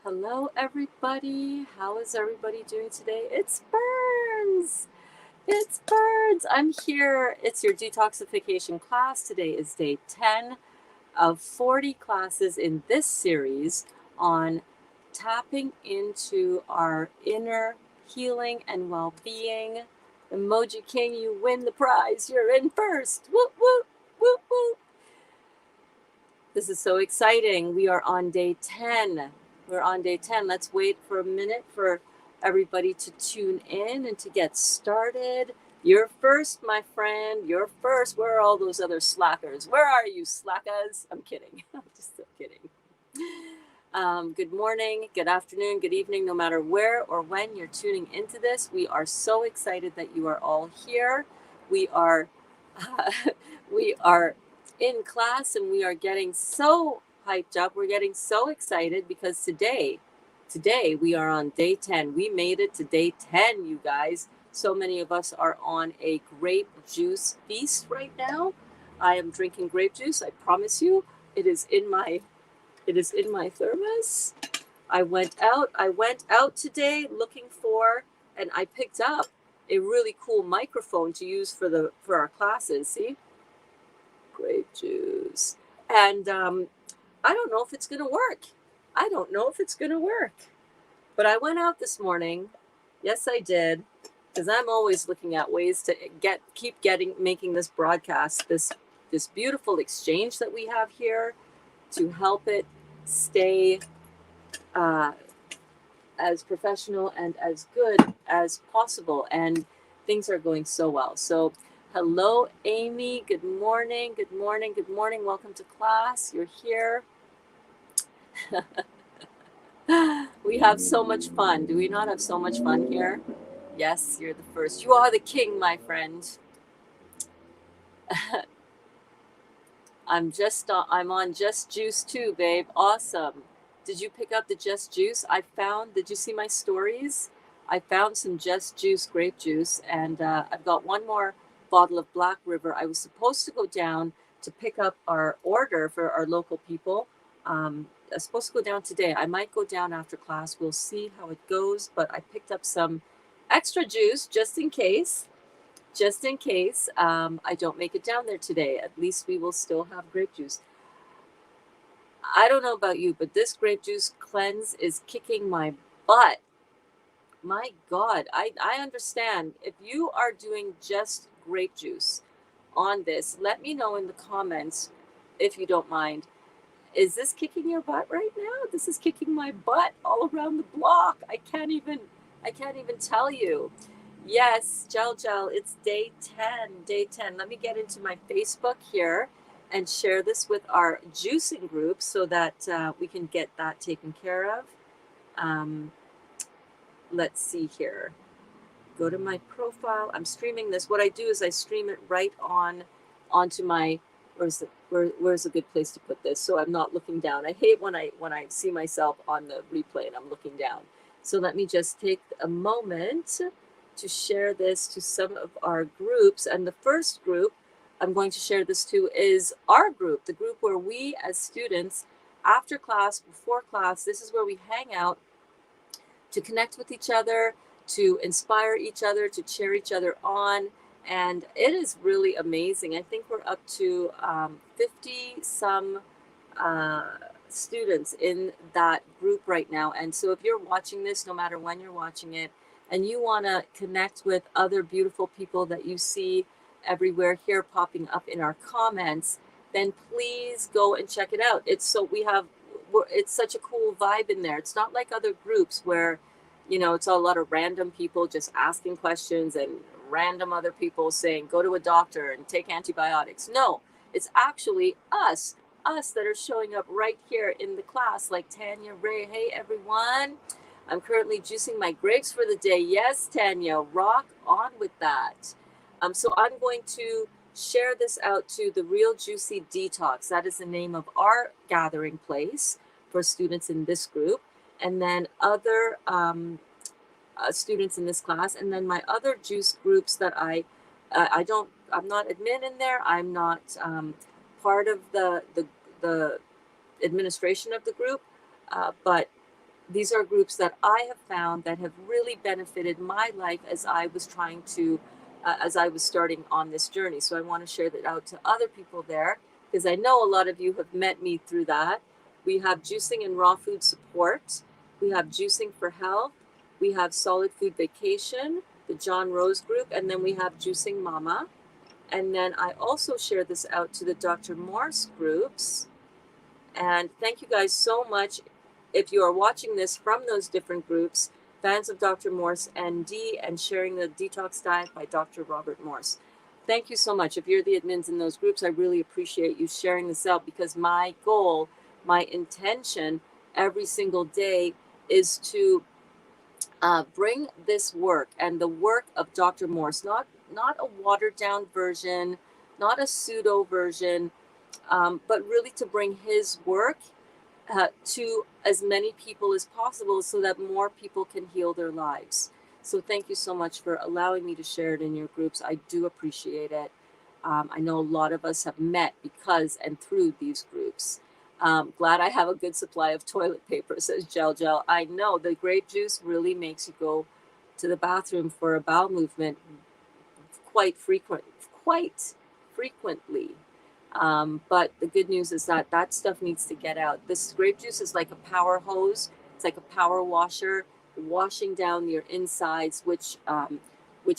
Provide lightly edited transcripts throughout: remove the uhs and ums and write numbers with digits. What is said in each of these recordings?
Hello, everybody. How is everybody doing today? It's Burns. It's Burns. I'm here. It's your detoxification class. Today is day 10 of 40 classes in this series on tapping into our inner healing and well being. Emoji King, you win the prize. You're in first. Whoop, whoop, whoop, whoop. This is so exciting. We are on day 10. We're on day 10. Let's wait for a minute for everybody to tune in and to get started. You're first, my friend. You're first. Where are all those other slackers? Where are you, slackers? I'm kidding. I'm just kidding. Good morning, good afternoon, good evening, no matter where or when you're tuning into this. We are so excited that you are all here. We are, we are in class and we are getting so hyped up. We're getting so excited because today we are on day 10. We made it to day 10, you guys. So many of us are on a grape juice feast right now. I am drinking grape juice. I promise you, it is in my thermos. I went out today looking for, and I picked up a really cool microphone to use for our classes. See, grape juice, and I don't know if it's gonna work. I don't know if it's gonna work. But I went out this morning. Yes, I did, because I'm always looking at ways to making this broadcast, this beautiful exchange that we have here, to help it stay uh, as professional and as good as possible. And things are going so well. So, hello, Amy. Good morning. Good morning. Good morning. Welcome to class. You're here. We have so much fun. Do we not have so much fun here? Yes, you're the first. You are the king, my friend. I'm on Just Juice too, babe. Awesome. Did you pick up the Just Juice? Did you see my stories? I found some Just Juice grape juice, and I've got one more bottle of Black River. I was supposed to go down to pick up our order for our local people. I was supposed to go down today. I might go down after class. We'll see how it goes, but I picked up some extra juice just in case. Just in case I don't make it down there today. At least we will still have grape juice. I don't know about you, but this grape juice cleanse is kicking my butt. My God, I understand. If you are doing just grape juice on this, let me know in the comments if you don't mind. Is this kicking your butt right now? This is kicking my butt all around the block. I can't even tell you. Yes, Gel, it's day 10. Day 10. Let me get into my Facebook here and share this with our juicing group so that we can get that taken care of. Let's see here. Go to my profile. I'm streaming this. What I do is I stream it right onto my, where's a good place to put this so I'm not looking down. I hate when I see myself on the replay and I'm looking down. So let me just take a moment to share this to some of our groups. And the first group I'm going to share this to is our group, the group where we as students, after class, before class, this is where we hang out to connect with each other, to inspire each other, to cheer each other on. And it is really amazing. I think we're up to 50 some students in that group right now. And so if you're watching this, no matter when you're watching it, and you want to connect with other beautiful people that you see everywhere here popping up in our comments, then please go and check it out. It's such a cool vibe in there. It's not like other groups where, it's a lot of random people just asking questions and random other people saying, go to a doctor and take antibiotics. No, it's actually us that are showing up right here in the class, like Tanya Ray. Hey, everyone. I'm currently juicing my grapes for the day. Yes, Tanya, rock on with that. So I'm going to share this out to the Real Juicy Detox. That is the name of our gathering place for students in this group. And then other students in this class. And then my other juice groups that I'm not admin in there. I'm not part of the administration of the group, but these are groups that I have found that have really benefited my life as I was trying to, as I was starting on this journey. So I want to share that out to other people there because I know a lot of you have met me through that. We have juicing and raw food support. We have juicing for health. We have solid food vacation, the John Rose group, and then we have juicing mama. And then I also share this out to the Dr. Morse groups. And thank you guys so much. If you are watching this from those different groups, fans of Dr. Morse ND and sharing the detox diet by Dr. Robert Morse. Thank you so much. If you're the admins in those groups, I really appreciate you sharing this out because my goal, my intention every single day is to bring this work and the work of Dr. Morse, not a watered down version, not a pseudo version, but really to bring his work to as many people as possible so that more people can heal their lives. So thank you so much for allowing me to share it in your groups. I do appreciate it. I know a lot of us have met because and through these groups. Glad I have a good supply of toilet paper, says Gel. I know the grape juice really makes you go to the bathroom for a bowel movement quite frequently. But the good news is that that stuff needs to get out. This grape juice is like a power hose. It's like a power washer, washing down your insides, which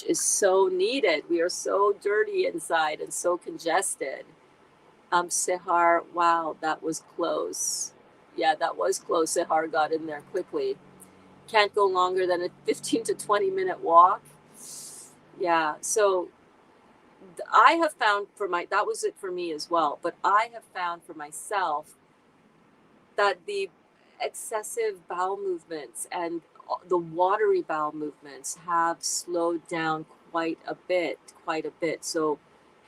is so needed. We are so dirty inside and so congested. Sehar, wow, that was close. Yeah, that was close. Sehar got in there quickly. Can't go longer than a 15 to 20-minute walk. Yeah, so I have found that was it for me as well, but I have found for myself that the excessive bowel movements and the watery bowel movements have slowed down quite a bit. So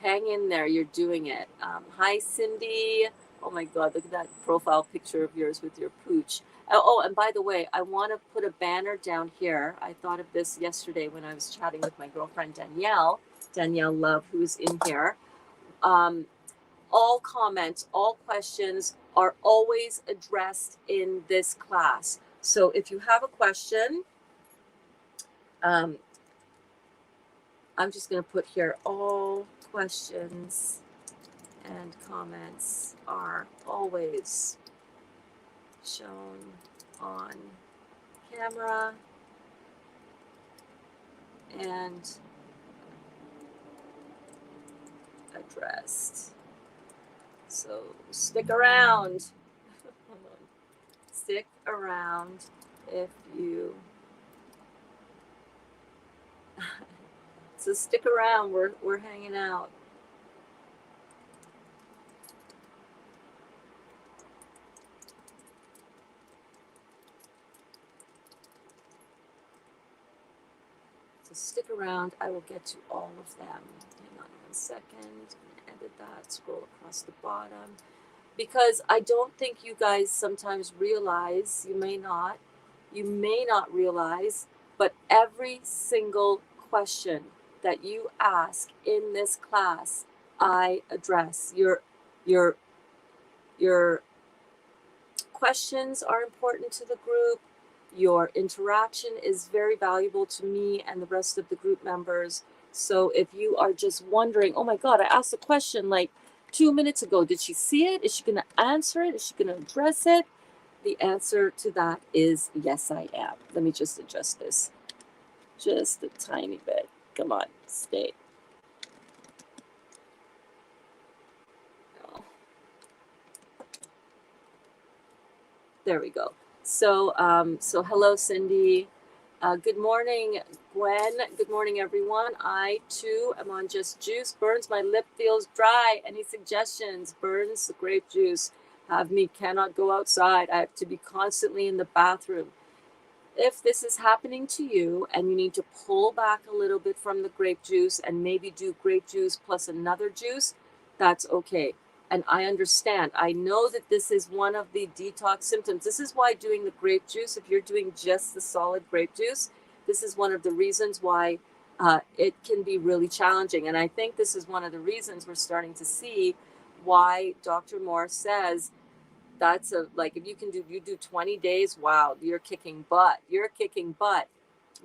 hang in there, you're doing it. Hi, Cindy. Oh my God, look at that profile picture of yours with your pooch. Oh, and by the way, I want to put a banner down here. I thought of this yesterday when I was chatting with my girlfriend Danielle Love, who's in here. All comments, all questions are always addressed in this class. So if you have a question, I'm just going to put here all questions and comments are always shown on camera and addressed. So stick around. Stick around if you. So stick around. We're hanging out. So stick around. I will get to all of them. Hang on 1 second. Edit that. Scroll across the bottom. Because I don't think you guys sometimes realize, you may not realize, but every single question that you ask in this class, I address. Your questions are important to the group. Your interaction is very valuable to me and the rest of the group members. So if you are just wondering, oh my God, I asked a question like 2 minutes ago. Did she see it? Is she going to answer it? Is she going to address it? The answer to that is yes, I am. Let me just adjust this just a tiny bit. Come on, stay. Oh. There we go. So, so hello, Cindy. Good morning, Gwen. Good morning, everyone. I too am on Just Juice. Burns, my lip feels dry. Any suggestions? Burns, the grape juice. Have me cannot go outside. I have to be constantly in the bathroom. If this is happening to you and you need to pull back a little bit from the grape juice and maybe do grape juice plus another juice, that's okay. And I understand. I know that this is one of the detox symptoms. This is why doing the grape juice, if you're doing just the solid grape juice, this is one of the reasons why it can be really challenging. And I think this is one of the reasons we're starting to see why Dr. Moore says that's a, like, if you do 20 days, wow, you're kicking butt. You're kicking butt.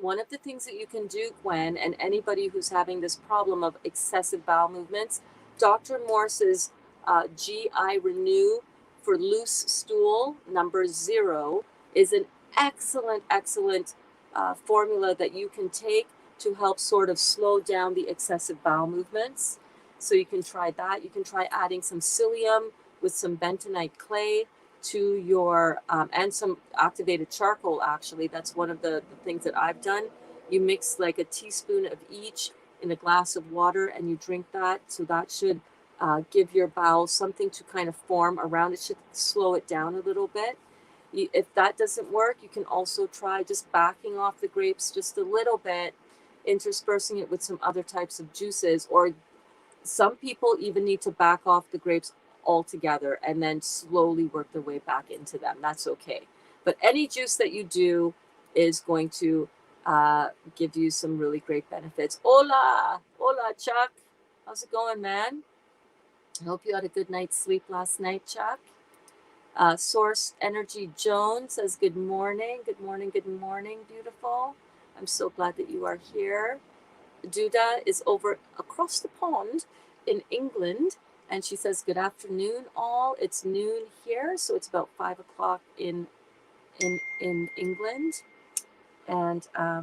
One of the things that you can do, Gwen, and anybody who's having this problem of excessive bowel movements, Dr. Morse's GI Renew for loose stool #0 is an excellent formula that you can take to help sort of slow down the excessive bowel movements. So you can try that. You can try adding some psyllium with some bentonite clay to your, and some activated charcoal, actually. That's one of the things that I've done. You mix like a teaspoon of each in a glass of water and you drink that. So that should give your bowels something to kind of form around. It should slow it down a little bit. If that doesn't work, you can also try just backing off the grapes just a little bit, interspersing it with some other types of juices, or some people even need to back off the grapes altogether and then slowly work their way back into them. That's okay. But any juice that you do is going to give you some really great benefits. Hola, Chuck. How's it going, man? I hope you had a good night's sleep last night, Chuck. Source Energy Jones says, good morning, beautiful. I'm so glad that you are here. Duda is over across the pond in England, and she says, good afternoon, all. It's noon here, so it's about 5 o'clock in England. And I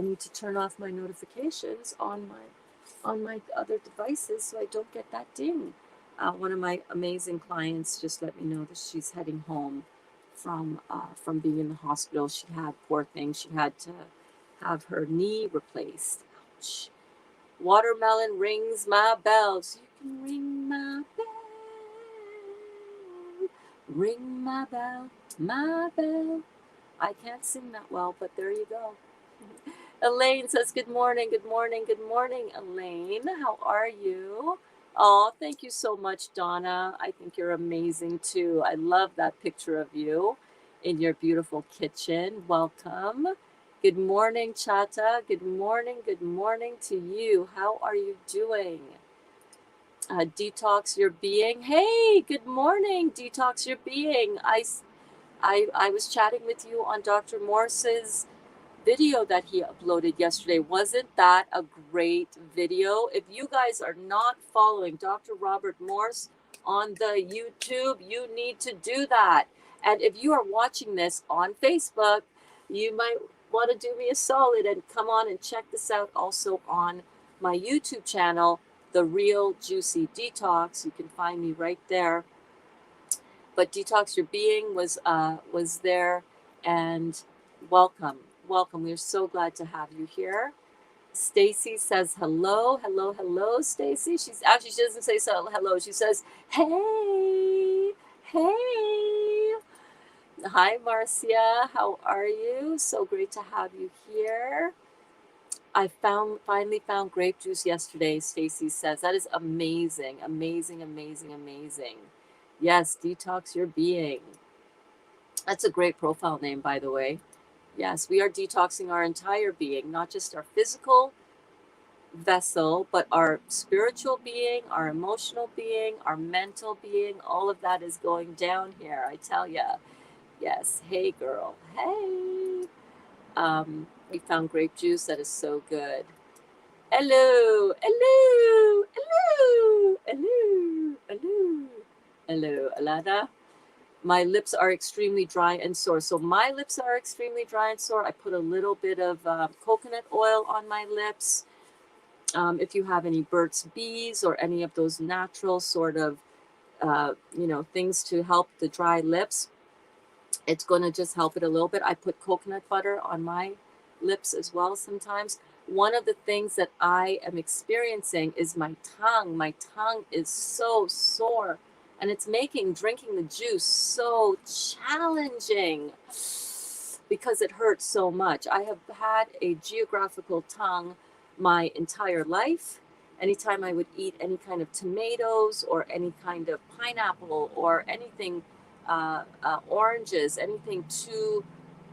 need to turn off my notifications on my other devices so I don't get that ding. One of my amazing clients just let me know that she's heading home from being in the hospital. She had, poor thing, she had to have her knee replaced. Ouch. Watermelon rings my bells. You can ring my bell. Ring my bell, my bell. I can't sing that well, but there you go. Elaine says, good morning, Elaine. How are you? Oh, thank you so much, Donna. I think you're amazing, too. I love that picture of you in your beautiful kitchen. Welcome. Good morning, Chata. Good morning to you. How are you doing? Detox Your Being. Hey, good morning, Detox Your Being. I was chatting with you on Dr. Morse's video that he uploaded yesterday. Wasn't that a great video? If you guys are not following Dr. Robert Morse on the YouTube, you need to do that. And if you are watching this on Facebook, you might want to do me a solid and come on and check this out also on my YouTube channel, The Real Juicy Detox. You can find me right there. But Detox Your Being was there, and welcome. We're so glad to have you here. Stacy says hello, Stacy. She doesn't say so hello. She says, hey. Hi, Marcia. How are you? So great to have you here. I finally found grape juice yesterday, Stacy says. That is amazing. Yes, Detox Your Being. That's a great profile name, by the way. Yes, we are detoxing our entire being, not just our physical vessel, but our spiritual being, our emotional being, our mental being. All of that is going down here, I tell ya. Yes, hey girl, hey. We found grape juice. That is so good. Hello, Alada. My lips are extremely dry and sore. So my lips are extremely dry and sore. I put a little bit of coconut oil on my lips. If you have any Burt's Bees or any of those natural sort of, things to help the dry lips, it's going to just help it a little bit. I put coconut butter on my lips as well sometimes. One of the things that I am experiencing is my tongue. My tongue is so sore, and it's making drinking the juice so challenging because it hurts so much. I have had a geographical tongue my entire life. Anytime I would eat any kind of tomatoes or any kind of pineapple or anything, oranges, anything too,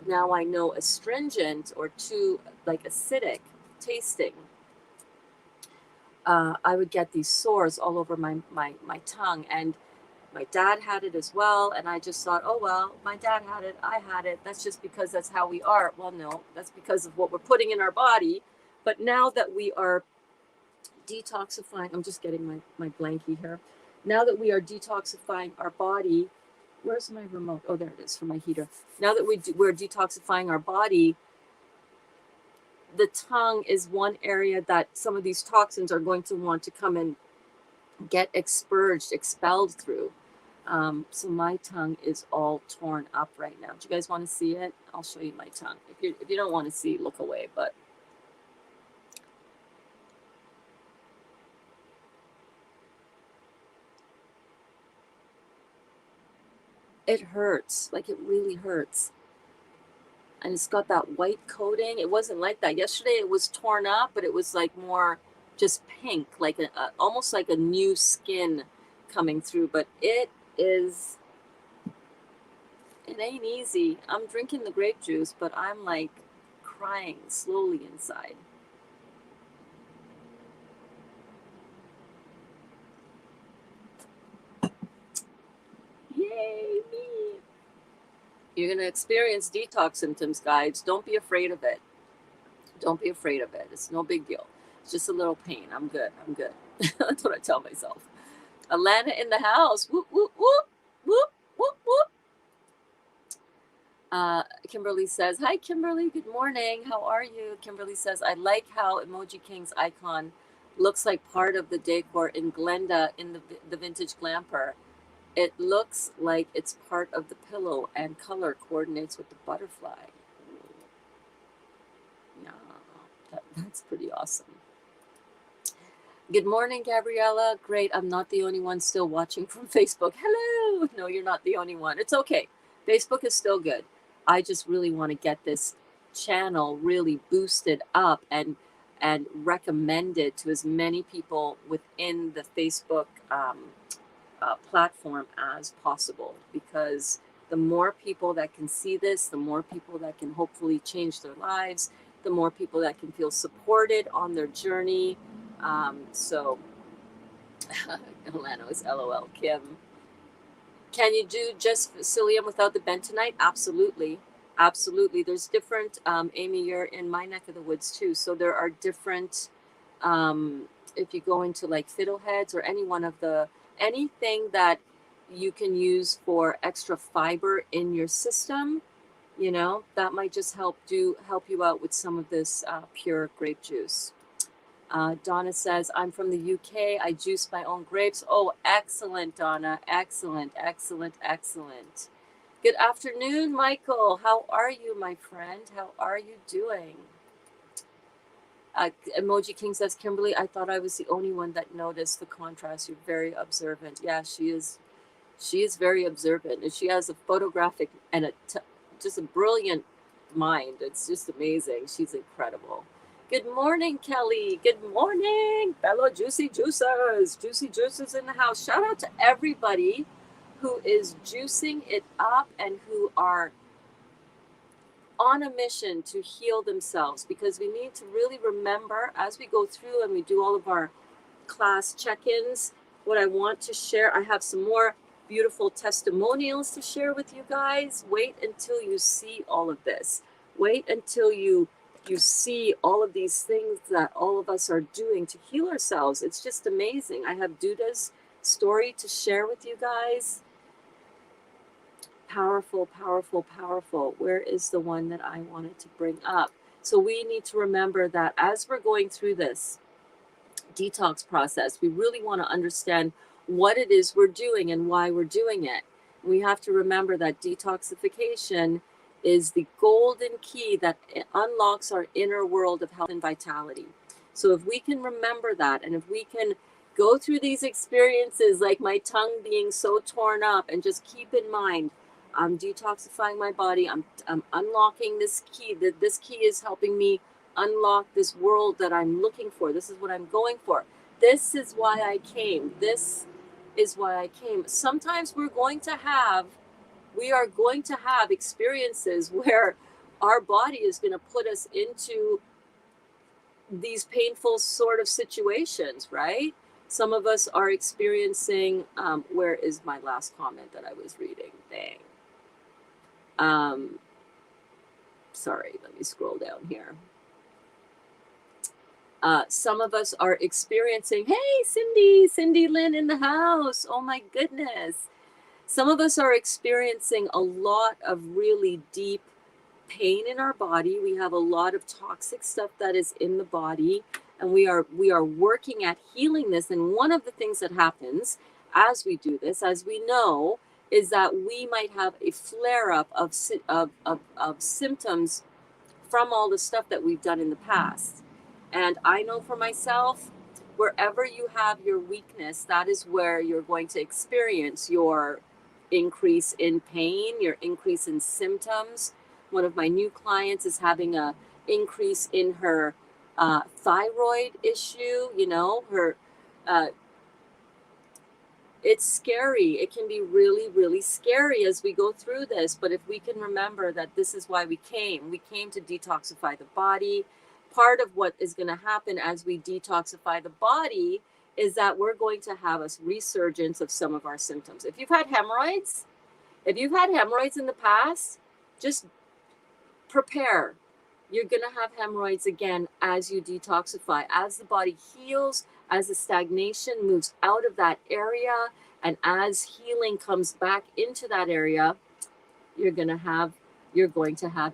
now I know, astringent or too like acidic tasting, I would get these sores all over my tongue, and My dad had it as well, and I just thought, oh well, my dad had it, I had it. That's just because that's how we are. Well, no, that's because of what we're putting in our body. But now that we are detoxifying, I'm just getting my blankie here. Now that we are detoxifying our body, where's my remote? Oh, there it is for my heater. Now that we're detoxifying our body, the tongue is one area that some of these toxins are going to want to come and get expelled through. So my tongue is all torn up right now. Do you guys want to see it? I'll show you my tongue. If you don't want to see, look away. But it hurts. Like, it really hurts. And it's got that white coating. It wasn't like that yesterday. It was torn up, but it was like more just pink, like almost like a new skin coming through. But it ain't easy. I'm drinking the grape juice, but I'm like crying slowly inside. Yay, me. You're going to experience detox symptoms, guys. Don't be afraid of it. Don't be afraid of it. It's no big deal. It's just a little pain. I'm good. I'm good. That's what I tell myself. Alana in the house. Whoop, whoop, whoop, whoop, whoop, whoop. Kimberly says, hi, Kimberly. Good morning. How are you? Kimberly says, I like how Emoji King's icon looks like part of the decor in Glenda in the vintage glamper. It looks like it's part of the pillow, and color coordinates with the butterfly. Yeah, that's pretty awesome. Good morning, Gabriella. Great. I'm not the only one still watching from Facebook. Hello. No, you're not the only one. It's okay. Facebook is still good. I just really want to get this channel really boosted up and recommended to as many people within the Facebook platform as possible, because the more people that can see this, the more people that can hopefully change their lives, the more people that can feel supported on their journey. So Alano is LOL. Kim, can you do just psyllium without the bentonite? Absolutely. Absolutely. There's different, Amy, you're in my neck of the woods too. So there are different, if you go into like fiddleheads or any one of anything that you can use for extra fiber in your system, you know, that might just help you out with some of this pure grape juice. Donna says, I'm from the UK. I juice my own grapes. Oh, excellent, Donna. Excellent, excellent, excellent. Good afternoon, Michael. How are you, my friend? How are you doing? Emoji King says, Kimberly, I thought I was the only one that noticed the contrast. You're very observant. Yeah, she is. She is very observant, and she has a photographic and just a brilliant mind. It's just amazing. She's incredible. Good morning, Kelly. Good morning, fellow Juicy Juicers. Juicy Juicers in the house. Shout out to everybody who is juicing it up and who are on a mission to heal themselves, because we need to really remember as we go through and we do all of our class check-ins, what I want to share. I have some more beautiful testimonials to share with you guys. Wait until you see all of this. Wait until you see all of these things that all of us are doing to heal ourselves. It's just amazing. I have Duda's story to share with you guys. Powerful, powerful, powerful. Where is the one that I wanted to bring up? So we need to remember that as we're going through this detox process, we really want to understand what it is we're doing and why we're doing it. We have to remember that detoxification is the golden key that unlocks our inner world of health and vitality. So if we can remember that, and if we can go through these experiences like my tongue being so torn up, and just keep in mind, I'm detoxifying my body, I'm unlocking this key, that this key is helping me unlock this world that I'm looking for. This is what I'm going for. This is why I came. This is why I came. Sometimes we are going to have experiences where our body is going to put us into these painful sort of situations, right? Some of us are experiencing, where is my last comment that I was reading? Dang. Sorry, let me scroll down here. Some of us are experiencing, hey, Cindy Lynn in the house. Oh my goodness. Some of us are experiencing a lot of really deep pain in our body. We have a lot of toxic stuff that is in the body, and we are working at healing this. And one of the things that happens as we do this, as we know, is that we might have a flare up of symptoms from all the stuff that we've done in the past. And I know for myself, wherever you have your weakness, that is where you're going to experience your increase in pain, your increase in symptoms. One of my new clients is having a increase in her thyroid issue. You know, her uh, it's scary. It can be really, really scary as we go through this. But if we can remember that this is why we came to detoxify the body. Part of what is going to happen as we detoxify the body is that we're going to have a resurgence of some of our symptoms. If you've had hemorrhoids, in the past, just prepare. You're going to have hemorrhoids again as you detoxify, as the body heals, as the stagnation moves out of that area, and as healing comes back into that area, you're going to have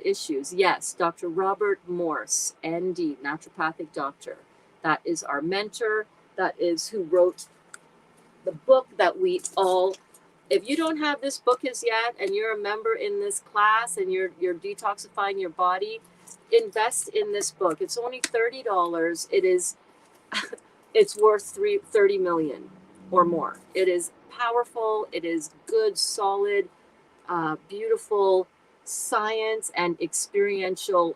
issues. Yes, Dr. Robert Morse, ND, naturopathic doctor. That is our mentor. That is who wrote the book that we all, if you don't have this book as yet and you're a member in this class and you're detoxifying your body, invest in this book. It's only $30. It is it's worth $30 million or more. It is powerful. It is good, solid, beautiful science and experiential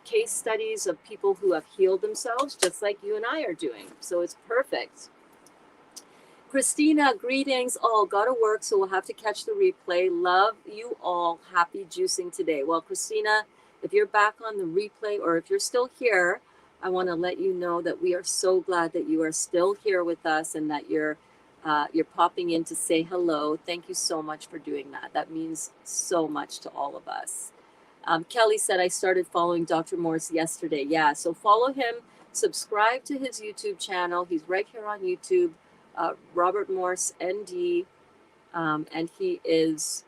case studies of people who have healed themselves, just like you and I are doing. So it's perfect. Christina, greetings. Oh, gotta work, so we'll have to catch the replay. Love you all. Happy juicing today. Well, Christina, if you're back on the replay or if you're still here, I want to let you know that we are so glad that you are still here with us and that you're popping in to say hello. Thank you so much for doing that. That means so much to all of us. Kelly said, I started following Dr. Morse yesterday. Yeah, so follow him. Subscribe to his YouTube channel. He's right here on YouTube. Robert Morse, ND, and he is,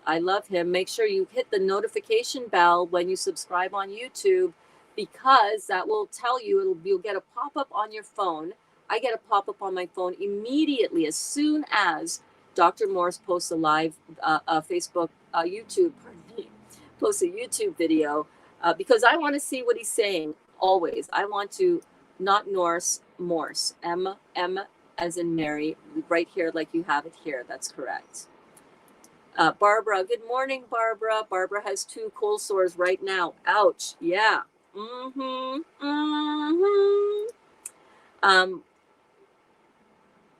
I love him. Make sure you hit the notification bell when you subscribe on YouTube, because that will tell you, you'll get a pop-up on your phone. I get a pop-up on my phone immediately as soon as Dr. Morse posts a live Facebook, YouTube, posts a YouTube video, because I want to see what he's saying always. I want to, not Norse, Morse, M as in Mary, right here like you have it here. That's correct. Barbara, good morning, Barbara. Barbara has 2 cold sores right now. Ouch. Yeah.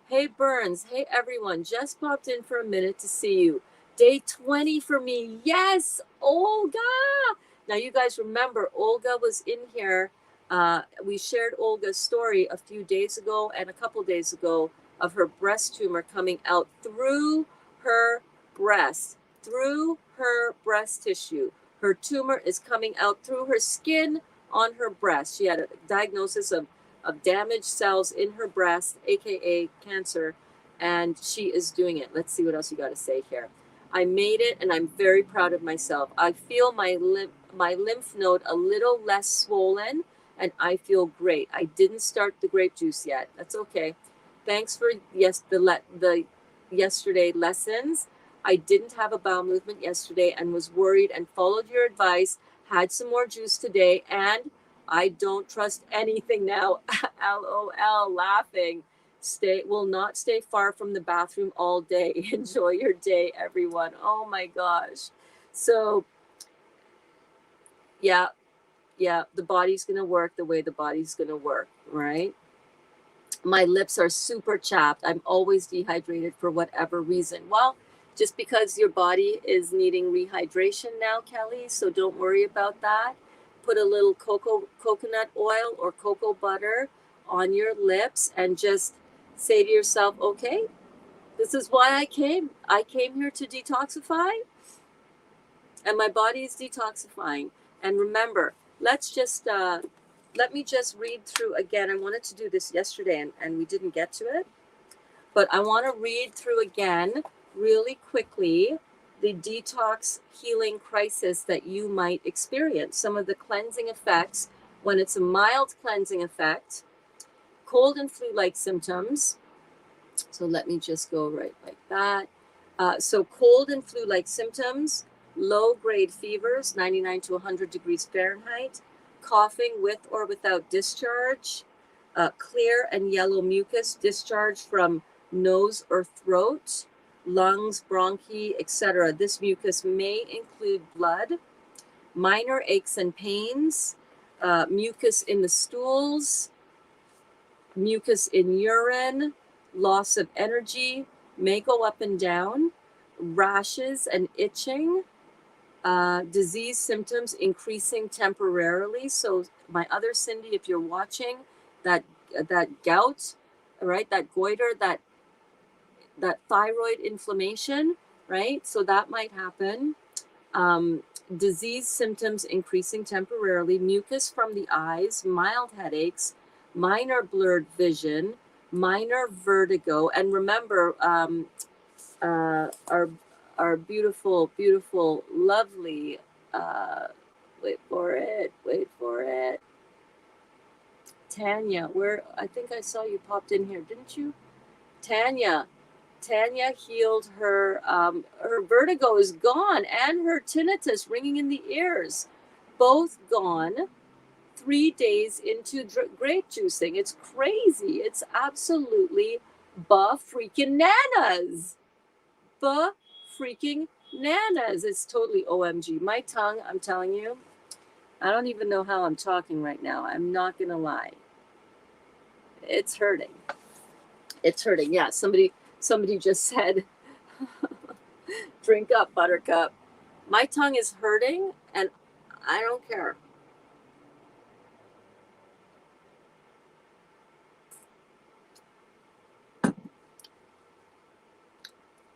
Hey, Burns. Hey, everyone. Just popped in for a minute to see you. Day 20 for me. Yes, Olga. Now, you guys remember, Olga was in here. We shared Olga's story a few days ago and a couple days ago of her breast tumor coming out through her breast tissue. Her tumor is coming out through her skin on her breast. She had a diagnosis of damaged cells in her breast, aka cancer, and she is doing it. Let's see what else you got to say here. I made it, and I'm very proud of myself. I feel my lymph node a little less swollen, and I feel great. I didn't start the grape juice yet. That's okay. Thanks for the yesterday lessons. I didn't have a bowel movement yesterday and was worried and followed your advice. Had some more juice today, and I don't trust anything now. LOL, laughing. Will not stay far from the bathroom all day. Enjoy your day, everyone. Oh my gosh. So yeah, the body's gonna work the way the body's gonna work, right? My lips are super chapped. I'm always dehydrated for whatever reason. Well, just because your body is needing rehydration now, Kelly, so don't worry about that. Put a little coconut oil or cocoa butter on your lips and just say to yourself, okay, this is why I came. I came here to detoxify, and my body is detoxifying. And remember, let me just read through again. I wanted to do this yesterday and we didn't get to it, but I want to read through again really quickly the detox healing crisis that you might experience. Some of the cleansing effects when it's a mild cleansing effect, cold and flu-like symptoms. So let me just go right like that. So cold and flu-like symptoms, low-grade fevers, 99 to 100 degrees Fahrenheit, coughing with or without discharge, clear and yellow mucus discharge from nose or throat, lungs, bronchi, etc. This mucus may include blood, minor aches and pains, mucus in the stools, mucus in urine, loss of energy, may go up and down, rashes and itching, disease symptoms increasing temporarily. So my other Cindy, if you're watching, that gout, right, that goiter, that thyroid inflammation, right? So that might happen. Disease symptoms increasing temporarily, mucus from the eyes, mild headaches, minor blurred vision, minor vertigo, and remember, our beautiful, beautiful, lovely, wait for it, Tanya, where I think I saw you popped in here, didn't you? Tanya healed her vertigo is gone, and her tinnitus ringing in the ears, both gone 3 days into grape juicing. It's crazy. It's absolutely freaking nanas. Freaking nanas. It's totally OMG. My tongue, I'm telling you, I don't even know how I'm talking right now. I'm not gonna lie. It's hurting. It's hurting. Yeah, somebody just said, drink up, buttercup. My tongue is hurting and I don't care.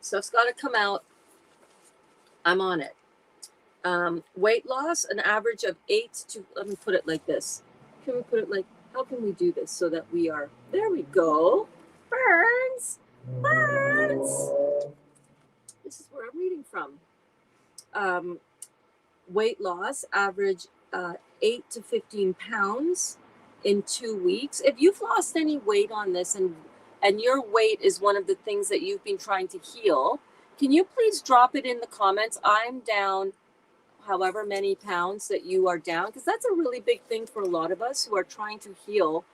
Stuff's got to come out. I'm on it. Weight loss, an average of 8 to, let me put it like this. Can we put it like, how can we do this so that we are, there we go. Burns. This is where I'm reading from. Weight loss, average 8 to 15 pounds in 2 weeks. If you've lost any weight on this and your weight is one of the things that you've been trying to heal, can you please drop it in the comments? I'm down however many pounds that you are down, because that's a really big thing for a lot of us who are trying to heal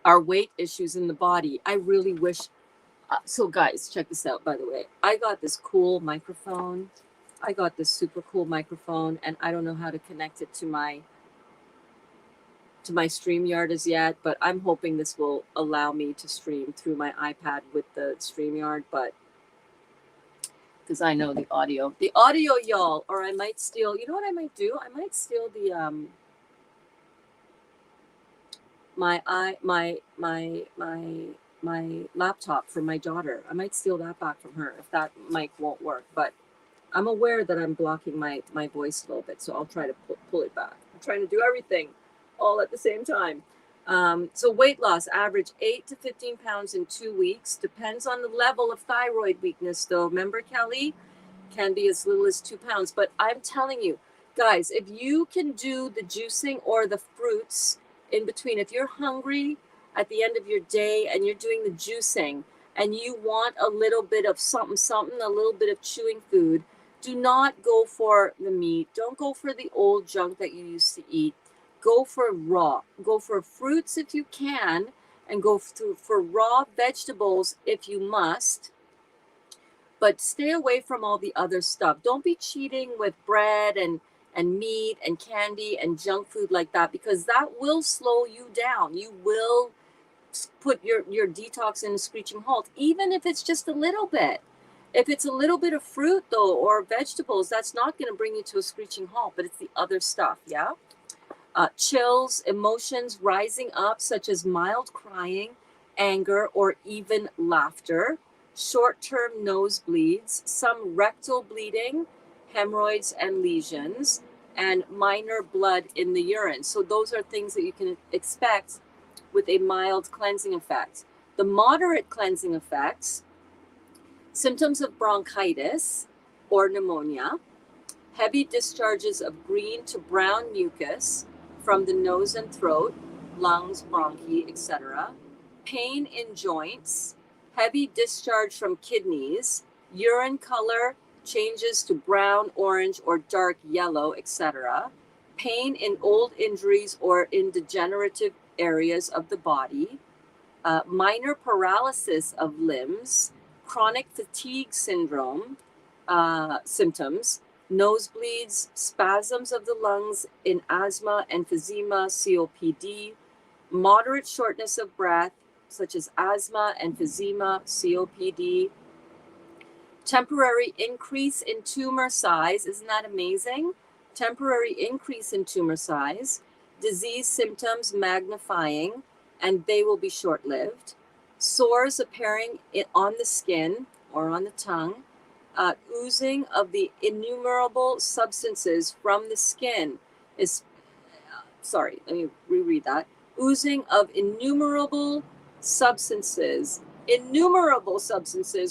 our weight issues in the body. I really wish. So guys, check this out, by the way. I got this cool microphone. I got this super cool microphone, and I don't know how to connect it to my StreamYard as yet, but I'm hoping this will allow me to stream through my iPad with the StreamYard, but because I know the audio, y'all, or I might steal, you know what I might do? I might steal the, my laptop from my daughter. I might steal that back from her if that mic won't work, but I'm aware that I'm blocking my voice a little bit, so I'll try to pull it back. I'm trying to do everything all at the same time. So weight loss, average 8 to 15 pounds in 2 weeks. Depends on the level of thyroid weakness, though. Remember, Kelly? Can be as little as 2 pounds. But I'm telling you, guys, if you can do the juicing or the fruits in between, if you're hungry at the end of your day and you're doing the juicing and you want a little bit of something, a little bit of chewing food, do not go for the meat. Don't go for the old junk that you used to eat. Go for raw. Go for fruits if you can, and go for raw vegetables if you must. But stay away from all the other stuff. Don't be cheating with bread and meat and candy and junk food like that, because that will slow you down. You will put your detox in a screeching halt, even if it's just a little bit. If it's a little bit of fruit, though, or vegetables, that's not going to bring you to a screeching halt, but it's the other stuff, yeah? Chills, emotions rising up, such as mild crying, anger, or even laughter. Short-term nosebleeds, some rectal bleeding, hemorrhoids and lesions, and minor blood in the urine. So those are things that you can expect with a mild cleansing effect. The moderate cleansing effects, symptoms of bronchitis or pneumonia, heavy discharges of green to brown mucus from the nose and throat, lungs, bronchi, etc., pain in joints, heavy discharge from kidneys, urine color changes to brown, orange, or dark yellow, etc., pain in old injuries or in degenerative areas of the body, minor paralysis of limbs, chronic fatigue syndrome symptoms, nosebleeds, spasms of the lungs in asthma, emphysema, COPD, moderate shortness of breath, such as asthma, emphysema, COPD, temporary increase in tumor size. Isn't that amazing? Temporary increase in tumor size, disease symptoms magnifying, and they will be short-lived. Sores appearing on the skin or on the tongue, oozing of the innumerable substances from the skin is, sorry, let me reread that. Oozing of innumerable substances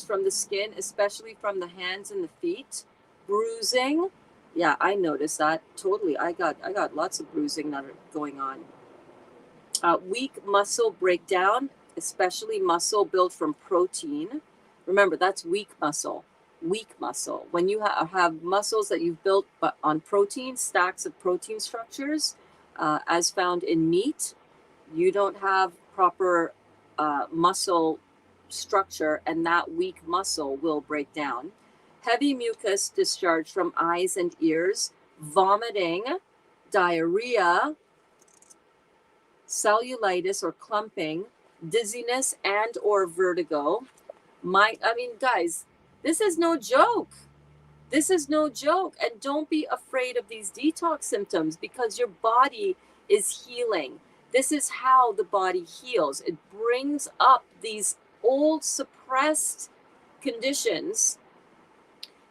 from the skin, especially from the hands and the feet. Bruising, yeah, I noticed that totally. I got lots of bruising that are going on. Weak muscle breakdown, especially muscle built from protein. Remember, that's weak muscle. Weak muscle. When you have muscles that you've built but on protein, stacks of protein structures, as found in meat, you don't have proper muscle structure, and that weak muscle will break down. Heavy mucus discharge from eyes and ears, vomiting, diarrhea, cellulitis or clumping, dizziness and or vertigo. Guys, this is no joke. This is no joke. And don't be afraid of these detox symptoms, because your body is healing. This is how the body heals. It brings up these old suppressed conditions.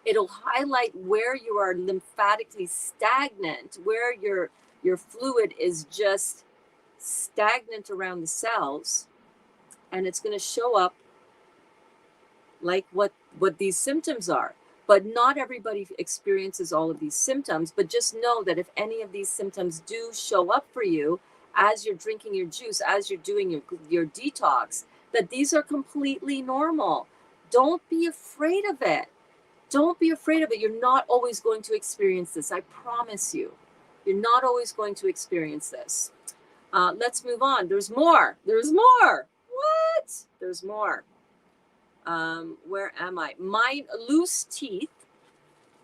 It'll highlight where you are lymphatically stagnant, where your fluid is just stagnant around the cells, and it's going to show up like what these symptoms are. But not everybody experiences all of these symptoms. But just know that if any of these symptoms do show up for you as you're drinking your juice, as you're doing your detox, that these are completely normal. Don't be afraid of it. Don't be afraid of it. You're not always going to experience this. I promise you. You're not always going to experience this. Let's move on. There's more. There's more. What? There's more. Where am I? My loose teeth.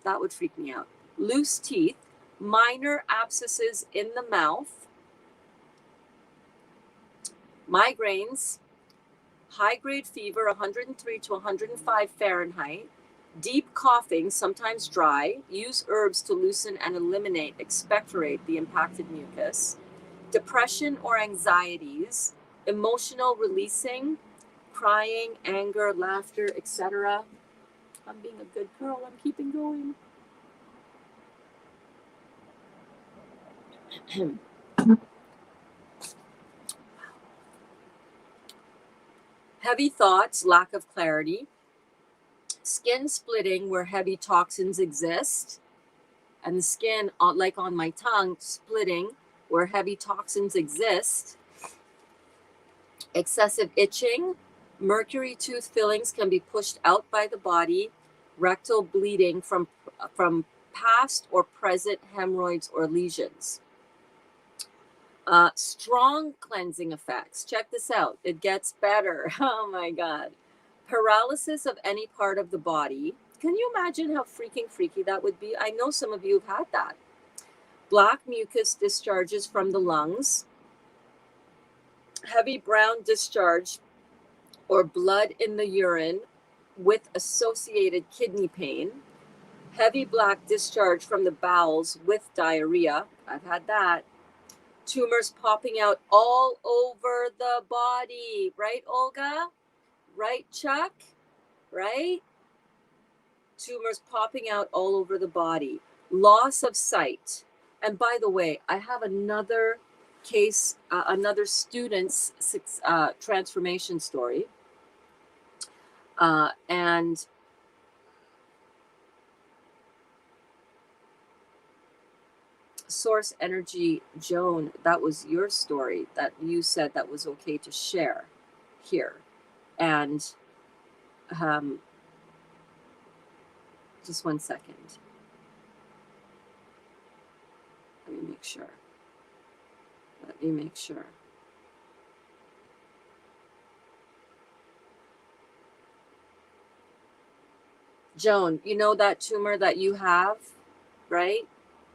That would freak me out. Loose teeth. Minor abscesses in the mouth. Migraines. High-grade fever, 103 to 105 Fahrenheit. Deep coughing, sometimes dry. Use herbs to loosen and eliminate, expectorate the impacted mucus. Depression or anxieties, emotional releasing, crying, anger, laughter, etc. I'm being a good girl. I'm keeping going. Heavy thoughts, lack of clarity. Skin splitting where heavy toxins exist. And the skin, like on my tongue, splitting where heavy toxins exist. Excessive itching. Mercury tooth fillings can be pushed out by the body. Rectal bleeding from past or present hemorrhoids or lesions. Strong cleansing effects. Check this out. It gets better. Oh my God. Paralysis of any part of the body. Can you imagine how freaking freaky that would be? I know some of you have had that. Black mucus discharges from the lungs. Heavy brown discharge or blood in the urine with associated kidney pain. Heavy black discharge from the bowels with diarrhea. I've had that. Tumors popping out all over the body. Right, Olga? Right, Chuck? Right? Tumors popping out all over the body. Loss of sight. And by the way, I have another case, another student's transformation story. And Source Energy, Joan, that was your story that you said that was okay to share here. And just one second. Let me make sure. Let me make sure. Joan, you know that tumor that you have, right?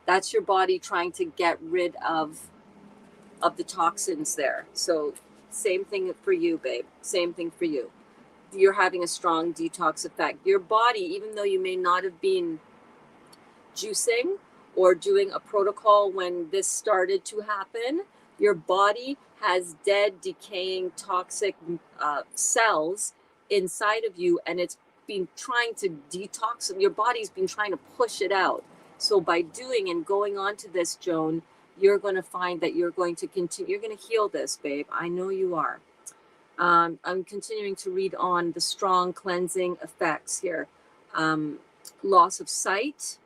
That's your body trying to get rid of the toxins there. So same thing for you, babe. Same thing for you. You're having a strong detox effect. Your body, even though you may not have been juicing or doing a protocol when this started to happen, your body has dead, decaying, toxic cells inside of you, and it's been trying to detox. Your body's been trying to push it out. So by doing and going on to this, Joan, you're going to find that you're going to continue. You're going to heal this, babe. I know you are. I'm continuing to read on the strong cleansing effects here. Loss of sight.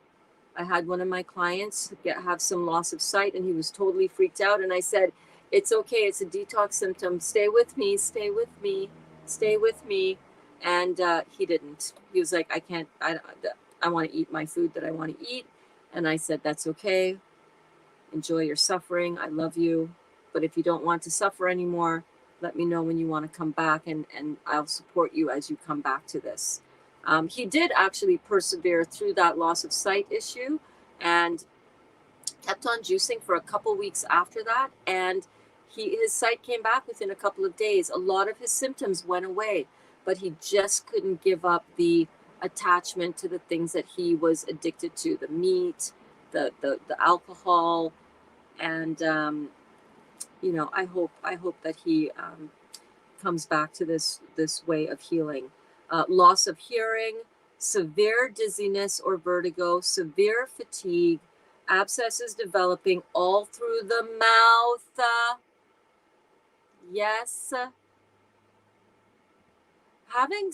I had one of my clients have some loss of sight, and he was totally freaked out. And I said, it's okay. It's a detox symptom. Stay with me. Stay with me. Stay with me. And he didn't. He was like, I can't. I want to eat my food that I want to eat. And I said, that's okay. Enjoy your suffering. I love you. But if you don't want to suffer anymore, let me know when you want to come back, and I'll support you as you come back to this. He did actually persevere through that loss of sight issue and kept on juicing for a couple weeks after that. And his sight came back within a couple of days. A lot of his symptoms went away, but he just couldn't give up the attachment to the things that he was addicted to, the meat, the alcohol. And, I hope that he comes back to this way of healing. Loss of hearing, severe dizziness or vertigo, severe fatigue, abscesses developing all through the mouth. Yes. Having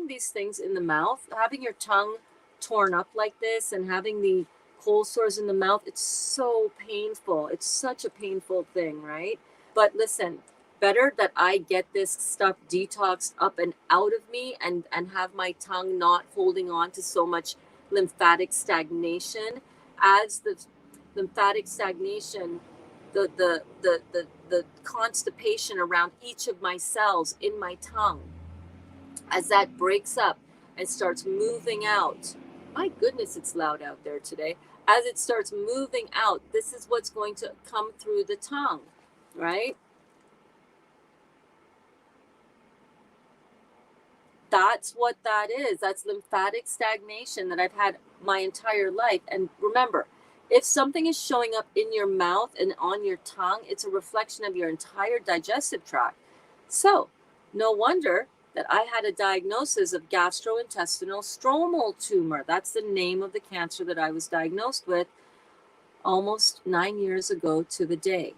these things in the mouth, having your tongue torn up like this and having the cold sores in the mouth, it's so painful. It's such a painful thing, right? But listen, better that I get this stuff detoxed up and out of me and have my tongue not holding on to so much lymphatic stagnation. As the lymphatic stagnation, the constipation around each of my cells in my tongue, as that breaks up and starts moving out. My goodness, it's loud out there today. As it starts moving out, this is what's going to come through the tongue, right? That's what that is. That's lymphatic stagnation that I've had my entire life. And remember, if something is showing up in your mouth and on your tongue, it's a reflection of your entire digestive tract. So no wonder that I had a diagnosis of gastrointestinal stromal tumor. That's the name of the cancer that I was diagnosed with almost 9 years ago to the day.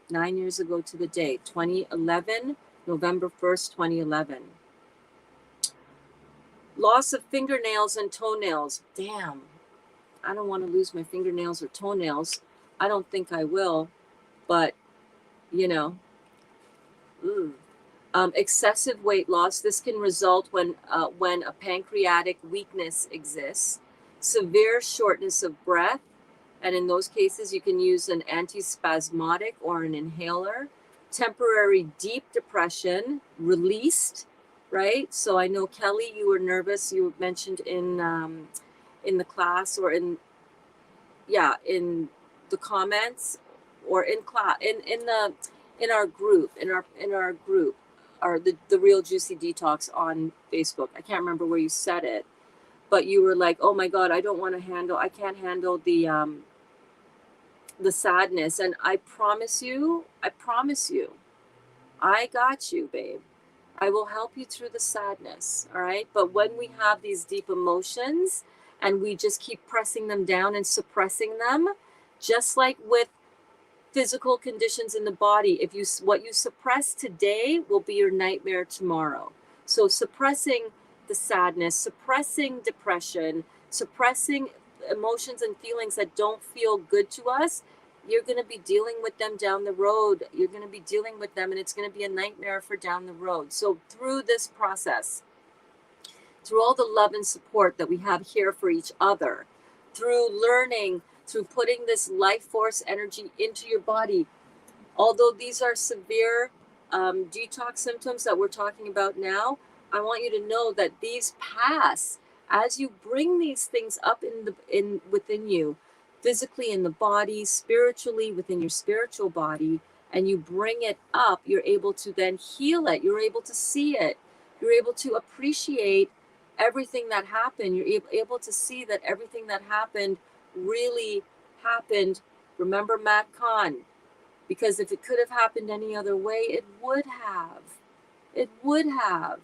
9 years ago to the day, 2011, November 1st, 2011. Loss of fingernails and toenails. Damn, I don't want to lose my fingernails or toenails. I don't think I will, but excessive weight loss. This can result when a pancreatic weakness exists. Severe shortness of breath, and in those cases, you can use an antispasmodic or an inhaler. Temporary deep depression, released. Right. So I know, Kelly, you were nervous. You mentioned in the class or in the comments or in class in our group the Real Juicy Detox on Facebook. I can't remember where you said it, but you were like, oh my God, I can't handle the sadness. And I promise you, I got you, babe. I will help you through the sadness, all right? But when we have these deep emotions and we just keep pressing them down and suppressing them, just like with physical conditions in the body, if you what you suppress today will be your nightmare tomorrow. So suppressing the sadness, suppressing depression, suppressing emotions and feelings that don't feel good to us, you're going to be dealing with them down the road. You're going to be dealing with them and it's going to be a nightmare for down the road. So through this process, through all the love and support that we have here for each other, through learning, through putting this life force energy into your body, although these are severe detox symptoms that we're talking about now, I want you to know that these pass as you bring these things up in within you, physically in the body, spiritually within your spiritual body, and you bring it up, you're able to then heal it. You're able to see it. You're able to appreciate everything that happened. You're able to see that everything that happened really happened. Remember Matt Kahn? Because if it could have happened any other way, it would have. It would have.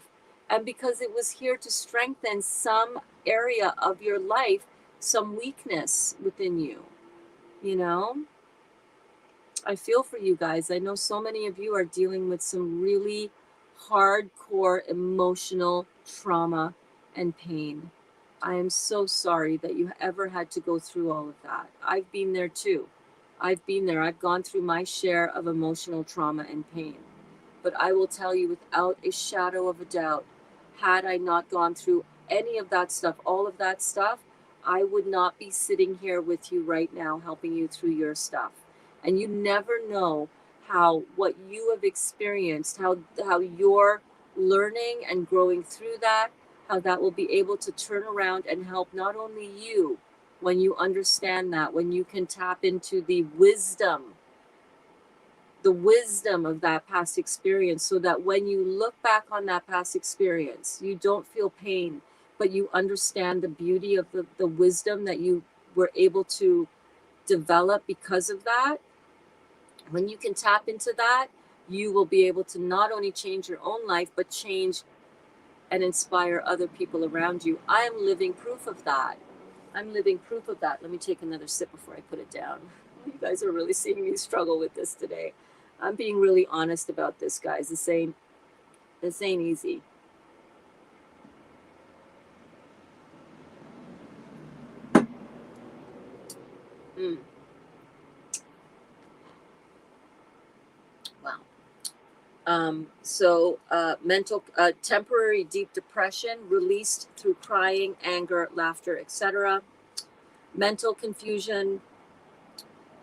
And because it was here to strengthen some area of your life, some weakness within you, you know? I feel for you guys. I know so many of you are dealing with some really hardcore emotional trauma and pain. I am so sorry that you ever had to go through all of that. I've been there too. I've been there. I've gone through my share of emotional trauma and pain. But I will tell you without a shadow of a doubt, had I not gone through any of that stuff, all of that stuff, I would not be sitting here with you right now helping you through your stuff. And you never know how what you have experienced, how you're learning and growing through that, how that will be able to turn around and help not only you when you understand that, when you can tap into the wisdom of that past experience, so that when you look back on that past experience, you don't feel pain, but you understand the beauty of the wisdom that you were able to develop because of that. When you can tap into that, you will be able to not only change your own life, but change and inspire other people around you. I am living proof of that. I'm living proof of that. Let me take another sip before I put it down. You guys are really seeing me struggle with this today. I'm being really honest about this, guys. This ain't easy. Mm. Wow. Mental temporary deep depression released through crying, anger, laughter, etc. Mental confusion,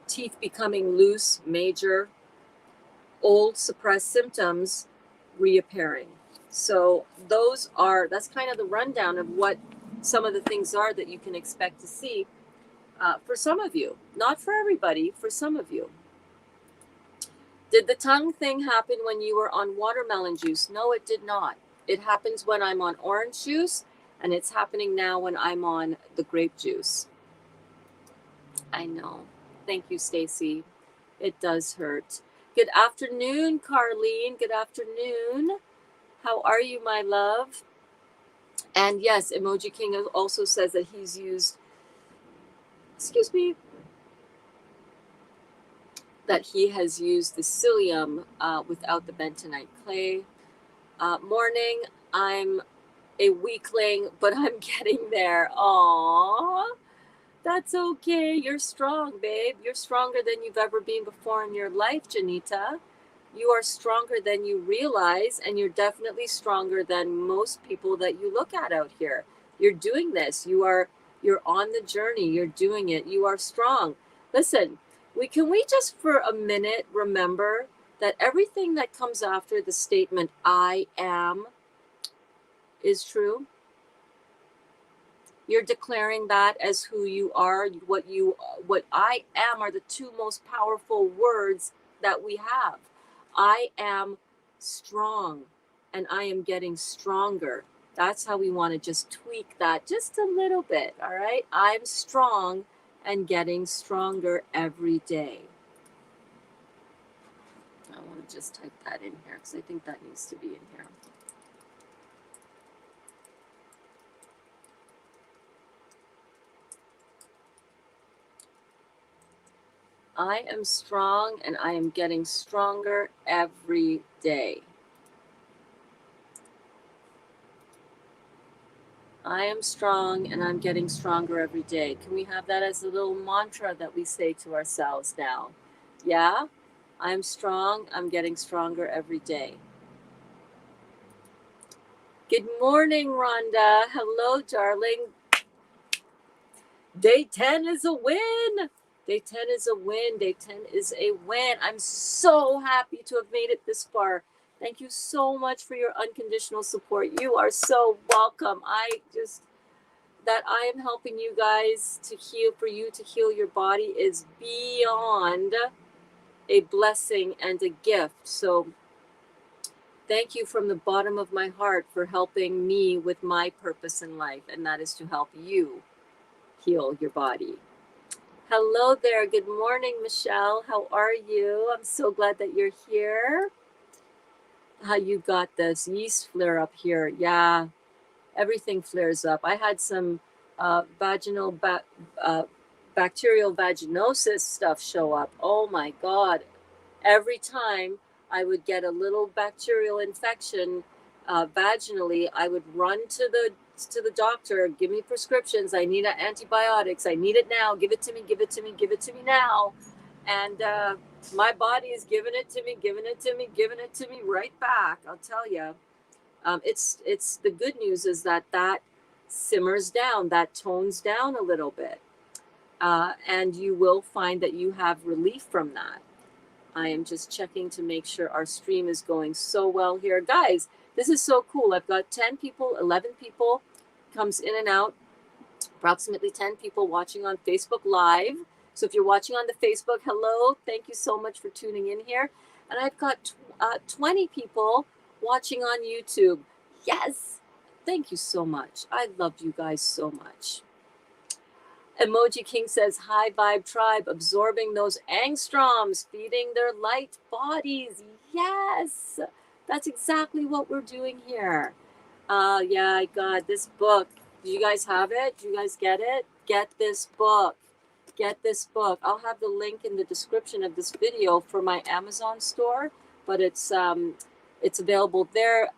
teeth becoming loose, major, old suppressed symptoms reappearing. So that's kind of the rundown of what some of the things are that you can expect to see for some of you. Not for everybody, for some of you. Did the tongue thing happen when you were on watermelon juice? No, it did not. It happens when I'm on orange juice, and it's happening now when I'm on the grape juice. I know. Thank you, Stacy. It does hurt. Good afternoon, Carlene. Good afternoon. How are you, my love? And yes, Emoji King also says that he's used, excuse me, that he has used the psyllium without the bentonite clay. Morning, I'm a weakling, but I'm getting there. Aww, that's okay. You're strong, babe. You're stronger than you've ever been before in your life, Janita. You are stronger than you realize, and you're definitely stronger than most people that you look at out here. You're doing this. You're on the journey. You're doing it. You are strong. Listen, can we just for a minute remember that everything that comes after the statement I am is true? You're declaring that as who you are. What I am are the two most powerful words that we have. I am strong, and I am getting stronger. That's how we want to just tweak that just a little bit, all right? I'm strong, and getting stronger every day. I want to just type that in here because I think that needs to be in here. I am strong and I am getting stronger every day. I am strong and I'm getting stronger every day. Can we have that as a little mantra that we say to ourselves now? Yeah? I'm strong. I'm getting stronger every day. Good morning, Rhonda. Hello, darling. Day 10 is a win. Day 10 is a win. Day 10 is a win. I'm so happy to have made it this far. Thank you so much for your unconditional support. You are so welcome. That I am helping you guys to heal, for you to heal your body is beyond a blessing and a gift. So thank you from the bottom of my heart for helping me with my purpose in life, and that is to help you heal your body. Hello there. Good morning, Michelle. How are you? I'm so glad that you're here. How you got this yeast flare up here? Yeah, everything flares up. I had some vaginal bacterial vaginosis stuff show up. Oh my God. Every time I would get a little bacterial infection vaginally, I would run to the doctor, give me prescriptions. I need antibiotics. I need it now. Give it to me, give it to me, give it to me now. And my body is giving it to me, giving it to me, giving it to me right back. I'll tell you. It's the good news is that simmers down, that tones down a little bit, and you will find that you have relief from that. I am just checking to make sure our stream is going so well here, guys. This is so cool. I've got 10 people, 11 people, comes in and out. Approximately 10 people watching on Facebook Live. So if you're watching on the Facebook, hello, thank you so much for tuning in here. And I've got 20 people watching on YouTube. Yes, thank you so much. I love you guys so much. Emoji King says, hi Vibe Tribe, absorbing those angstroms, feeding their light bodies. Yes, that's exactly what we're doing here. Yeah, I got this book. Do you guys have it? Do you guys get it? Get this book. Get this book. I'll have the link in the description of this video for my Amazon store, but it's available there.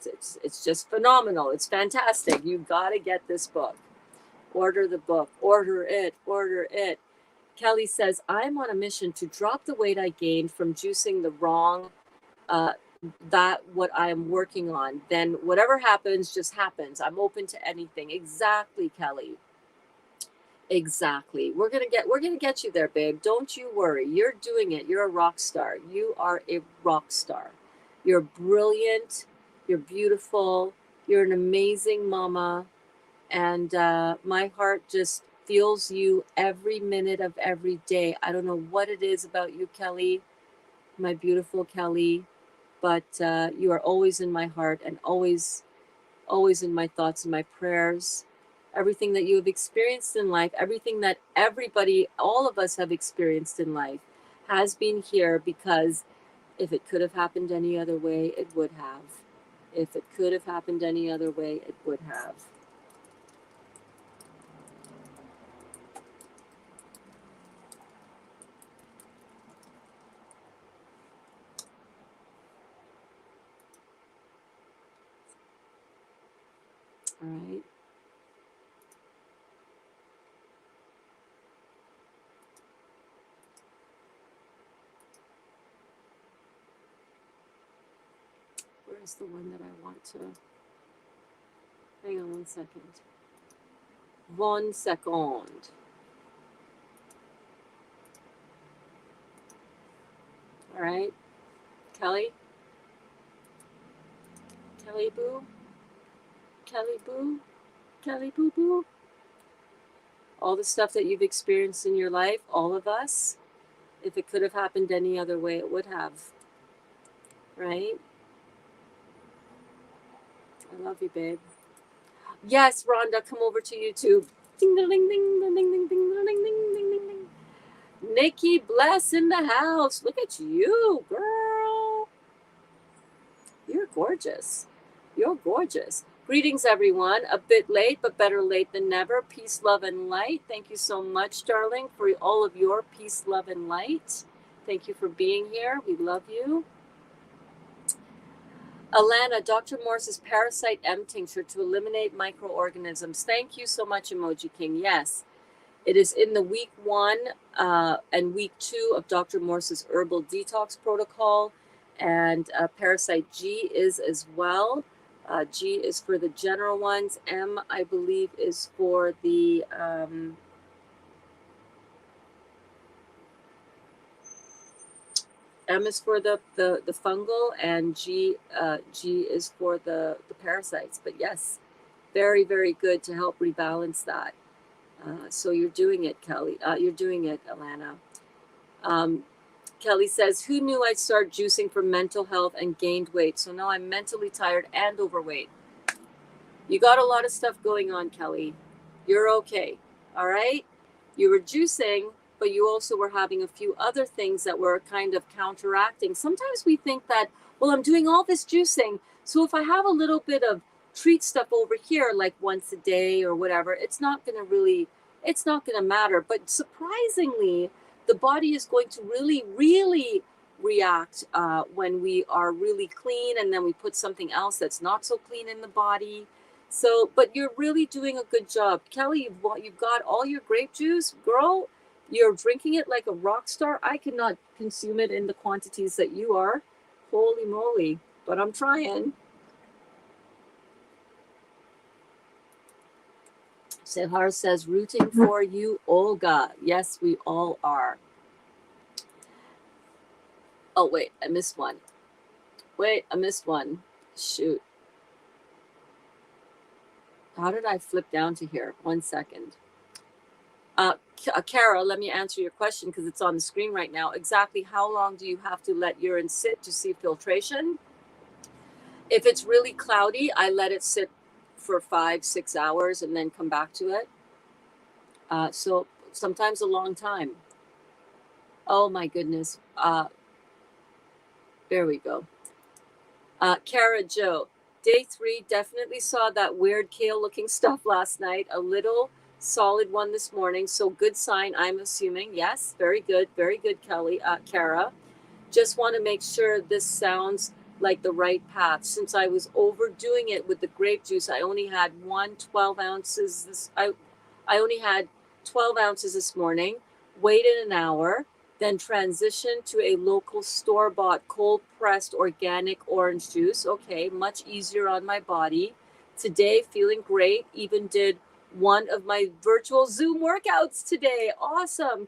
It's just phenomenal. It's fantastic. You gotta get this book. Order the book. Order it. Order it. Kelly says, I'm on a mission to drop the weight I gained from juicing the wrong what I am working on. Then whatever happens, just happens. I'm open to anything. Exactly, Kelly. Exactly. We're gonna get you there, babe. Don't you worry. You're doing it. You're a rock star. You are a rock star. You're brilliant. You're beautiful. You're an amazing mama. And my heart just feels you every minute of every day. I don't know what it is about you, Kelly, my beautiful Kelly, but you are always in my heart and always in my thoughts and my prayers. Everything that you have experienced in life, everything that everybody, all of us have experienced in life has been here because if it could have happened any other way, it would have. If it could have happened any other way, it would have. All right. Where's the one that I want to? Hang on 1 second. 1 second. All right. Kelly? Kelly Boo? Kelly Boo? Kelly Boo Boo? All the stuff that you've experienced in your life, all of us, if it could have happened any other way, it would have. Right? I love you, babe. Yes, Rhonda, come over to YouTube. Ding ding ding ding ding ding ding ding ding ding ding ding. Nikki Bless in the house. Look at you, girl. You're gorgeous. You're gorgeous. Greetings, everyone. A bit late, but better late than never. Peace, love, and light. Thank you so much, darling, for all of your peace, love, and light. Thank you for being here. We love you. Alana, Dr. Morse's Parasite M tincture to eliminate microorganisms. Thank you so much, Emoji King. Yes, it is in the week 1 and week 2 of Dr. Morse's herbal detox protocol. And Parasite G is as well. G is for the general ones. M, I believe, is for the M is for the fungal, and G is for the parasites. But yes, very, very good to help rebalance that. So you're doing it, Kelly. You're doing it, Alana. Kelly says, who knew I'd start juicing for mental health and gained weight? So now I'm mentally tired and overweight. You got a lot of stuff going on, Kelly. You're okay. All right? You were juicing, but you also were having a few other things that were kind of counteracting. Sometimes we think that, well, I'm doing all this juicing, so if I have a little bit of treat stuff over here, like once a day or whatever, it's not going to matter. But surprisingly, the body is going to really, really react when we are really clean, and then we put something else that's not so clean in the body. So, but you're really doing a good job. Kelly, you've got all your grape juice. Girl, you're drinking it like a rock star. I cannot consume it in the quantities that you are. Holy moly. But I'm trying. Sehar says, rooting for you, Olga. Yes, we all are. Oh, wait, I missed one. Shoot. How did I flip down to here? 1 second. Kara, let me answer your question because it's on the screen right now. Exactly how long do you have to let urine sit to see filtration? If it's really cloudy, I let it sit for 5-6 hours and then come back to it. So sometimes a long time. Oh my goodness. There we go. Kara Joe, day 3, definitely saw that weird kale looking stuff last night. A little solid one this morning. So good sign, I'm assuming. Yes, very good, Kelly. Kara, just want to make sure this sounds like the right path. Since I was overdoing it with the grape juice, I only had 12 ounces. I only had 12 ounces this morning, waited an hour, then transitioned to a local store-bought cold-pressed organic orange juice. Okay, much easier on my body. Today, feeling great. Even did one of my virtual Zoom workouts today. Awesome.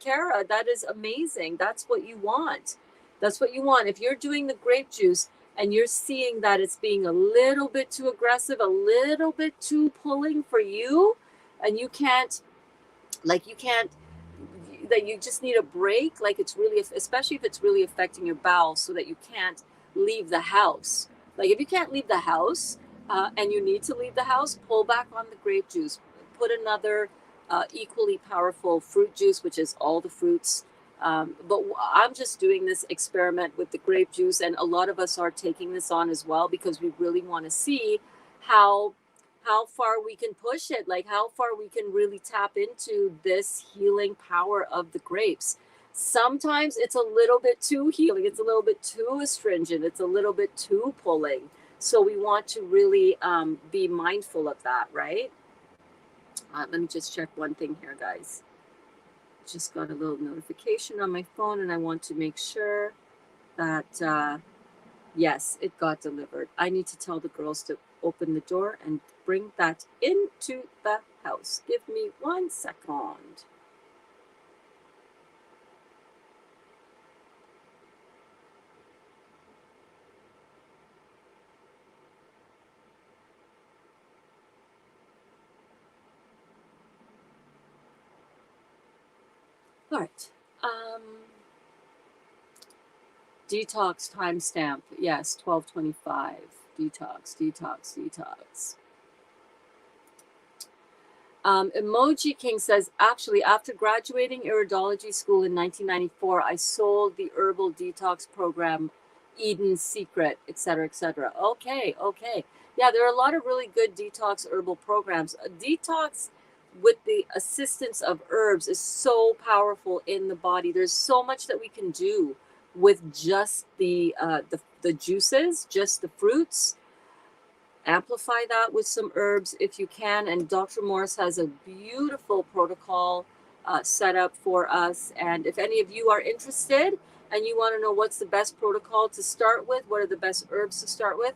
Kara, that is amazing. That's what you want. If you're doing the grape juice and you're seeing that it's being a little bit too aggressive, a little bit too pulling for you, and you can't, that you just need a break, like it's really, especially if it's really affecting your bowels so that you can't leave the house. Like if you can't leave the house and you need to leave the house, pull back on the grape juice. Put another equally powerful fruit juice, which is all the fruits. But I'm just doing this experiment with the grape juice, and a lot of us are taking this on as well because we really want to see how far we can push it, like how far we can really tap into this healing power of the grapes. Sometimes it's a little bit too healing, it's a little bit too astringent, it's a little bit too pulling. So we want to really be mindful of that, right? Let me just check one thing here, guys. Just got a little notification on my phone, and I want to make sure that yes, it got delivered. I need to tell the girls to open the door and bring that into the house. Give me 1 second. All right. Detox timestamp. Yes, 12:25. Detox. Emoji King says, actually, after graduating iridology school in 1994, I sold the herbal detox program, Eden's Secret, etc., etc. Okay, okay. Yeah, there are a lot of really good detox herbal programs. A detox with the assistance of herbs is so powerful in the body. There's so much that we can do with just the juices, just the fruits. Amplify that with some herbs if you can. And Dr. Morris has a beautiful protocol set up for us. And if any of you are interested and you want to know what's the best protocol to start with, what are the best herbs to start with,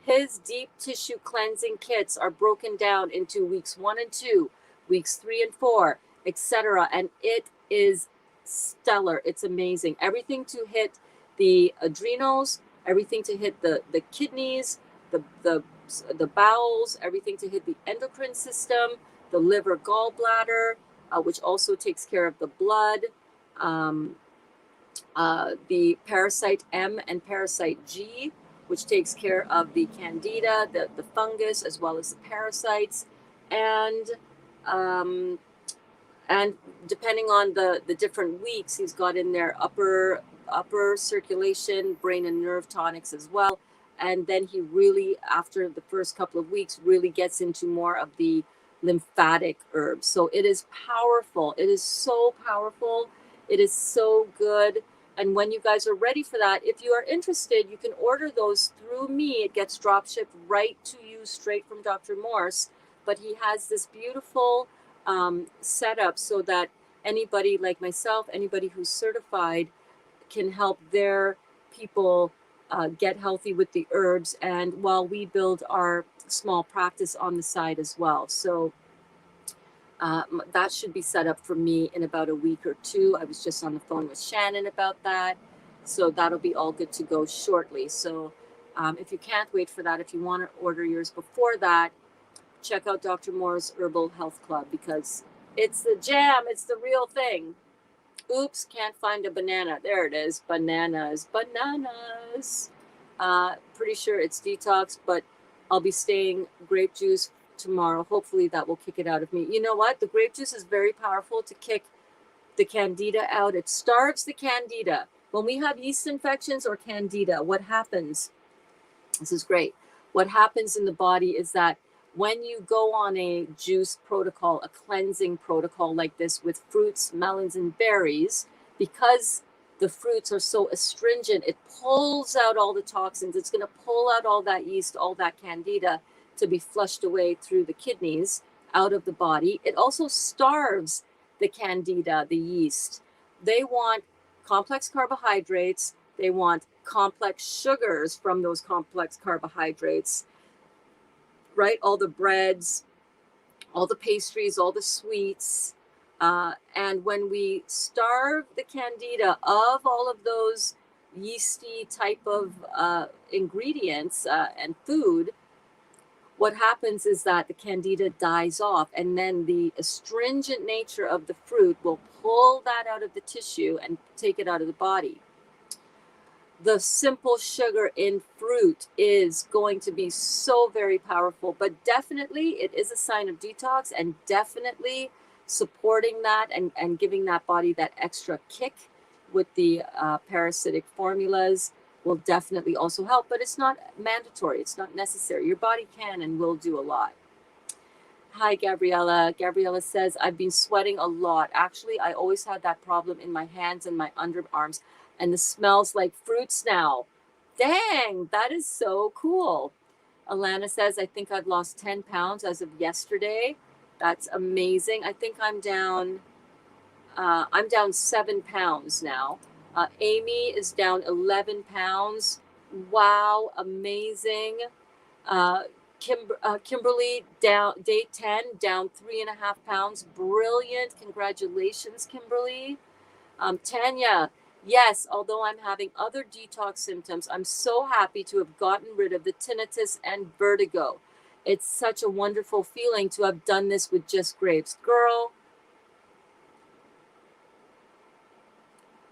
his deep tissue cleansing kits are broken down into weeks 1 and 2, weeks 3 and 4, etc. And it is stellar. It's amazing. Everything to hit the adrenals, everything to hit the kidneys, the bowels, everything to hit the endocrine system, the liver, gallbladder, which also takes care of the blood, um, the parasite M and parasite G, which takes care of the candida, the fungus, as well as the parasites, and um, and depending on the different weeks, he's got in there upper circulation, brain and nerve tonics as well. And then he really, after the first couple of weeks, really gets into more of the lymphatic herbs. So it is powerful. It is so powerful. It is so good. And when you guys are ready for that, if you are interested, you can order those through me. It gets drop shipped right to you straight from Dr. Morse. But he has this beautiful setup so that anybody like myself, anybody who's certified, can help their people get healthy with the herbs, and while we build our small practice on the side as well. So that should be set up for me in about a week or two. I was just on the phone with Shannon about that. So that'll be all good to go shortly. So if you can't wait for that, if you want to order yours before that, check out Dr. Moore's Herbal Health Club, because it's the jam. It's the real thing. Oops, can't find a banana. There it is. Bananas. Pretty sure it's detox, but I'll be staying grape juice tomorrow. Hopefully that will kick it out of me. You know what? The grape juice is very powerful to kick the candida out. It starves the candida. When we have yeast infections or candida, what happens? This is great. What happens in the body is that when you go on a juice protocol, a cleansing protocol like this with fruits, melons, and berries, because the fruits are so astringent, it pulls out all the toxins. It's going to pull out all that yeast, all that candida to be flushed away through the kidneys out of the body. It also starves the candida, the yeast. They want complex carbohydrates. They want complex sugars from those complex carbohydrates, right? All the breads, all the pastries, all the sweets. And when we starve the candida of all of those yeasty type of ingredients and food, what happens is that the candida dies off, and then the astringent nature of the fruit will pull that out of the tissue and take it out of the body. The simple sugar in fruit is going to be so very powerful, but definitely it is a sign of detox, and definitely supporting that and giving that body that extra kick with the parasitic formulas will definitely also help, but it's not mandatory. It's not necessary. Your body can and will do a lot. Hi, Gabriella. Gabriella says, I've been sweating a lot. Actually, I always had that problem in my hands and my underarms, and the smells like fruits now. Dang, that is so cool. Alana says, I think I've lost 10 pounds as of yesterday. That's amazing. I think I'm down 7 pounds now. Amy is down 11 pounds. Wow, amazing. Kimberly, down day 10, down 3.5 pounds. Brilliant. Congratulations, Kimberly. Tanya, yes, although I'm having other detox symptoms, I'm so happy to have gotten rid of the tinnitus and vertigo. It's such a wonderful feeling to have done this with just grapes. Girl,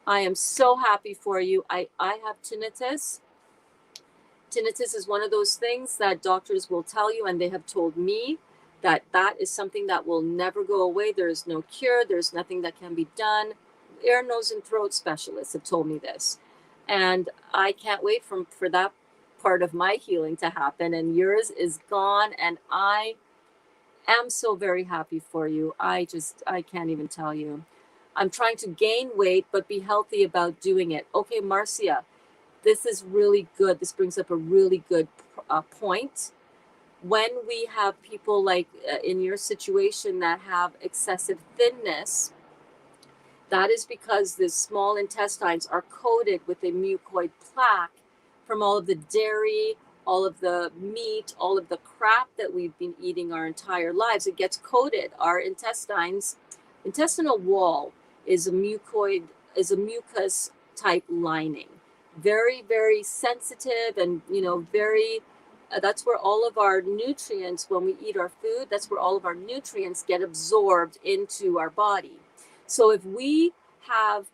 I am so happy for you. I have tinnitus. Tinnitus is one of those things that doctors will tell you, and they have told me that is something that will never go away. There is no cure. There's nothing that can be done. Ear, nose, and throat specialists have told me this. And I can't wait for that part of my healing to happen. And yours is gone. And I am so very happy for you. I can't even tell you. I'm trying to gain weight, but be healthy about doing it. Okay, Marcia, this is really good. This brings up a really good point. When we have people like in your situation that have excessive thinness, that is because the small intestines are coated with a mucoid plaque from all of the dairy, all of the meat, all of the crap that we've been eating our entire lives. It gets coated. Our intestinal wall is a mucus type lining. Very, very sensitive and, very, that's where all of our nutrients, when we eat our food, that's where all of our nutrients get absorbed into our body. So if we have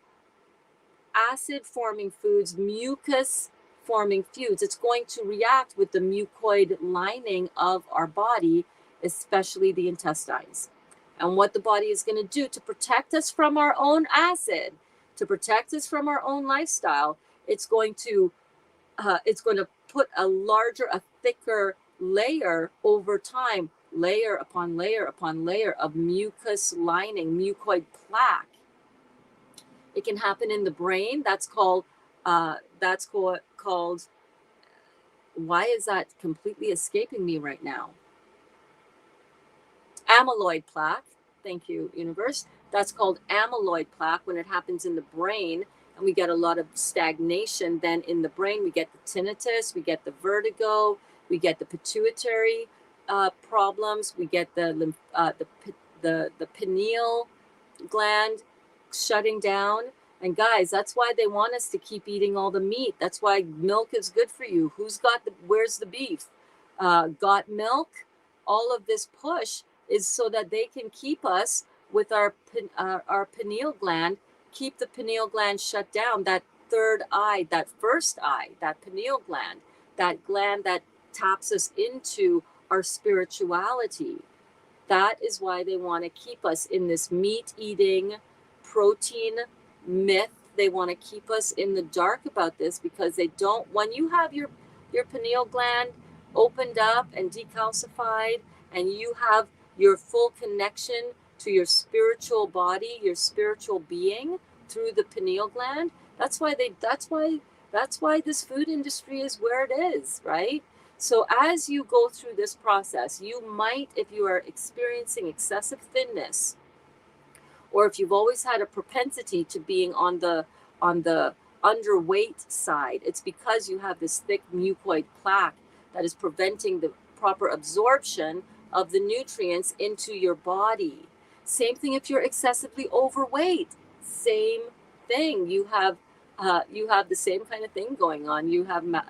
acid forming foods, mucus forming foods, it's going to react with the mucoid lining of our body, especially the intestines. And what the body is going to do to protect us from our own acid, to protect us from our own lifestyle, it's going to put a thicker layer over time, layer upon layer upon layer of mucus lining, mucoid plaque. It can happen in the brain. That's called, why is that completely escaping me right now? Amyloid plaque. Thank you, universe. That's called amyloid plaque when it happens in the brain, and we get a lot of stagnation. Then in the brain, we get the tinnitus, we get the vertigo, we get the pituitary problems, we get the pineal gland shutting down. And guys, that's why they want us to keep eating all the meat. That's why milk is good for you. Where's the beef? Got milk? All of this push is so that they can keep us with our pineal gland, keep the pineal gland shut down. That third eye, that first eye, that pineal gland, that gland that taps us into our spirituality. That is why they want to keep us in this meat eating, protein myth. They want to keep us in the dark about this because they don't, when you have your pineal gland opened up and decalcified, and you have your full connection to your spiritual body, your spiritual being through the pineal gland, that's why this food industry is where it is, right? So as you go through this process, you might, if you are experiencing excessive thinness, or if you've always had a propensity to being on the underweight side, it's because you have this thick mucoid plaque that is preventing the proper absorption of the nutrients into your body. Same thing if you're excessively overweight. Same thing. You have the same kind of thing going on.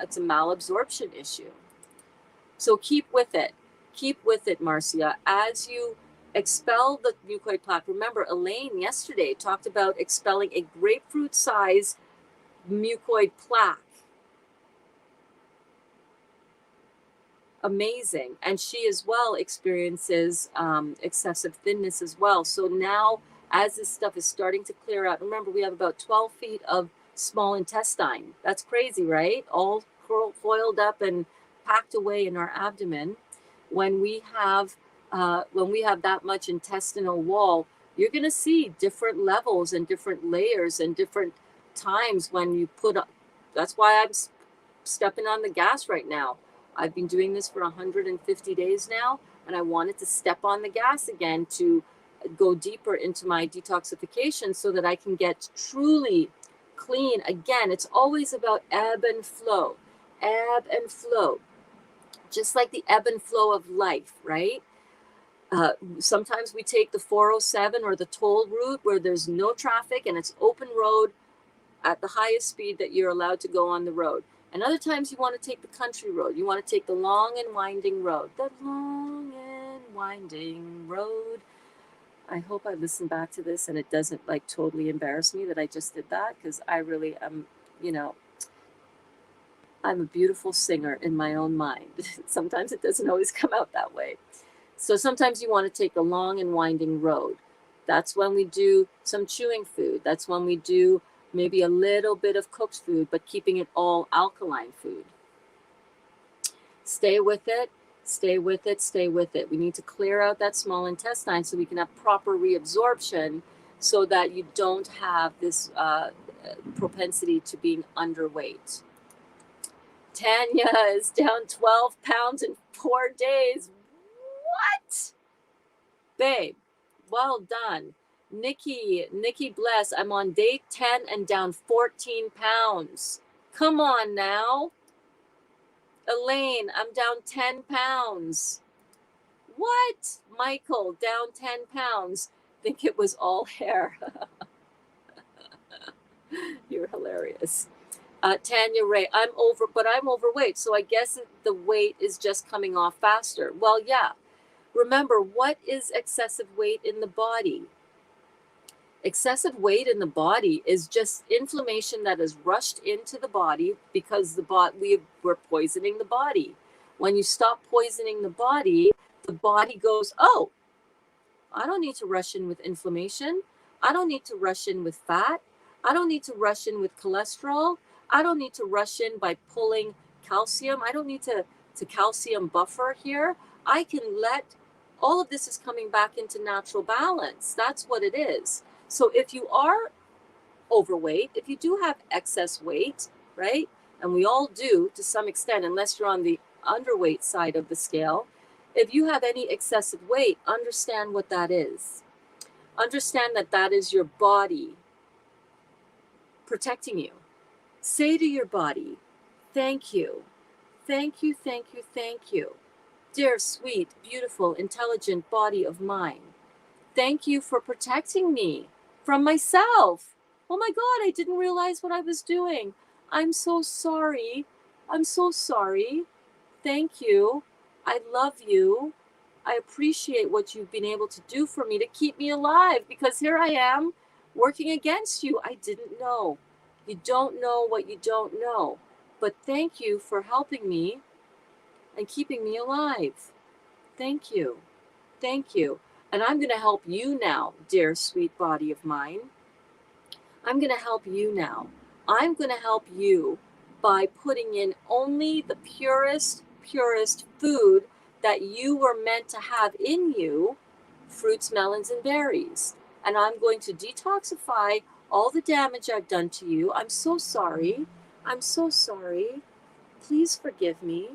It's a malabsorption issue. So keep with it. Keep with it, Marcia. As you expel the mucoid plaque, remember Elaine yesterday talked about expelling a grapefruit-sized mucoid plaque. Amazing. And she as well experiences excessive thinness as well. So now as this stuff is starting to clear out, remember we have about 12 feet of small intestine. That's crazy, right? All coiled up and packed away in our abdomen. When we have that much intestinal wall, you're going to see different levels and different layers and different times when you put up. That's why I'm stepping on the gas right now. I've been doing this for 150 days now, and I wanted to step on the gas again to go deeper into my detoxification so that I can get truly clean. Again, it's always about ebb and flow, just like the ebb and flow of life, right? Sometimes we take the 407 or the toll route where there's no traffic and it's open road at the highest speed that you're allowed to go on the road. And other times you want to take the country road. You want to take the long and winding road. The long and winding road. I hope I listen back to this and it doesn't like totally embarrass me that I just did that, because I really am, I'm a beautiful singer in my own mind. Sometimes it doesn't always come out that way. So sometimes you want to take a long and winding road. That's when we do some chewing food. That's when we do maybe a little bit of cooked food, but keeping it all alkaline food. Stay with it, stay with it, stay with it. We need to clear out that small intestine so we can have proper reabsorption so that you don't have this propensity to being underweight. Tanya is down 12 pounds in 4 days. What? Babe, well done. Nikki Bless, I'm on day 10 and down 14 pounds. Come on now. Elaine, I'm down 10 pounds. What? Michael, down 10 pounds. Think it was all hair. You're hilarious. Tanya Ray, I'm overweight, so I guess the weight is just coming off faster. Well, yeah. Remember, what is excessive weight in the body? Excessive weight in the body is just inflammation that is rushed into the body because we're poisoning the body. When you stop poisoning the body goes, oh, I don't need to rush in with inflammation. I don't need to rush in with fat. I don't need to rush in with cholesterol. I don't need to rush in by pulling calcium. I don't need to calcium buffer here. I can let all of this is coming back into natural balance. That's what it is. So if you are overweight, if you do have excess weight, right? And we all do to some extent, unless you're on the underweight side of the scale. If you have any excessive weight, understand what that is. Understand that that is your body protecting you. Say to your body, thank you, thank you, thank you, thank you. Dear, sweet, beautiful, intelligent body of mine. Thank you for protecting me from myself. Oh my God, I didn't realize what I was doing. I'm so sorry. I'm so sorry. Thank you. I love you. I appreciate what you've been able to do for me to keep me alive, because here I am working against you. I didn't know. You don't know what you don't know. But thank you for helping me and keeping me alive. Thank you. Thank you. And I'm going to help you now, dear sweet body of mine. I'm going to help you now. I'm going to help you by putting in only the purest food that you were meant to have in you, fruits, melons, and berries. And I'm going to detoxify all the damage I've done to you. I'm so sorry. I'm so sorry. Please forgive me.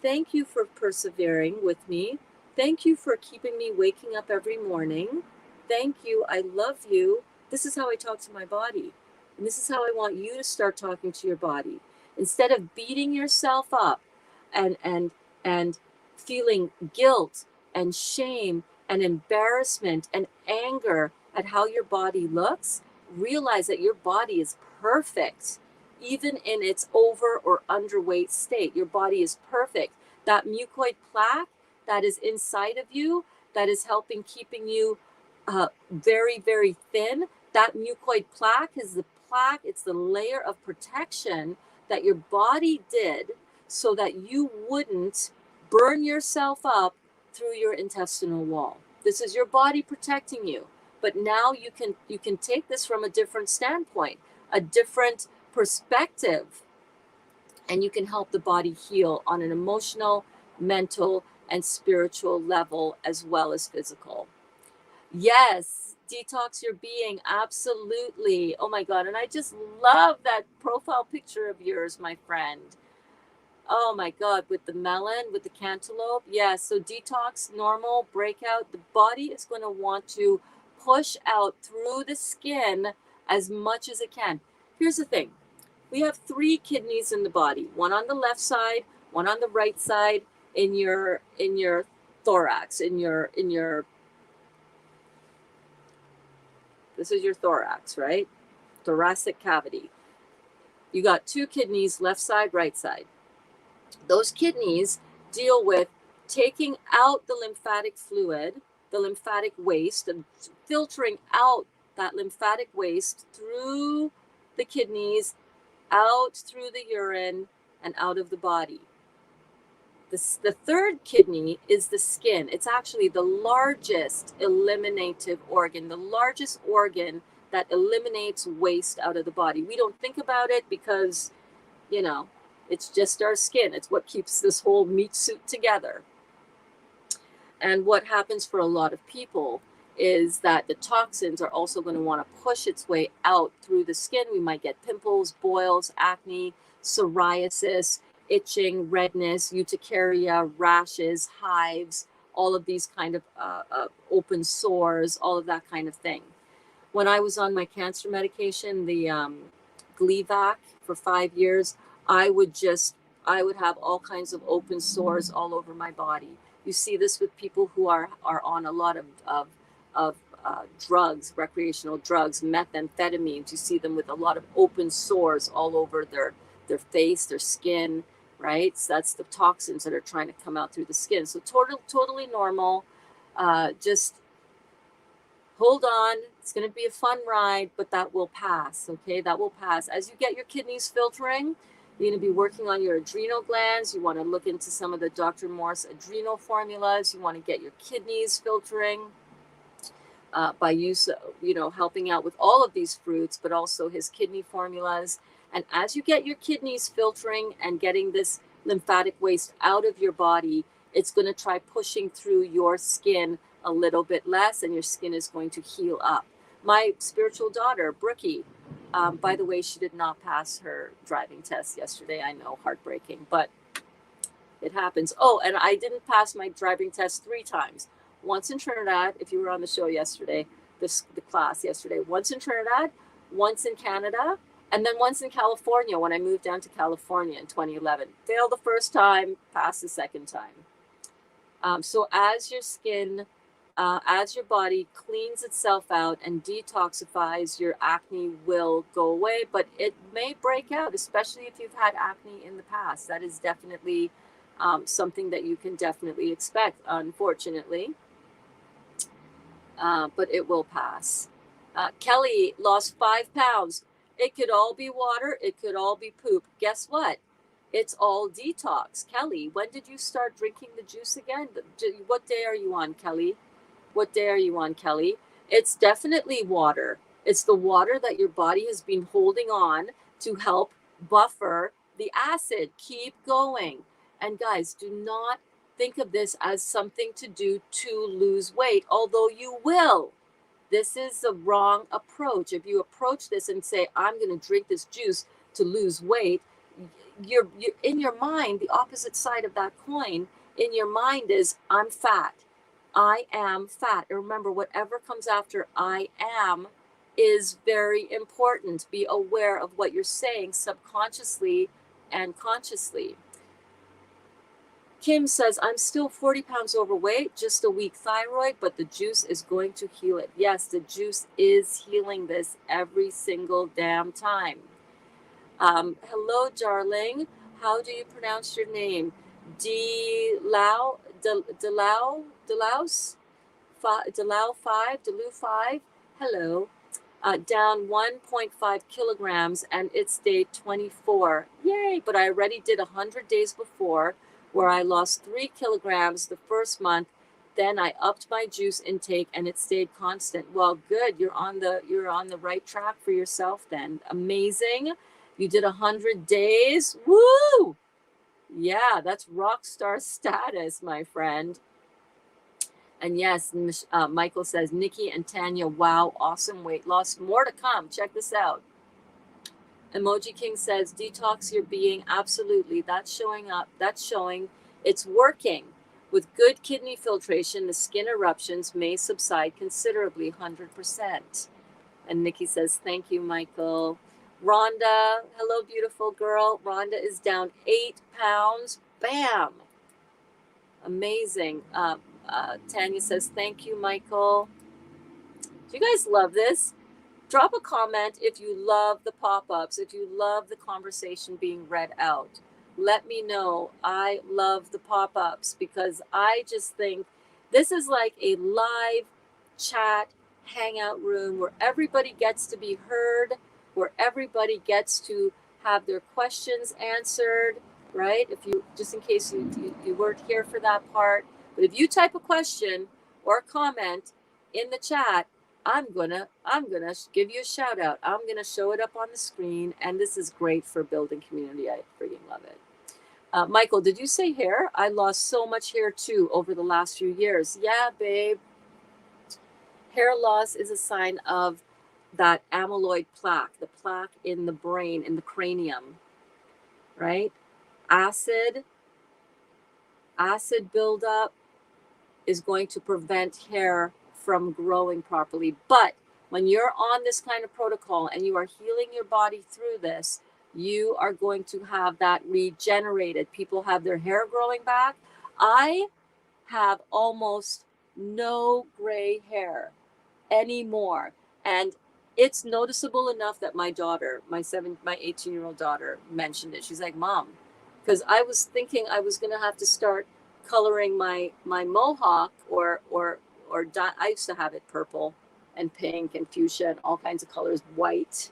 Thank you for persevering with me. Thank you for keeping me waking up every morning. Thank you. I love you. This is how I talk to my body. And this is how I want you to start talking to your body. Instead of beating yourself up and feeling guilt and shame and embarrassment and anger at how your body looks, realize that your body is perfect. Even in its over or underweight state, your body is perfect. That mucoid plaque that is inside of you, that is helping keeping you very, very thin, that mucoid plaque is the plaque, it's the layer of protection that your body did so that you wouldn't burn yourself up through your intestinal wall. This is your body protecting you. But now you can take this from a different standpoint, a different perspective, and you can help the body heal on an emotional, mental, and spiritual level as well as physical. Yes, detox your being, absolutely. Oh my God, and I just love that profile picture of yours, my friend. Oh my God, with the melon, with the cantaloupe. Yeah, so detox, normal, breakout. The body is going to want to push out through the skin as much as it can. Here's the thing. We have 3 kidneys in the body, one on the left side, one on the right side, in your thorax, in your this is your thorax, right? Thoracic cavity. You got 2 kidneys, left side, right side. Those kidneys deal with taking out the lymphatic fluid, the lymphatic waste, and filtering out that lymphatic waste through the kidneys, out through the urine, and out of the body. The third kidney is the skin. It's actually the largest eliminative organ, the largest organ that eliminates waste out of the body. We don't think about it because, you know, it's just our skin. It's what keeps this whole meat suit together. And what happens for a lot of people is that the toxins are also going to want to push its way out through the skin. We might get pimples, boils, acne, psoriasis, itching, redness, urticaria, rashes, hives, all of these kind of open sores, all of that kind of thing. When I was on my cancer medication, the Gleevec for 5 years, I would just, I would have all kinds of open sores all over my body. You see this with people who are on a lot of drugs, recreational drugs, methamphetamines. You see them with a lot of open sores all over their face, their skin, right? So that's the toxins that are trying to come out through the skin. So totally normal. Just hold on. It's going to be a fun ride, but that will pass. Okay, that will pass. As you get your kidneys filtering, you're going to be working on your adrenal glands. You want to look into some of the Dr. Morse adrenal formulas. You want to get your kidneys filtering by use of, helping out with all of these fruits, but also his kidney formulas. And as you get your kidneys filtering and getting this lymphatic waste out of your body, it's going to try pushing through your skin a little bit less, and your skin is going to heal up. My spiritual daughter, Brookie, by the way, she did not pass her driving test yesterday. I know, heartbreaking, but it happens. Oh, and I didn't pass my driving test 3 times. Once in Trinidad, if you were on the show yesterday, the class yesterday, once in Trinidad, once in Canada, and then once in California when I moved down to California in 2011. Failed the first time, passed the second time. So as your skin, as your body cleans itself out and detoxifies, your acne will go away, but it may break out, especially if you've had acne in the past. That is definitely something that you can definitely expect, unfortunately, but it will pass. Kelly lost 5 pounds. It could all be water. It could all be poop. Guess what? It's all detox. Kelly, when did you start drinking the juice again? What day are you on, Kelly? What day are you on, Kelly? It's definitely water. It's the water that your body has been holding on to help buffer the acid. Keep going. And guys, do not think of this as something to do to lose weight, although you will. This is the wrong approach. If you approach this and say, I'm going to drink this juice to lose weight, you're in your mind, the opposite side of that coin, in your mind is, I'm fat. I am fat. And remember, whatever comes after I am is very important. Be aware of what you're saying subconsciously and consciously. Kim says, I'm still 40 pounds overweight, just a weak thyroid, but the juice is going to heal it. Yes, the juice is healing this every single damn time. Hello, darling. How do you pronounce your name? Delau 5. Hello. Down 1.5 kilograms, and it's day 24. Yay! But I already did 100 days before, where I lost 3 kilograms the first month. Then I upped my juice intake, and it stayed constant. Well, good. You're on the right track for yourself. Then amazing. You did 100 days. Woo! Yeah, that's rock star status, my friend. And yes, Michael says, Nikki and Tanya, wow, awesome weight loss. More to come. Check this out. Emoji King says, detox your being. Absolutely. That's showing up. That's showing it's working. With good kidney filtration, the skin eruptions may subside considerably, 100%. And Nikki says, thank you, Michael. Rhonda, hello, beautiful girl. Rhonda is down 8 pounds. Bam. Amazing. Tanya says, thank you, Michael. Do you guys love this? Drop a comment if you love the pop-ups, if you love the conversation being read out. Let me know. I love the pop-ups because I just think this is like a live chat hangout room where everybody gets to be heard, where everybody gets to have their questions answered. right? If you, just in case you weren't here for that part, but if you type a question or a comment in the chat, I'm gonna give you a shout out. I'm gonna show it up on the screen, and this is great for building community. I freaking love it. Michael, did you say hair? I lost so much hair too over the last few years. Yeah, babe. Hair loss is a sign of that amyloid plaque, the plaque in the brain, in the cranium, right? Acid buildup is going to prevent hair from growing properly. But when you're on this kind of protocol and you are healing your body through this, you are going to have that regenerated. People have their hair growing back. I have almost no gray hair anymore. And it's noticeable enough that my daughter, my 18-year-old daughter, mentioned it. She's like, Mom, because I was thinking I was gonna have to start coloring my mohawk or dye. I used to have it purple and pink and fuchsia and all kinds of colors, white,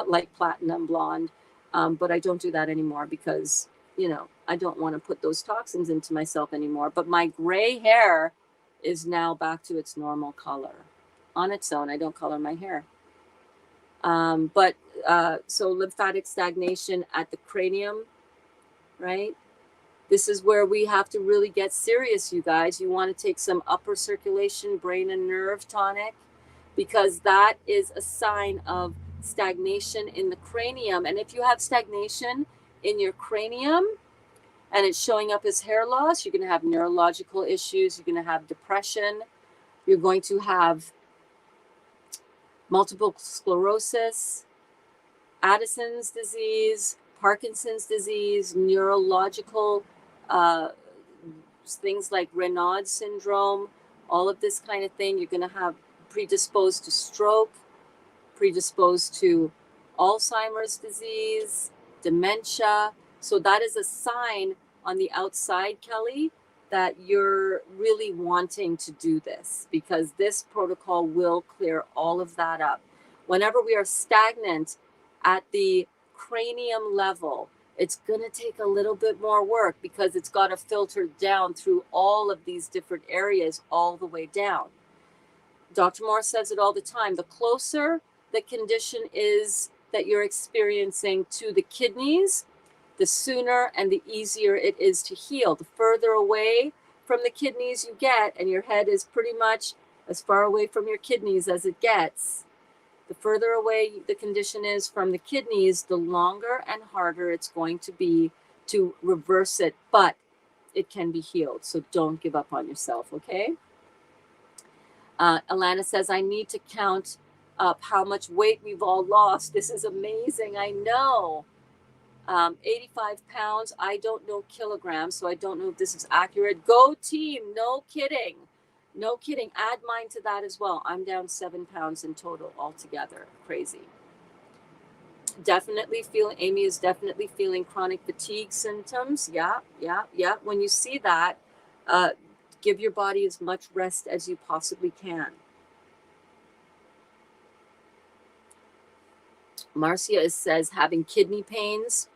like platinum blonde. But I don't do that anymore because, I don't want to put those toxins into myself anymore. But my gray hair is now back to its normal color on its own. I don't color my hair. So lymphatic stagnation at the cranium, right? This is where we have to really get serious, you guys. You want to take some upper circulation, brain and nerve tonic, because that is a sign of stagnation in the cranium. And if you have stagnation in your cranium and it's showing up as hair loss, you're going to have neurological issues. You're going to have depression. You're going to have multiple sclerosis, Addison's disease, Parkinson's disease, neurological things like Raynaud's syndrome, all of this kind of thing. You're going to have predisposed to stroke, predisposed to Alzheimer's disease, dementia. So that is a sign on the outside, Kelly, that you're really wanting to do this, because this protocol will clear all of that up. Whenever we are stagnant at the cranium level, it's going to take a little bit more work because it's got to filter down through all of these different areas all the way down. Dr. Moore says it all the time. The closer the condition is that you're experiencing to the kidneys, the sooner and the easier it is to heal. The further away from the kidneys you get, and your head is pretty much as far away from your kidneys as it gets, the further away the condition is from the kidneys, the longer and harder it's going to be to reverse it, but it can be healed. So don't give up on yourself, okay? Alana says, I need to count up how much weight we've all lost. This is amazing. I know. 85 pounds. I don't know kilograms, so I don't know if this is accurate. Go team. No kidding. No kidding. Add mine to that as well. I'm down 7 pounds in total altogether. Crazy. Definitely feeling, Amy is definitely feeling chronic fatigue symptoms. Yeah. When you see that, give your body as much rest as you possibly can. Marcia says having kidney pains.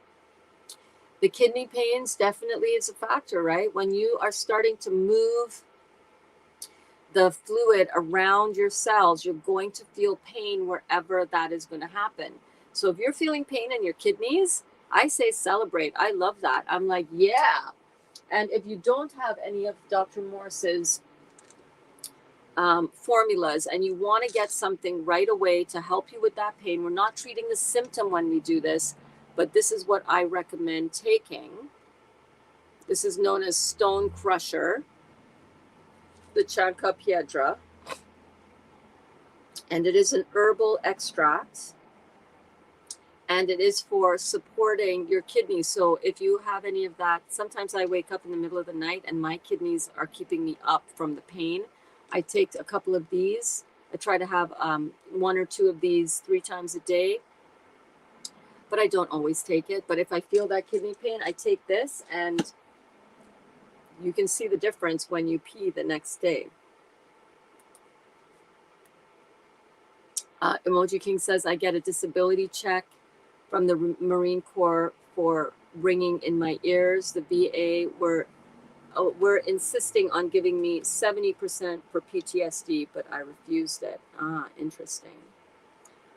The kidney pains definitely is a factor, right? When you are starting to move the fluid around your cells, you're going to feel pain wherever that is going to happen. So if you're feeling pain in your kidneys, I say celebrate. I love that. I'm like, yeah. And if you don't have any of Dr. Morse's formulas and you want to get something right away to help you with that pain, we're not treating the symptom when we do this, but this is what I recommend taking. This is known as Stone Crusher, the Chanca Piedra, and it is an herbal extract, and it is for supporting your kidneys. So if you have any of that, sometimes I wake up in the middle of the night and my kidneys are keeping me up from the pain. I take a couple of these. I try to have 1 or 2 of these 3 times a day, but I don't always take it. But if I feel that kidney pain, I take this, and you can see the difference when you pee the next day. Emoji King says, I get a disability check from the Marine Corps for ringing in my ears. The VA were insisting on giving me 70% for PTSD, but I refused it. Ah, interesting.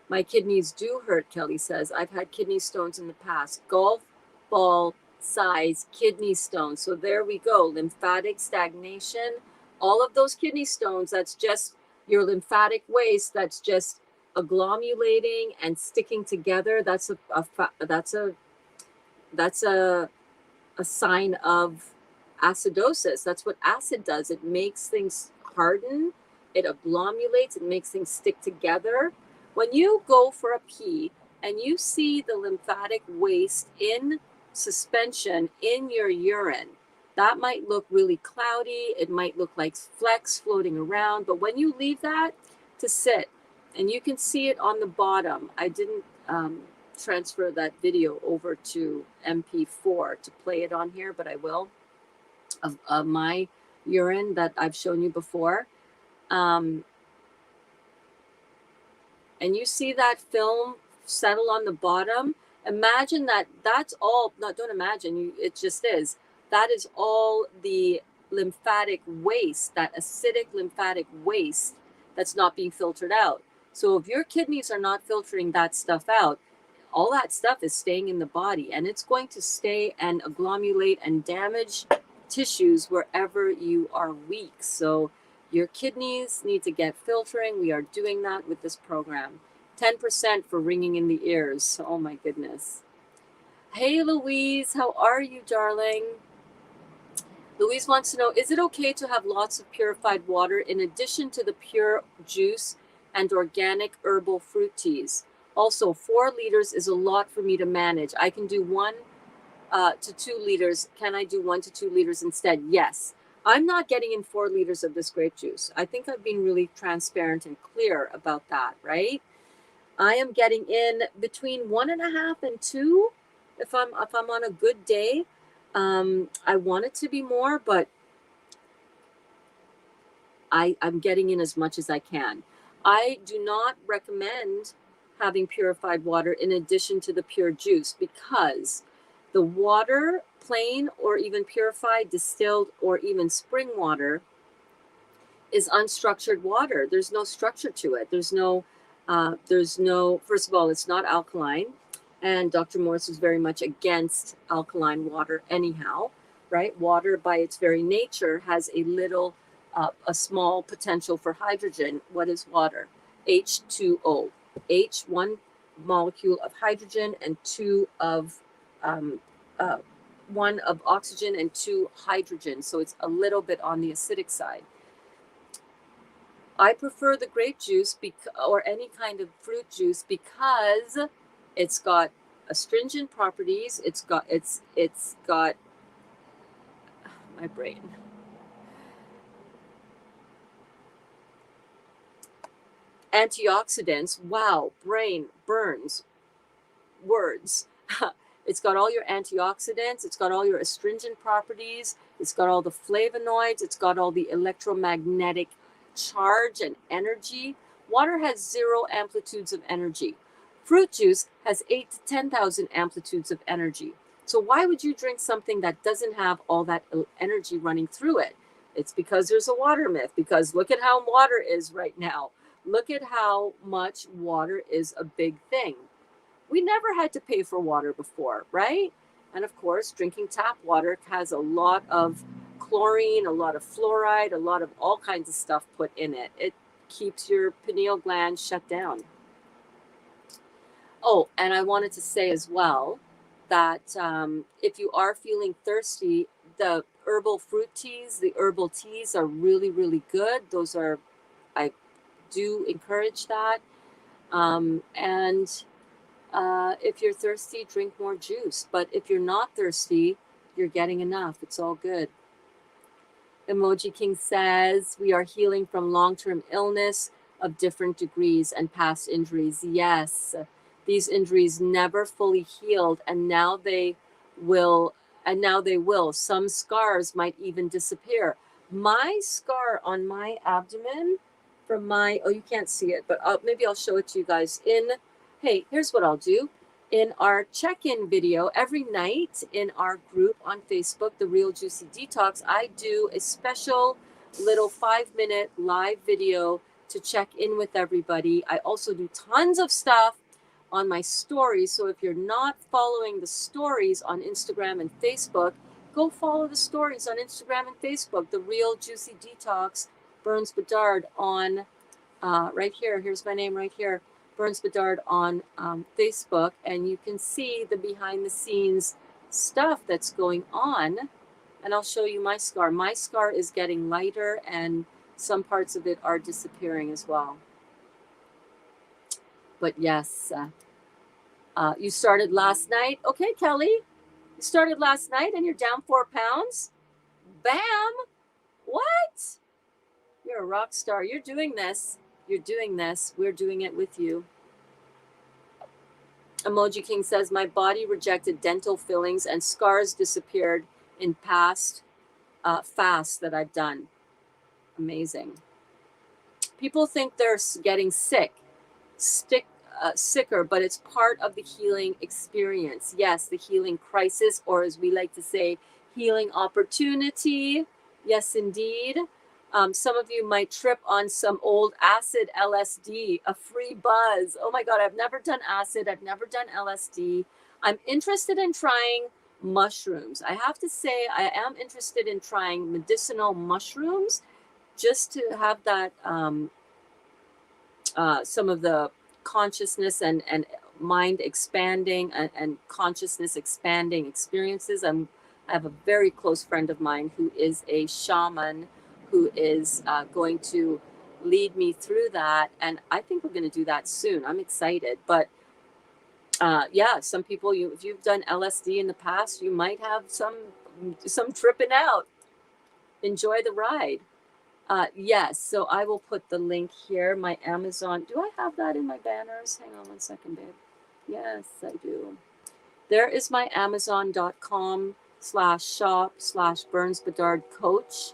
My kidneys do hurt, Kelly says. I've had kidney stones in the past. Golf ball size kidney stones. So there we go. Lymphatic stagnation. All of those kidney stones, that's just your lymphatic waste that's just agglomerating and sticking together. That's a sign of acidosis. That's what acid does. It makes things harden, it agglomerates, it makes things stick together. When you go for a pee and you see the lymphatic waste in suspension in your urine, that might look really cloudy. It might look like flecks floating around. But when you leave that to sit, and you can see it on the bottom, I didn't transfer that video over to MP4 to play it on here, but I will, of my urine that I've shown you before. And you see that film settle on the bottom. Imagine that that's all, no, don't imagine, it just is. That is all the lymphatic waste, that acidic lymphatic waste that's not being filtered out. So if your kidneys are not filtering that stuff out, all that stuff is staying in the body, and it's going to stay and agglomerate and damage tissues wherever you are weak. So your kidneys need to get filtering. We are doing that with this program. 10% for ringing in the ears. Oh my goodness. Hey Louise, how are you, darling? Louise wants to know, is it okay to have lots of purified water in addition to the pure juice and organic herbal fruit teas? Also, 4 liters is a lot for me to manage. I can do 1 to 2 liters. Can I do 1 to 2 liters instead? Yes. I'm not getting in 4 liters of this grape juice. I think I've been really transparent and clear about that, right? I am getting in between 1.5 and 2 if I'm on a good day. I want it to be more, but I'm getting in as much as I can. I do not recommend having purified water in addition to the pure juice, because the water, plain or even purified, distilled, or even spring water, is unstructured water. There's no structure to it. There's no, first of all, it's not alkaline. And Dr. Morris was very much against alkaline water anyhow, right? Water by its very nature has a small potential for hydrogen. What is water? H2O. H, 1 molecule of hydrogen and 2 of, 1 of oxygen and 2 hydrogen. So it's a little bit on the acidic side. I prefer the grape juice or any kind of fruit juice because it's got astringent properties. It's got my brain. Antioxidants. Wow, brain burns. Words. It's got all your antioxidants. It's got all your astringent properties. It's got all the flavonoids. It's got all the electromagnetic charge and energy. Water has 0 amplitudes of energy. Fruit juice has 8 to 10,000 amplitudes of energy. So why would you drink something that doesn't have all that energy running through it? It's because there's a water myth, because look at how water is right now. Look at how much water is a big thing. We never had to pay for water before, right? And of course, drinking tap water has a lot of chlorine, a lot of fluoride, a lot of all kinds of stuff put in it. It keeps your pineal gland shut down. Oh, and I wanted to say as well that if you are feeling thirsty, the herbal fruit teas, the herbal teas are really, really good. I do encourage that. If you're thirsty, drink more juice. But if you're not thirsty, you're getting enough. It's all good. Emoji King says, we are healing from long-term illness of different degrees and past injuries. Yes, these injuries never fully healed, and now they will. Some scars might even disappear. My scar on my abdomen from you can't see it, but maybe I'll show it to you guys hey, here's what I'll do. in our check-in video every night in our group on Facebook, The Real Juicy Detox, I do a special little 5-minute live video to check in with everybody. I also do tons of stuff on my stories. So if you're not following the stories on Instagram and Facebook, go follow the stories on Instagram and Facebook. The Real Juicy Detox, Burns Bedard on right here. Here's my name right here. Burns Bedard on Facebook, and you can see the behind the scenes stuff that's going on. And I'll show you my scar. My scar is getting lighter, and some parts of it are disappearing as well. But yes, you started last night. Okay, Kelly, you started last night and you're down 4 pounds. Bam! What? You're a rock star. You're doing this. You're doing this. We're doing it with you. Emoji King says, my body rejected dental fillings and scars disappeared in past fasts that I've done. Amazing. People think they're getting sicker, but it's part of the healing experience. Yes, the healing crisis, or as we like to say, healing opportunity. Yes, indeed. Some of you might trip on some old acid LSD, a free buzz. Oh my God, I've never done acid. I've never done LSD. I'm interested in trying mushrooms. I have to say, I am interested in trying medicinal mushrooms just to have that, some of the consciousness and mind expanding and consciousness expanding experiences. I have a very close friend of mine who is a shaman who is going to lead me through that. And I think we're going to do that soon. I'm excited. But yeah, some people, if you've done LSD in the past, you might have some tripping out. Enjoy the ride. Yes, so I will put the link here. My Amazon. Do I have that in my banners? Hang on one second, babe. Yes, I do. There is my Amazon.com/shop/Burns Bedard Coach.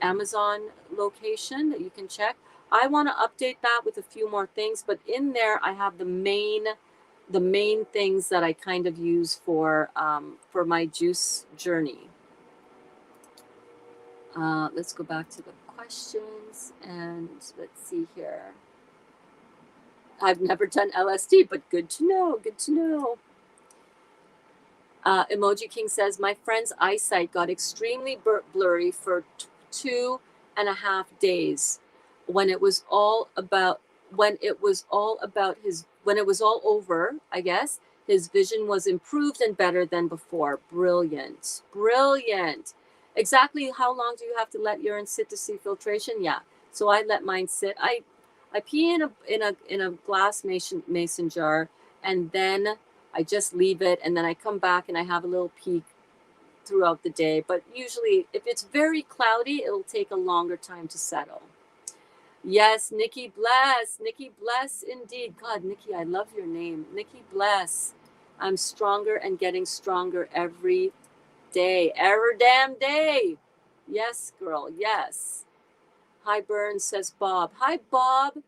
Amazon location that you can check. I want to update that with a few more things, but in there I have the main things that I kind of use for my juice journey. Let's go back to the questions and let's see here. I've never done LSD, but good to know. Good to know. Emoji King says, my friend's eyesight got extremely blurry for 2.5 days when it was all over, I guess, his vision was improved and better than before. Brilliant. Brilliant. Exactly how long do you have to let urine sit to see filtration? Yeah. So I let mine sit. I pee in a glass mason jar, and then I just leave it, and then I come back and I have a little peek throughout the day. But usually, if it's very cloudy, it'll take a longer time to settle. Yes, Nikki Bless. Nikki Bless, indeed. God, Nikki, I love your name. Nikki Bless. I'm stronger and getting stronger every day. Every damn day. Yes, girl. Yes. Hi, Burns, says Bob. Hi, Bob.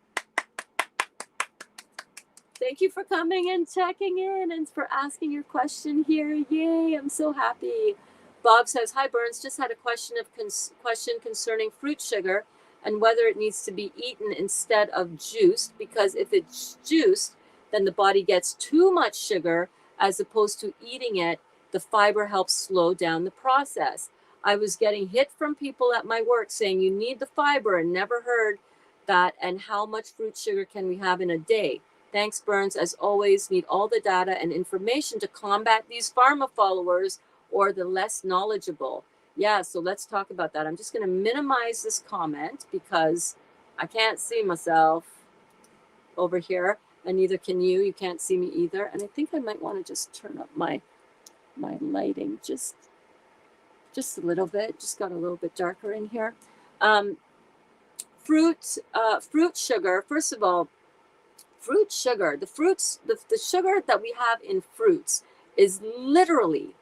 Thank you for coming and checking in and for asking your question here. Yay, I'm so happy. Bob says, hi, Burns, just had a question concerning fruit sugar and whether it needs to be eaten instead of juiced, because if it's juiced, then the body gets too much sugar as opposed to eating it. The fiber helps slow down the process. I was getting hit from people at my work saying you need the fiber and never heard that. And how much fruit sugar can we have in a day? Thanks, Burns. As always, need all the data and information to combat these pharma followers or the less knowledgeable. Yeah, so let's talk about that. I'm just going to minimize this comment because I can't see myself over here, and neither can you. You can't see me either. And I think I might want to just turn up my lighting just a little bit. Just got a little bit darker in here. Fruit sugar. First of all, fruit sugar, the sugar that we have in fruits is literally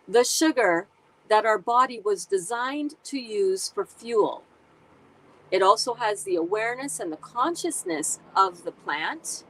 the sugar that our body was designed to use for fuel. It also has the awareness and the consciousness of the plant.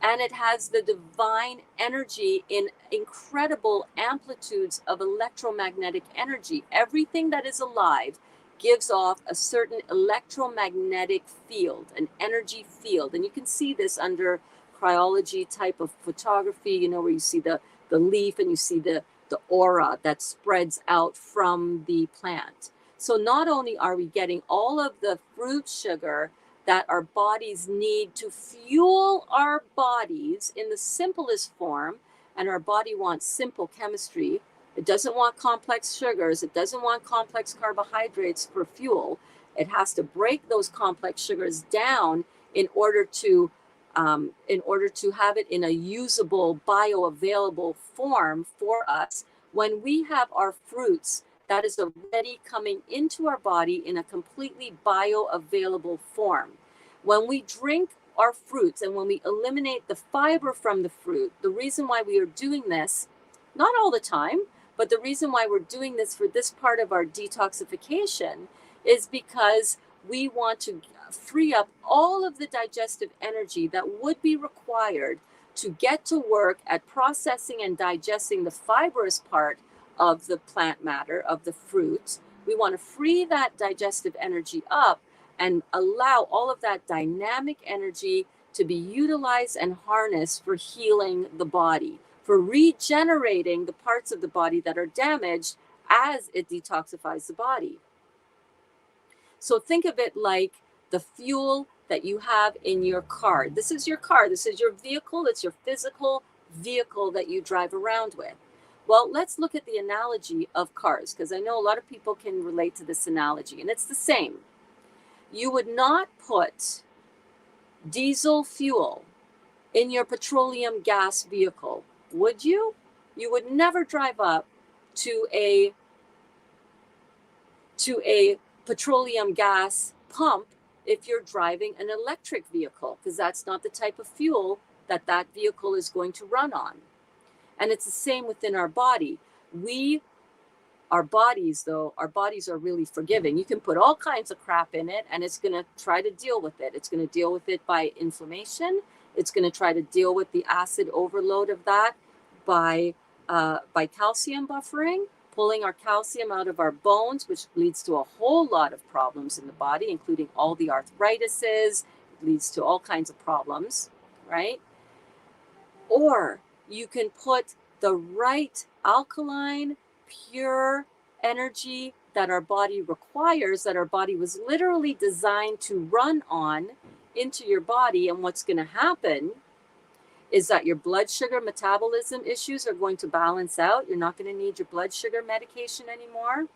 and it has the divine energy in incredible amplitudes of electromagnetic energy. Everything that is alive gives off a certain electromagnetic field, an energy field. And you can see this under cryology type of photography, you know, where you see the leaf and you see the aura that spreads out from the plant. So not only are we getting all of the fruit sugar that our bodies need to fuel our bodies in the simplest form, and our body wants simple chemistry. It doesn't want complex sugars. It doesn't want complex carbohydrates for fuel. It has to break those complex sugars down in order to have it in a usable, bioavailable form for us. When we have our fruits, that is already coming into our body in a completely bioavailable form. When we drink our fruits and when we eliminate the fiber from the fruit, the reason why we are doing this, not all the time, but the reason why we're doing this for this part of our detoxification is because we want to free up all of the digestive energy that would be required to get to work at processing and digesting the fibrous part of the plant matter, of the fruit. We want to free that digestive energy up and allow all of that dynamic energy to be utilized and harnessed for healing the body, for regenerating the parts of the body that are damaged as it detoxifies the body. So think of it like the fuel that you have in your car. This is your car. This is your vehicle. It's your physical vehicle that you drive around with. Well, let's look at the analogy of cars, because I know a lot of people can relate to this analogy, and it's the same. You would not put diesel fuel in your petroleum gas vehicle, would you? You would never drive up to a petroleum gas pump if you're driving an electric vehicle, because that's not the type of fuel that vehicle is going to run on. And it's the same within our body. Our bodies are really forgiving. You can put all kinds of crap in it and it's going to try to deal with it. It's going to deal with it by inflammation. It's going to try to deal with the acid overload of that by calcium buffering, pulling our calcium out of our bones, which leads to a whole lot of problems in the body, including all the arthritises. It leads to all kinds of problems, right? Or you can put the right alkaline, pure energy that our body requires, that our body was literally designed to run on, into your body. And what's going to happen is that your blood sugar metabolism issues are going to balance out. You're not going to need your blood sugar medication anymore.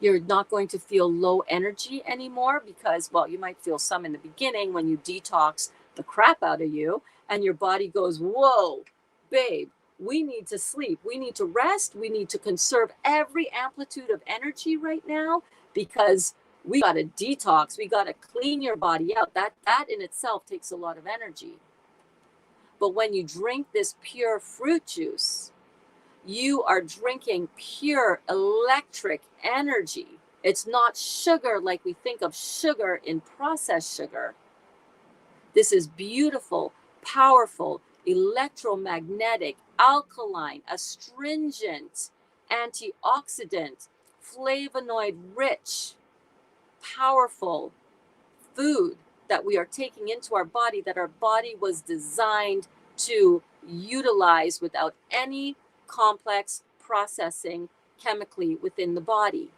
You're not going to feel low energy anymore because, well, you might feel some in the beginning when you detox the crap out of you and your body goes, whoa, babe, we need to sleep. We need to rest. We need to conserve every amplitude of energy right now because we got to detox. We got to clean your body out. That in itself takes a lot of energy. But when you drink this pure fruit juice, you are drinking pure electric energy. It's not sugar like we think of sugar in processed sugar. This is beautiful, powerful, electromagnetic, alkaline, astringent, antioxidant, flavonoid rich, powerful food that we are taking into our body, that our body was designed to utilize without any complex processing chemically within the body.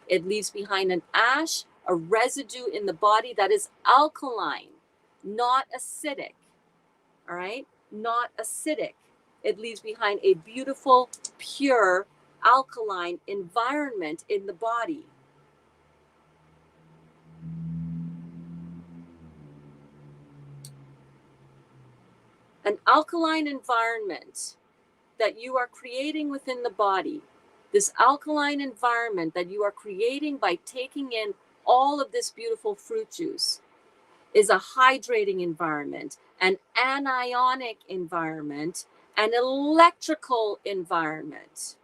It leaves behind an ash, a residue in the body that is alkaline, not acidic. All right? Not acidic. It leaves behind a beautiful, pure, alkaline environment in the body. An alkaline environment that you are creating within the body, this alkaline environment that you are creating by taking in all of this beautiful fruit juice, is a hydrating environment, an anionic environment, an electrical environment.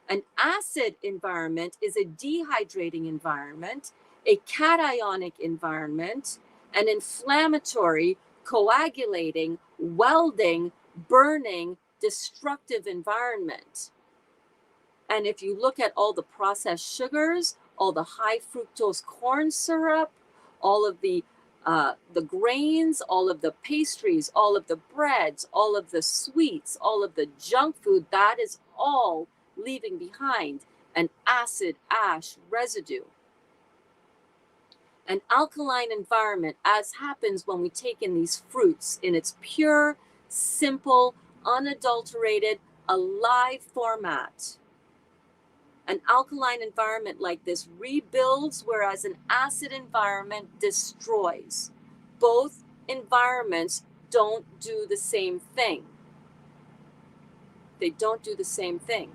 An acid environment is a dehydrating environment, a cationic environment, an inflammatory, coagulating, welding, burning, destructive environment. And if you look at all the processed sugars, all the high fructose corn syrup, all of the grains, all of the pastries, all of the breads, all of the sweets, all of the junk food, that is all leaving behind an acid ash residue. An alkaline environment, as happens when we take in these fruits in its pure, simple, unadulterated, alive format. An alkaline environment like this rebuilds, whereas an acid environment destroys. Both environments don't do the same thing. They don't do the same thing.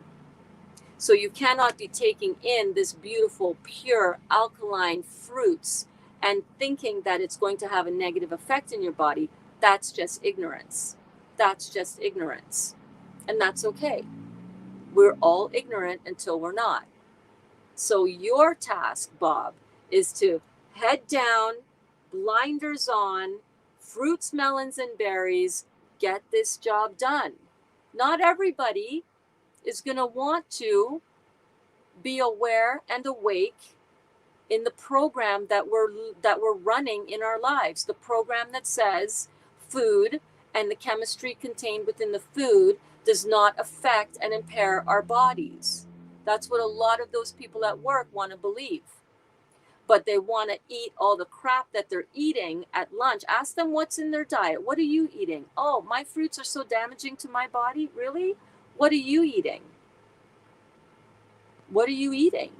So you cannot be taking in this beautiful, pure, alkaline fruits and thinking that it's going to have a negative effect in your body. That's just ignorance. That's just ignorance. And that's okay. We're all ignorant until we're not. So your task, Bob, is to head down, blinders on, fruits, melons, and berries, get this job done. Not everybody is going to want to be aware and awake in the program that we're running in our lives, the program that says food and the chemistry contained within the food does not affect and impair our bodies. That's what a lot of those people at work want to believe. But they want to eat all the crap that they're eating at lunch. Ask them what's in their diet. What are you eating? Oh, my fruits are so damaging to my body. Really? What are you eating? What are you eating?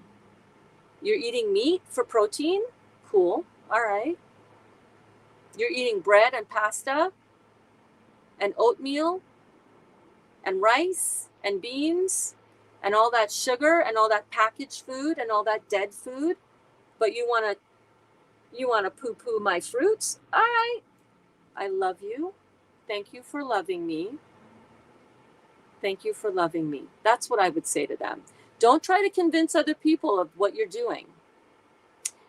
You're eating meat for protein? Cool. All right. You're eating bread and pasta and oatmeal and rice and beans and all that sugar and all that packaged food and all that dead food, but you want to poo-poo my fruits? All right. I love you. Thank you for loving me. Thank you for loving me. That's what I would say to them. Don't try to convince other people of what you're doing.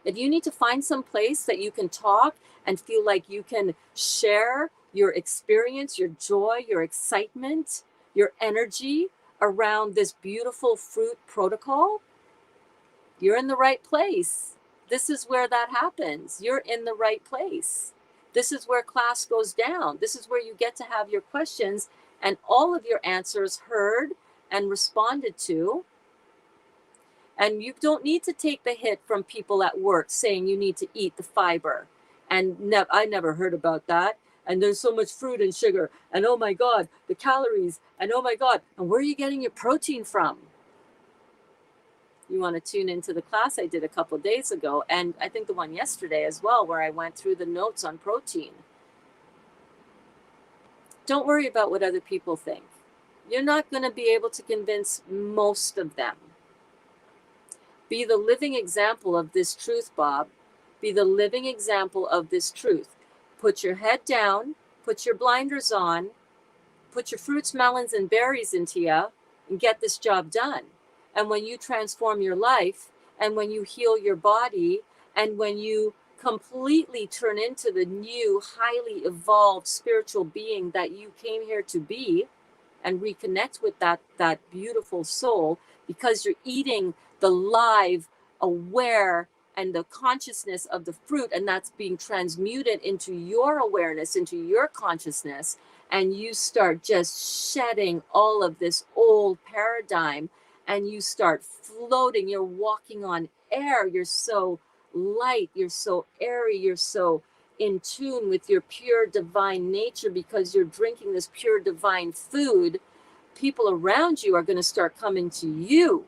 If you need to find some place that you can talk and feel like you can share your experience, your joy, your excitement, your energy around this beautiful fruit protocol, you're in the right place. This is where that happens. You're in the right place. This is where class goes down. This is where you get to have your questions and all of your answers heard and responded to. And you don't need to take the hit from people at work saying you need to eat the fiber. And I never heard about that. And there's so much fruit and sugar. And oh my God, the calories. And oh my God, and where are you getting your protein from? You want to tune into the class I did a couple of days ago. And I think the one yesterday as well, where I went through the notes on protein. Don't worry about what other people think. You're not going to be able to convince most of them. Be the living example of this truth, Bob. Be the living example of this truth. Put your head down, put your blinders on, put your fruits, melons, and berries into you, and get this job done. And when you transform your life, and when you heal your body, and when you completely turn into the new, highly evolved spiritual being that you came here to be, and reconnect with that beautiful soul, because you're eating the live, aware, and the consciousness of the fruit, and that's being transmuted into your awareness, into your consciousness, and you start just shedding all of this old paradigm, and you start floating. You're walking on air. You're so light. You're so airy. You're so in tune with your pure divine nature because you're drinking this pure divine food. People around you are going to start coming to you.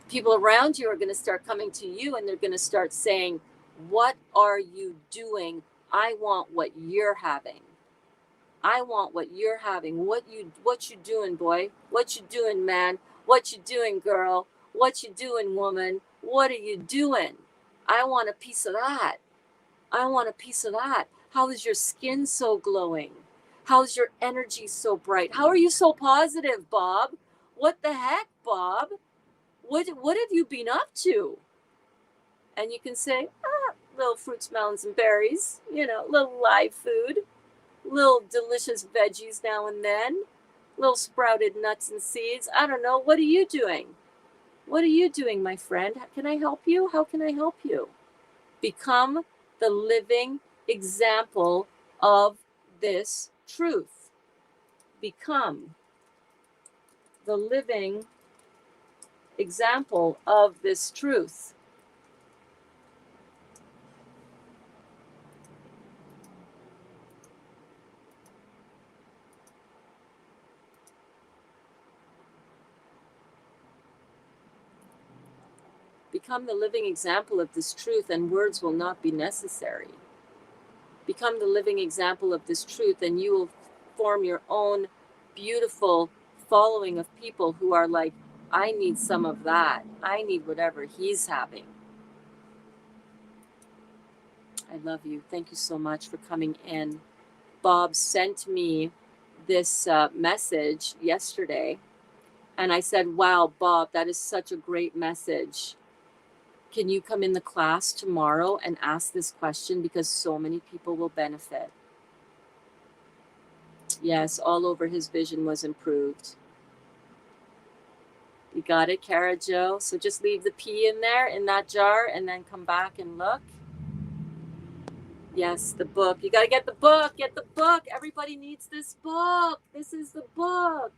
People around you are going to start coming to you, and they're going to start saying, what are you doing? I want what you're having. I want what you're having. What you doing, boy? What you doing, man? What you doing, girl? What you doing, woman? What are you doing? I want a piece of that. I want a piece of that. How is your skin so glowing? How's your energy so bright? How are you so positive, Bob? What the heck, Bob? What have you been up to? And you can say, Little fruits, melons, and berries, you know, little live food, little delicious veggies now and then, little sprouted nuts and seeds. I don't know. What are you doing? What are you doing, my friend? Can I help you? How can I help you? Become the living example of this truth. Become the living example of this truth. Become the living example of this truth, and words will not be necessary. Become the living example of this truth, and you will form your own beautiful following of people who are like, I need some of that. I need whatever he's having. I love you. Thank you so much for coming in. Bob sent me this message yesterday, and I said, wow, Bob, that is such a great message. Can you come in the class tomorrow and ask this question, because so many people will benefit? Yes, all over his vision was improved. You got it, Cara Jo? So just leave the P in there, in that jar, and then come back and look. Yes, the book. You got to get the book. Get the book. Everybody needs this book. This is the book.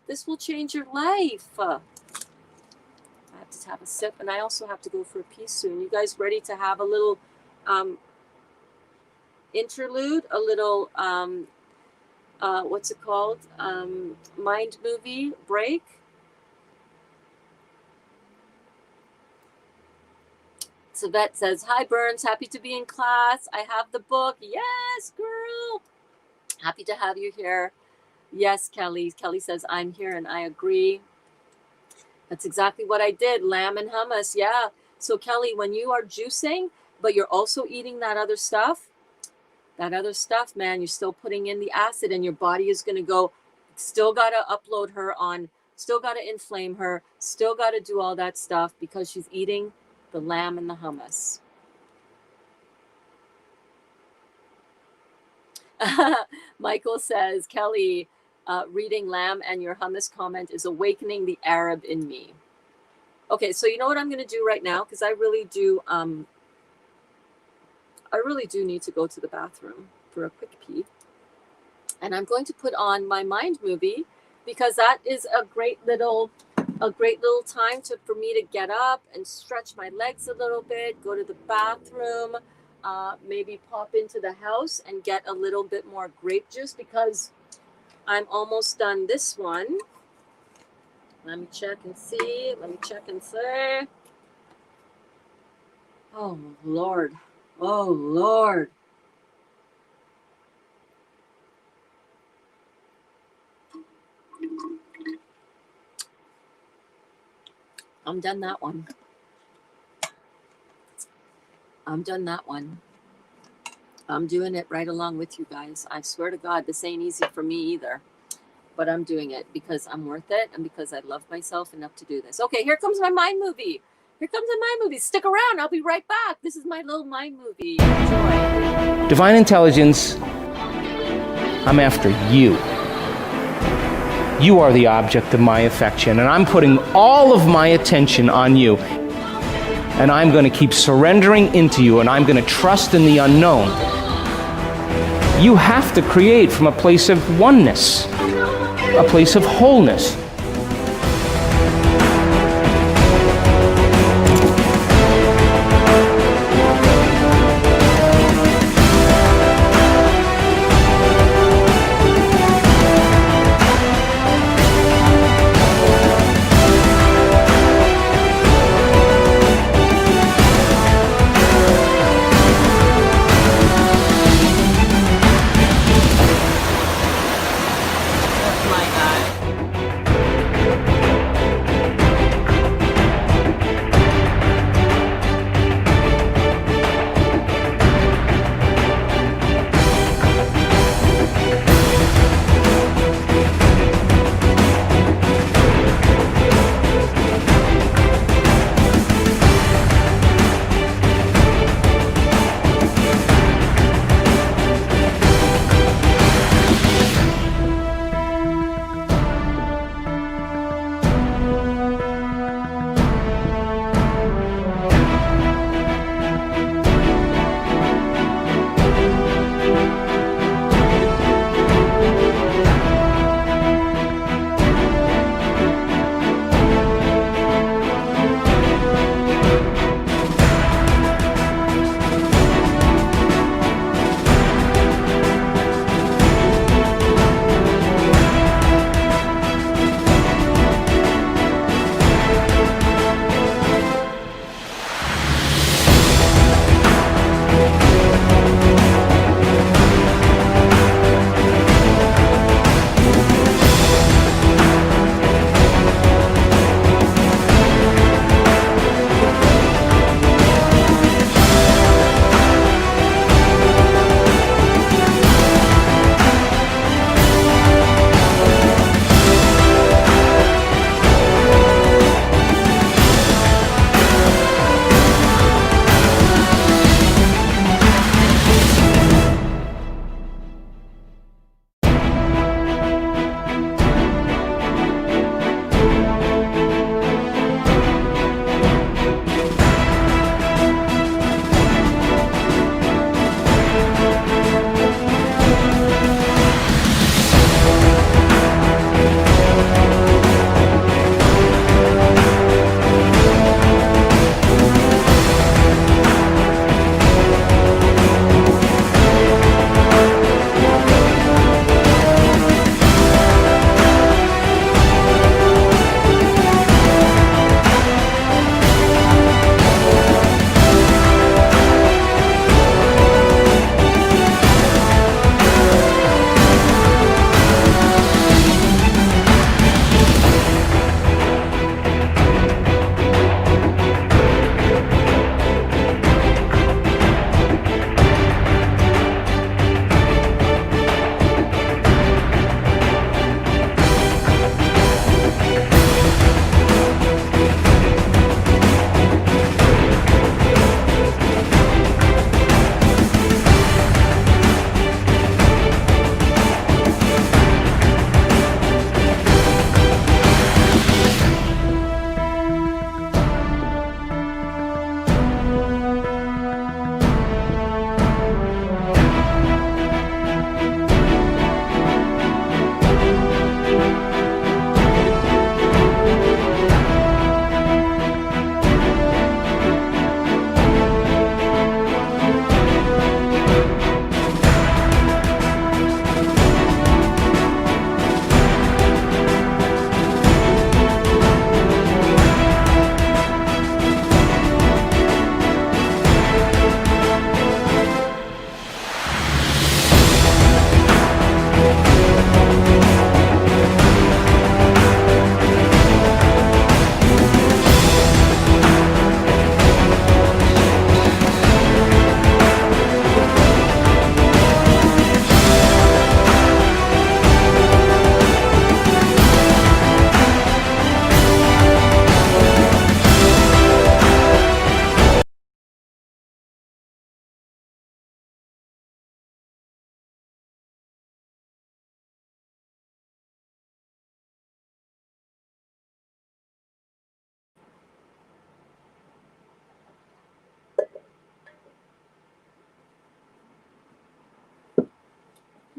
This will change your life. I have to have a sip, and I also have to go for a pee soon. You guys ready to have a little interlude? A little, what's it called? Mind movie break? Savette says, hi, Burns. Happy to be in class. I have the book. Yes, girl. Happy to have you here. Yes, Kelly. Kelly says, I'm here, and I agree. That's exactly what I did. Lamb and hummus. Yeah. So, Kelly, when you are juicing, but you're also eating that other stuff, man, you're still putting in the acid, and your body is going to go, still got to upload her on, still got to inflame her, still got to do all that stuff because she's eating the lamb and the hummus. Michael says, Kelly, reading lamb and your hummus comment is awakening the Arab in me. Okay, so you know what I'm going to do right now, because I really do need to go to the bathroom for a quick pee. And I'm going to put on my mind movie, because that is a great little time for me to get up and stretch my legs a little bit, go to the bathroom, maybe pop into the house and get a little bit more grape juice, because I'm almost done this one. Let me check and see. Oh, Lord. Oh, Lord. I'm done that one. I'm doing it right along with you guys. I swear to God, this ain't easy for me either. But I'm doing it because I'm worth it and because I love myself enough to do this. Okay, here comes my mind movie. Stick around. I'll be right back. This is my little mind movie. Enjoy. Divine intelligence, I'm after you. You are the object of my affection, and I'm putting all of my attention on you. And I'm going to keep surrendering into you, and I'm going to trust in the unknown. You have to create from a place of oneness, a place of wholeness.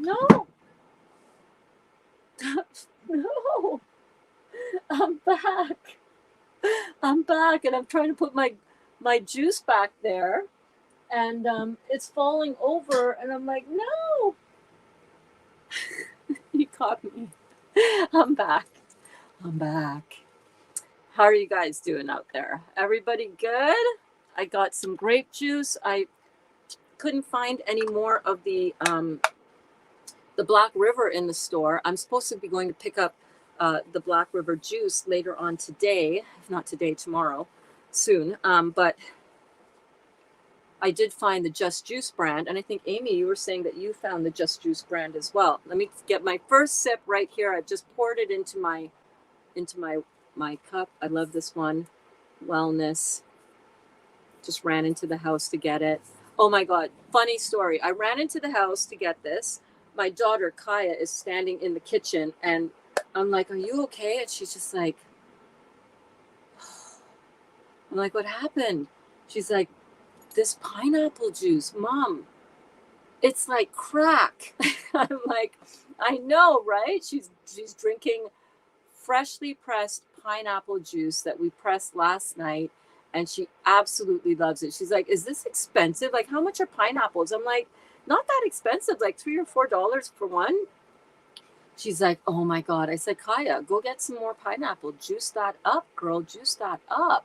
No. No. I'm back. I'm back, and I'm trying to put my juice back there, and it's falling over, and I'm like, no. You caught me. I'm back. I'm back. How are you guys doing out there? Everybody good? I got some grape juice. I couldn't find any more of the Black River in the store. I'm supposed to be going to pick up the Black River juice later on today, if not today, tomorrow, soon. But I did find the Just Juice brand, and I think Amy, you were saying that you found the Just Juice brand as well. Let me get my first sip right here. I've just poured it into my cup. I love this one. Wellness. Just ran into the house to get it. Oh my God, funny story. I ran into the house to get this. My daughter Kaya is standing in the kitchen, and I'm like, "Are you okay?" And she's just like, I'm like, "What happened?" She's like, "This pineapple juice, Mom, it's like crack." I'm like, "I know, right?" She's drinking freshly pressed pineapple juice that we pressed last night, and she absolutely loves it. She's like, "Is this expensive? Like, how much are pineapples?" I'm like, "Not that expensive, like $3 or $4 for one." She's like, "Oh my God." I said, "Kaya, go get some more pineapple. Juice that up, girl. Juice that up."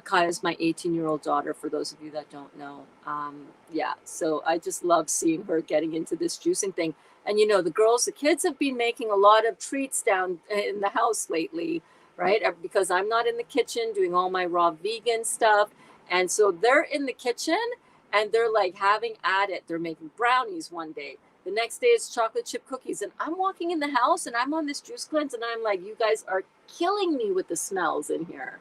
Kaya's my 18-year-old daughter, for those of you that don't know. Yeah, so I just love seeing her getting into this juicing thing. And the kids have been making a lot of treats down in the house lately, right? Because I'm not in the kitchen doing all my raw vegan stuff. And so they're in the kitchen and they're like having at it. They're making brownies one day. The next day it's chocolate chip cookies. And I'm walking in the house and I'm on this juice cleanse and I'm like, you guys are killing me with the smells in here.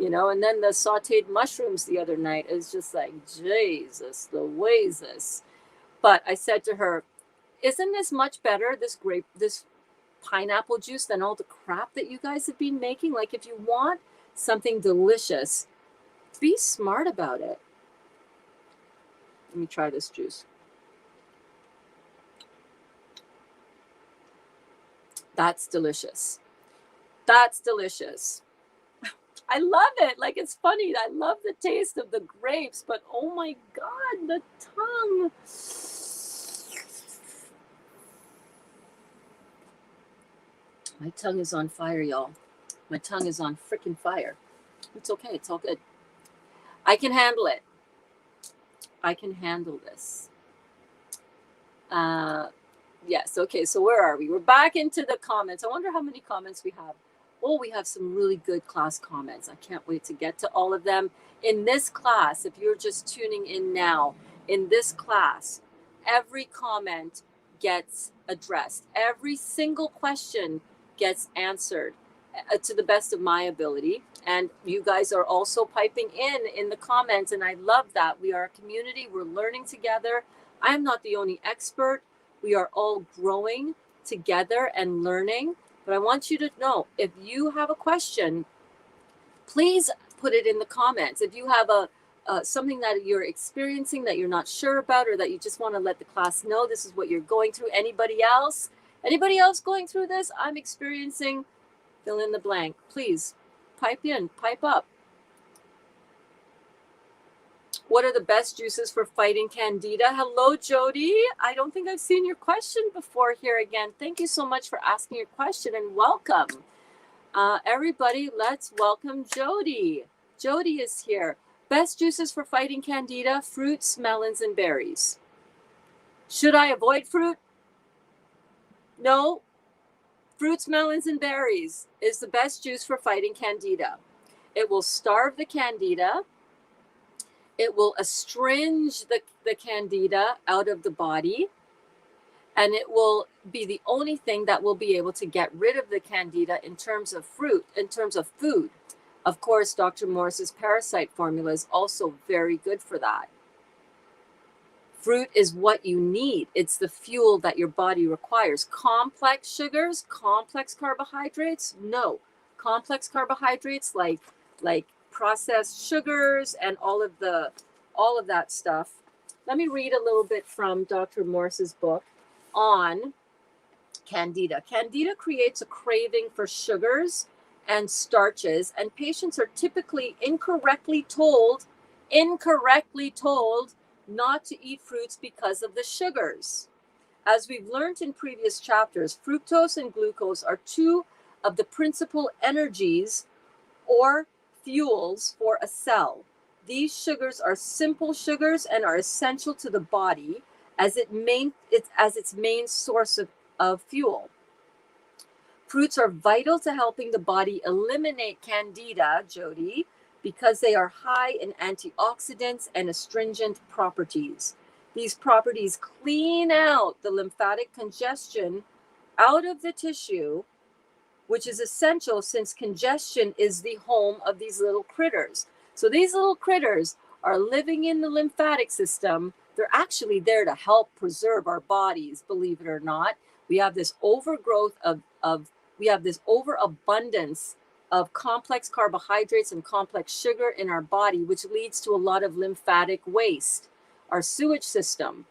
And then the sauteed mushrooms the other night is just like, Jesus, the Louises. But I said to her, isn't this much better, this pineapple juice, than all the crap that you guys have been making? Like, if you want something delicious, be smart about it. Let me try this juice. That's delicious. That's delicious. I love it. Like, it's funny. I love the taste of the grapes, but oh my God, the tongue. My tongue is on fire, y'all. My tongue is on freaking fire. It's okay. It's all good. I can handle it. I can handle this. Yes. Okay. So where are we? We're back into the comments. I wonder how many comments we have. Oh, we have some really good class comments. I can't wait to get to all of them. In this class, if you're just tuning in now, in this class, every comment gets addressed. Every single question gets answered to the best of my ability. And you guys are also piping in the comments, and I love that. We are a community. We're learning together. I'm not the only expert. We are all growing together and learning. But I want you to know, if you have a question, please put it in the comments. If you have something that you're experiencing that you're not sure about, or that you just want to let the class know this is what you're going through. Anybody else going through this? I'm experiencing, fill in the blank. Please pipe up. What are the best juices for fighting candida? Hello, Jody. I don't think I've seen your question before here again. Thank you so much for asking your question, and welcome. Everybody, let's welcome Jody. Jody is here. Best juices for fighting candida: fruits, melons, and berries. Should I avoid fruit? No. Fruits, melons, and berries is the best juice for fighting candida. It will starve the candida. It will astringe the candida out of the body, and it will be the only thing that will be able to get rid of the candida in terms of food. Of course, Dr. Morris's parasite formula is also very good for that. Fruit is what you need. It's the fuel that your body requires. Complex sugars, complex carbohydrates, no. Complex carbohydrates like processed sugars and all of that stuff, let me read a little bit from Dr. Morse's book on Candida. Candida creates a craving for sugars and starches, and patients are typically incorrectly told not to eat fruits because of the sugars. As we've learned in previous chapters, fructose and glucose are two of the principal energies or fuels for a cell. These sugars are simple sugars and are essential to the body as its main source of fuel. Fruits are vital to helping the body eliminate candida, Jody, because they are high in antioxidants and astringent properties. These properties clean out the lymphatic congestion out of the tissue, which is essential since congestion is the home of these little critters. So these little critters are living in the lymphatic system. They're actually there to help preserve our bodies, believe it or not. We have this overabundance of complex carbohydrates and complex sugar in our body, which leads to a lot of lymphatic waste, our sewage system,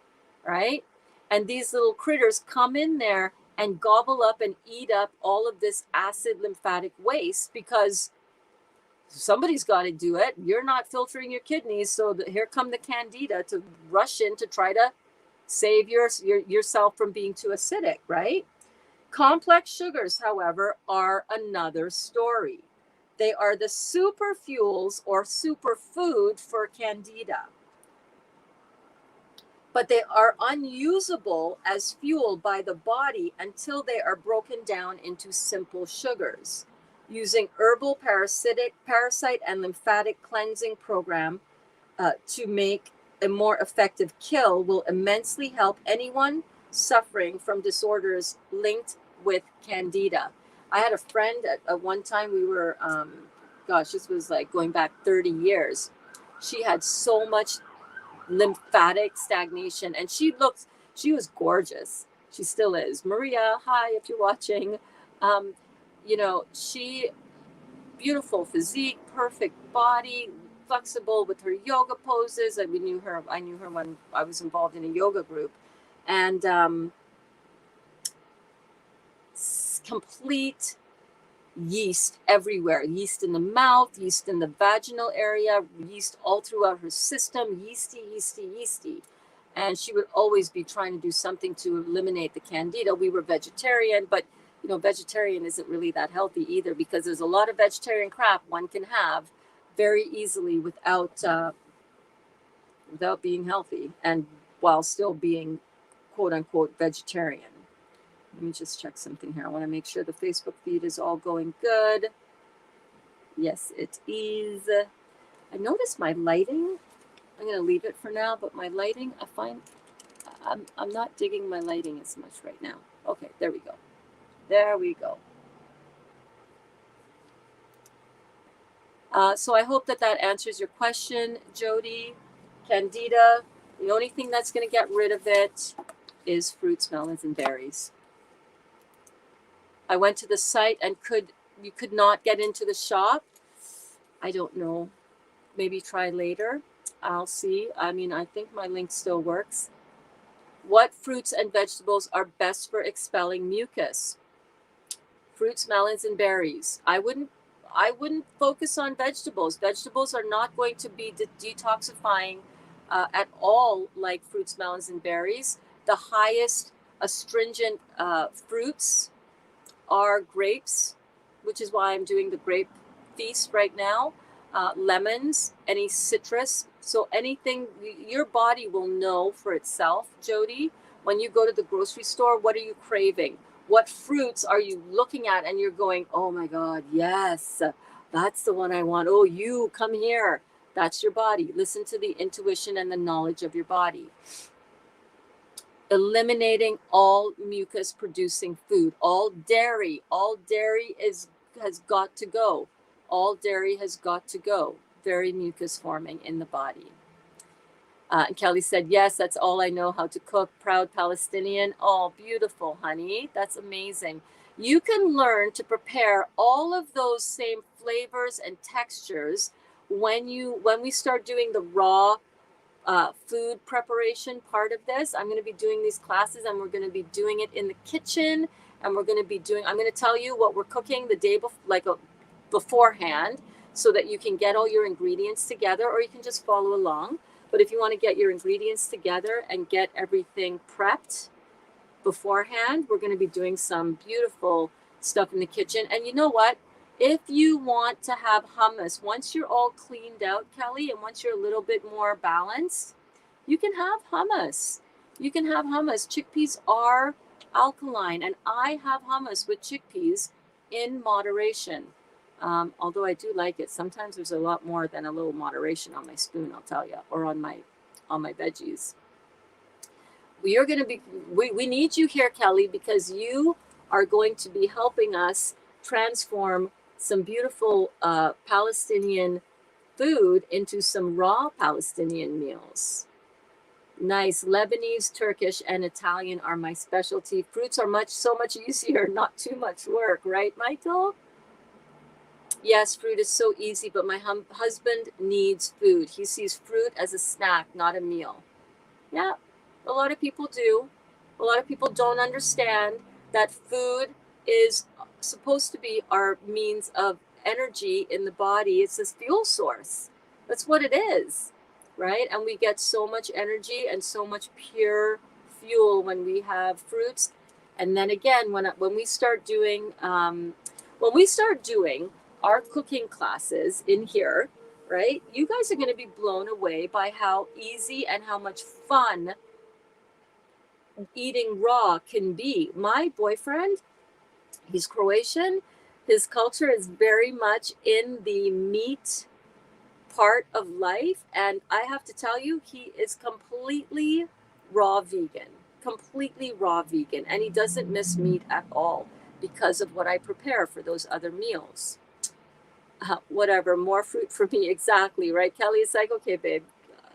right? And these little critters come in there and gobble up and eat up all of this acid lymphatic waste because somebody's got to do it. You're not filtering your kidneys, so here come the candida to rush in to try to save yourself from being too acidic, right? Complex sugars, however, are another story. They are the super fuels or superfood for candida, but they are unusable as fuel by the body until they are broken down into simple sugars. Using herbal parasite and lymphatic cleansing program to make a more effective kill will immensely help anyone suffering from disorders linked with candida. I had a friend at one time, we were, this was like going back 30 years. She had so much lymphatic stagnation, and she was gorgeous. She still is. Maria, hi, if you're watching. She, beautiful physique, perfect body, flexible with her yoga poses. I knew her when I was involved in a yoga group, and complete yeast everywhere. Yeast in the mouth, yeast in the vaginal area, yeast all throughout her system, yeasty. And she would always be trying to do something to eliminate the candida. We were vegetarian, but vegetarian isn't really that healthy either, because there's a lot of vegetarian crap one can have very easily without being healthy and while still being quote unquote vegetarian. Let me just check something here. I want to make sure the Facebook feed is all going good. Yes, it is. I noticed my lighting. I'm going to leave it for now, but my lighting, I find I'm not digging my lighting as much right now. Okay, there we go. There we go. So I hope that answers your question, Jody. Candida, the only thing that's going to get rid of it is fruits, melons, and berries. I went to the site and you could not get into the shop. I don't know. Maybe try later. I'll see. I think my link still works. What fruits and vegetables are best for expelling mucus? Fruits, melons, and berries. I wouldn't focus on vegetables. Vegetables are not going to be detoxifying at all like fruits, melons, and berries. The highest astringent fruits are grapes, which is why I'm doing the grape feast right now. Lemons, any citrus. So anything, your body will know for itself, Jody. When you go to the grocery store, what are you craving? What fruits are you looking at and you're going, oh my God, yes, that's the one I want. Oh, you come here. That's your body. Listen to the intuition and the knowledge of your body. Eliminating all mucus producing food, all dairy has got to go. All dairy has got to go. Very mucus forming in the body. And Kelly said, yes, that's all I know how to cook. Proud Palestinian. Oh, beautiful, honey. That's amazing. You can learn to prepare all of those same flavors and textures when we start doing the raw food preparation part of this. I'm going to be doing these classes, and we're going to be doing it in the kitchen, and we're going to be doing, I'm going to tell you what we're cooking the day beforehand, so that you can get all your ingredients together, or you can just follow along. But if you want to get your ingredients together and get everything prepped beforehand, we're going to be doing some beautiful stuff in the kitchen. And you know what? If you want to have hummus, once you're all cleaned out, Kelly, and once you're a little bit more balanced, you can have hummus. You can have hummus. Chickpeas are alkaline, and I have hummus with chickpeas in moderation. Although I do like it. Sometimes there's a lot more than a little moderation on my spoon, I'll tell you, or on my veggies. We need you here, Kelly, because you are going to be helping us transform some beautiful Palestinian food into some raw Palestinian meals. Nice. Lebanese, Turkish, and Italian are my specialty. Fruits are so much easier, not too much work, right, Michael? Yes, fruit is so easy, but my husband needs food. He sees fruit as a snack, not a meal. Yeah, a lot of people do. A lot of people don't understand that food is supposed to be our means of energy in the body. It's this fuel source. That's what it is, right? And we get so much energy and so much pure fuel when we have fruits. And then again, when we start doing our cooking classes in here, right? You guys are going to be blown away by how easy and how much fun eating raw can be. My boyfriend, he's Croatian. His culture is very much in the meat part of life. And I have to tell you, he is completely raw vegan. And he doesn't miss meat at all because of what I prepare for those other meals. Whatever, more fruit for me. Exactly, right? Kelly is like, okay, babe,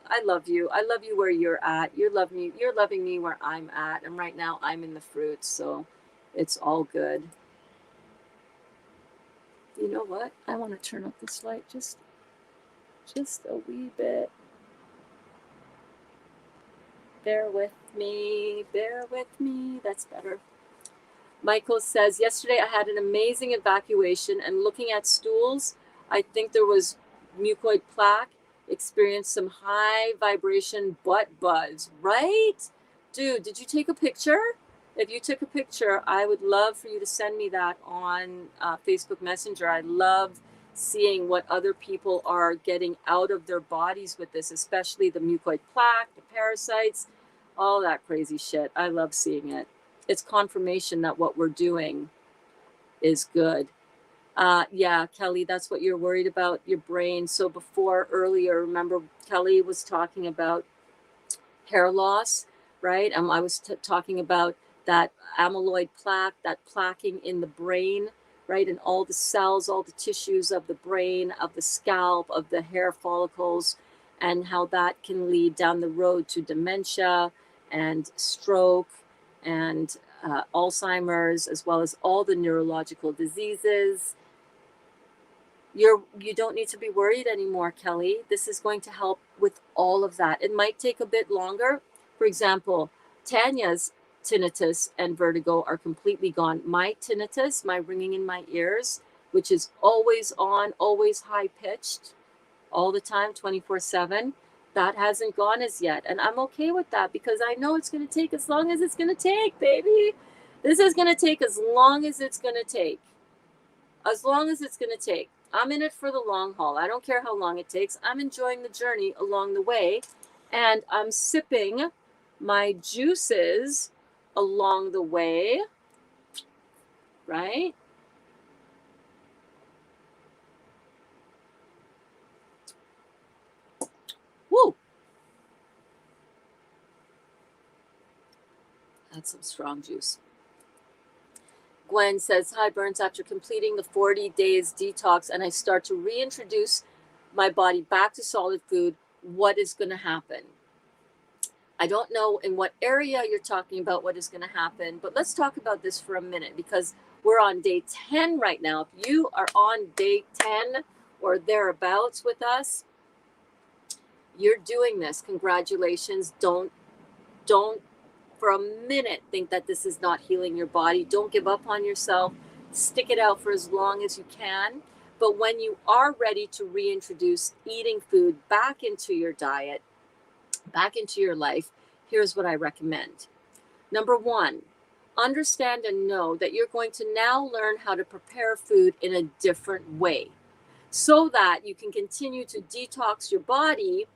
I love you. I love you where you're at. You're loving me where I'm at. And right now I'm in the fruits, so it's all good. You know what? I want to turn up this light just a wee bit. Bear with me. That's better. Michael says, yesterday I had an amazing evacuation, and looking at stools, I think there was mucoid plaque, experienced some high vibration butt buzz, right? Dude, did you take a picture? If you took a picture, I would love for you to send me that on Facebook Messenger. I love seeing what other people are getting out of their bodies with this, especially the mucoid plaque, the parasites, all that crazy shit. I love seeing it. It's confirmation that what we're doing is good. Yeah, Kelly, that's what you're worried about, your brain. So earlier, remember Kelly was talking about hair loss, right? I was talking about that amyloid plaque, that plaquing in the brain, right? And all the cells, all the tissues of the brain, of the scalp, of the hair follicles, and how that can lead down the road to dementia and stroke and Alzheimer's, as well as all the neurological diseases. You don't need to be worried anymore, Kelly. This is going to help with all of that. It might take a bit longer. For example, Tanya's tinnitus and vertigo are completely gone. My tinnitus, my ringing in my ears, which is always on, always high pitched, all the time, 24/7, that hasn't gone as yet. And I'm okay with that because I know it's going to take as long as it's going to take, baby. This is going to take as long as it's going to take. As long as it's going to take. I'm in it for the long haul. I don't care how long it takes. I'm enjoying the journey along the way. And I'm sipping my juices along the way. Right? Woo! That's some strong juice. Gwen says, hi, Burns. After completing the 40 days detox and I start to reintroduce my body back to solid food, what is going to happen? I don't know in what area you're talking about what is going to happen, but let's talk about this for a minute because we're on day 10 right now. If you are on day 10 or thereabouts with us, You're doing this. Congratulations. Don't for a minute think that this is not healing your body. Don't give up on yourself. Stick it out for as long as you can. But when you are ready to reintroduce eating food back into your diet, back into your life, here's what I recommend. Number one, understand and know that you're going to now learn how to prepare food in a different way so that you can continue to detox your body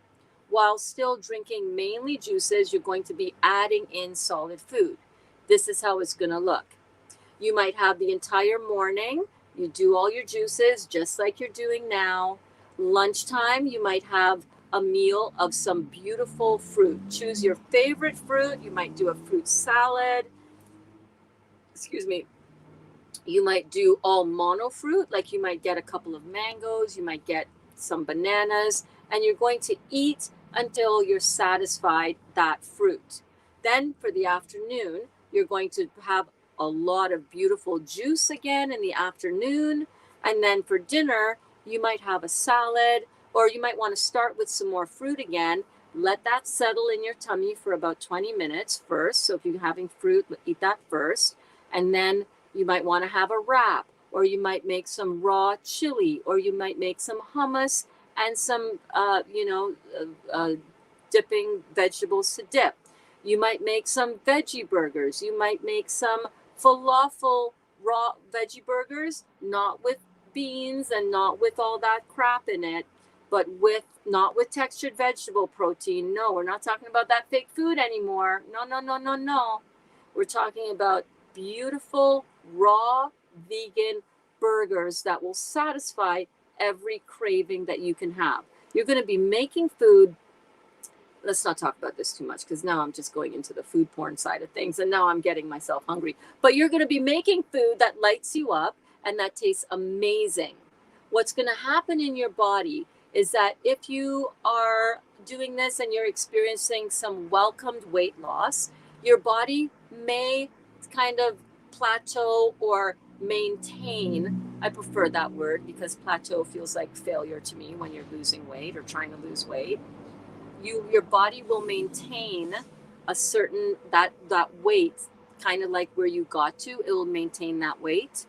while still drinking mainly juices. You're going to be adding in solid food. This is how it's going to look. You might have the entire morning, you do all your juices just like you're doing now. Lunchtime, you might have a meal of some beautiful fruit. Choose your favorite fruit. You might do a fruit salad. Excuse me. You might do all mono fruit, like you might get a couple of mangoes, you might get some bananas, and you're going to eat until you're satisfied that fruit. Then for the afternoon, you're going to have a lot of beautiful juice again in the afternoon. And then for dinner, you might have a salad, or you might want to start with some more fruit again. Let that settle in your tummy for about 20 minutes first. So if you're having fruit, eat that first. And then you might want to have a wrap, or you might make some raw chili, or you might make some hummus and some, dipping vegetables to dip. You might make some veggie burgers. You might make some falafel raw veggie burgers, not with beans and not with all that crap in it, but not with textured vegetable protein. No, we're not talking about that fake food anymore. No, no, no, no, no. We're talking about beautiful, raw, vegan burgers that will satisfy every craving that you can have. You're going to be making food. Let's not talk about this too much, because now I'm just going into the food porn side of things, and now I'm getting myself hungry. But you're going to be making food that lights you up and that tastes amazing. What's going to happen in your body is that if you are doing this and you're experiencing some welcomed weight loss, your body may kind of plateau or maintain. I prefer that word because plateau feels like failure to me when you're losing weight or trying to lose weight. Your body will maintain a certain that weight, kind of like where you got to. It will maintain that weight.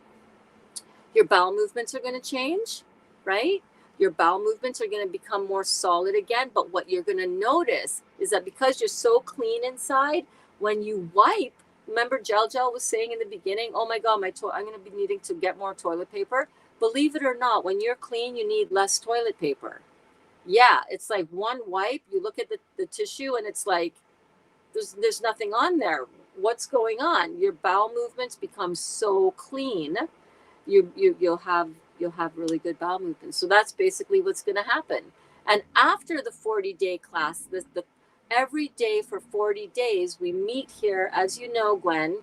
Your bowel movements are going to change, right? Your bowel movements are going to become more solid again. But what you're going to notice is that because you're so clean inside, when you wipe, remember Gel was saying in the beginning, oh my God, I'm going to be needing to get more toilet paper. Believe it or not, when you're clean, you need less toilet paper. Yeah, it's like one wipe, you look at the tissue and it's like, there's nothing on there. What's going on? Your bowel movements become so clean. You'll have really good bowel movements. So that's basically what's going to happen. And after the 40-day class, every day for 40 days, we meet here, as you know, Gwen,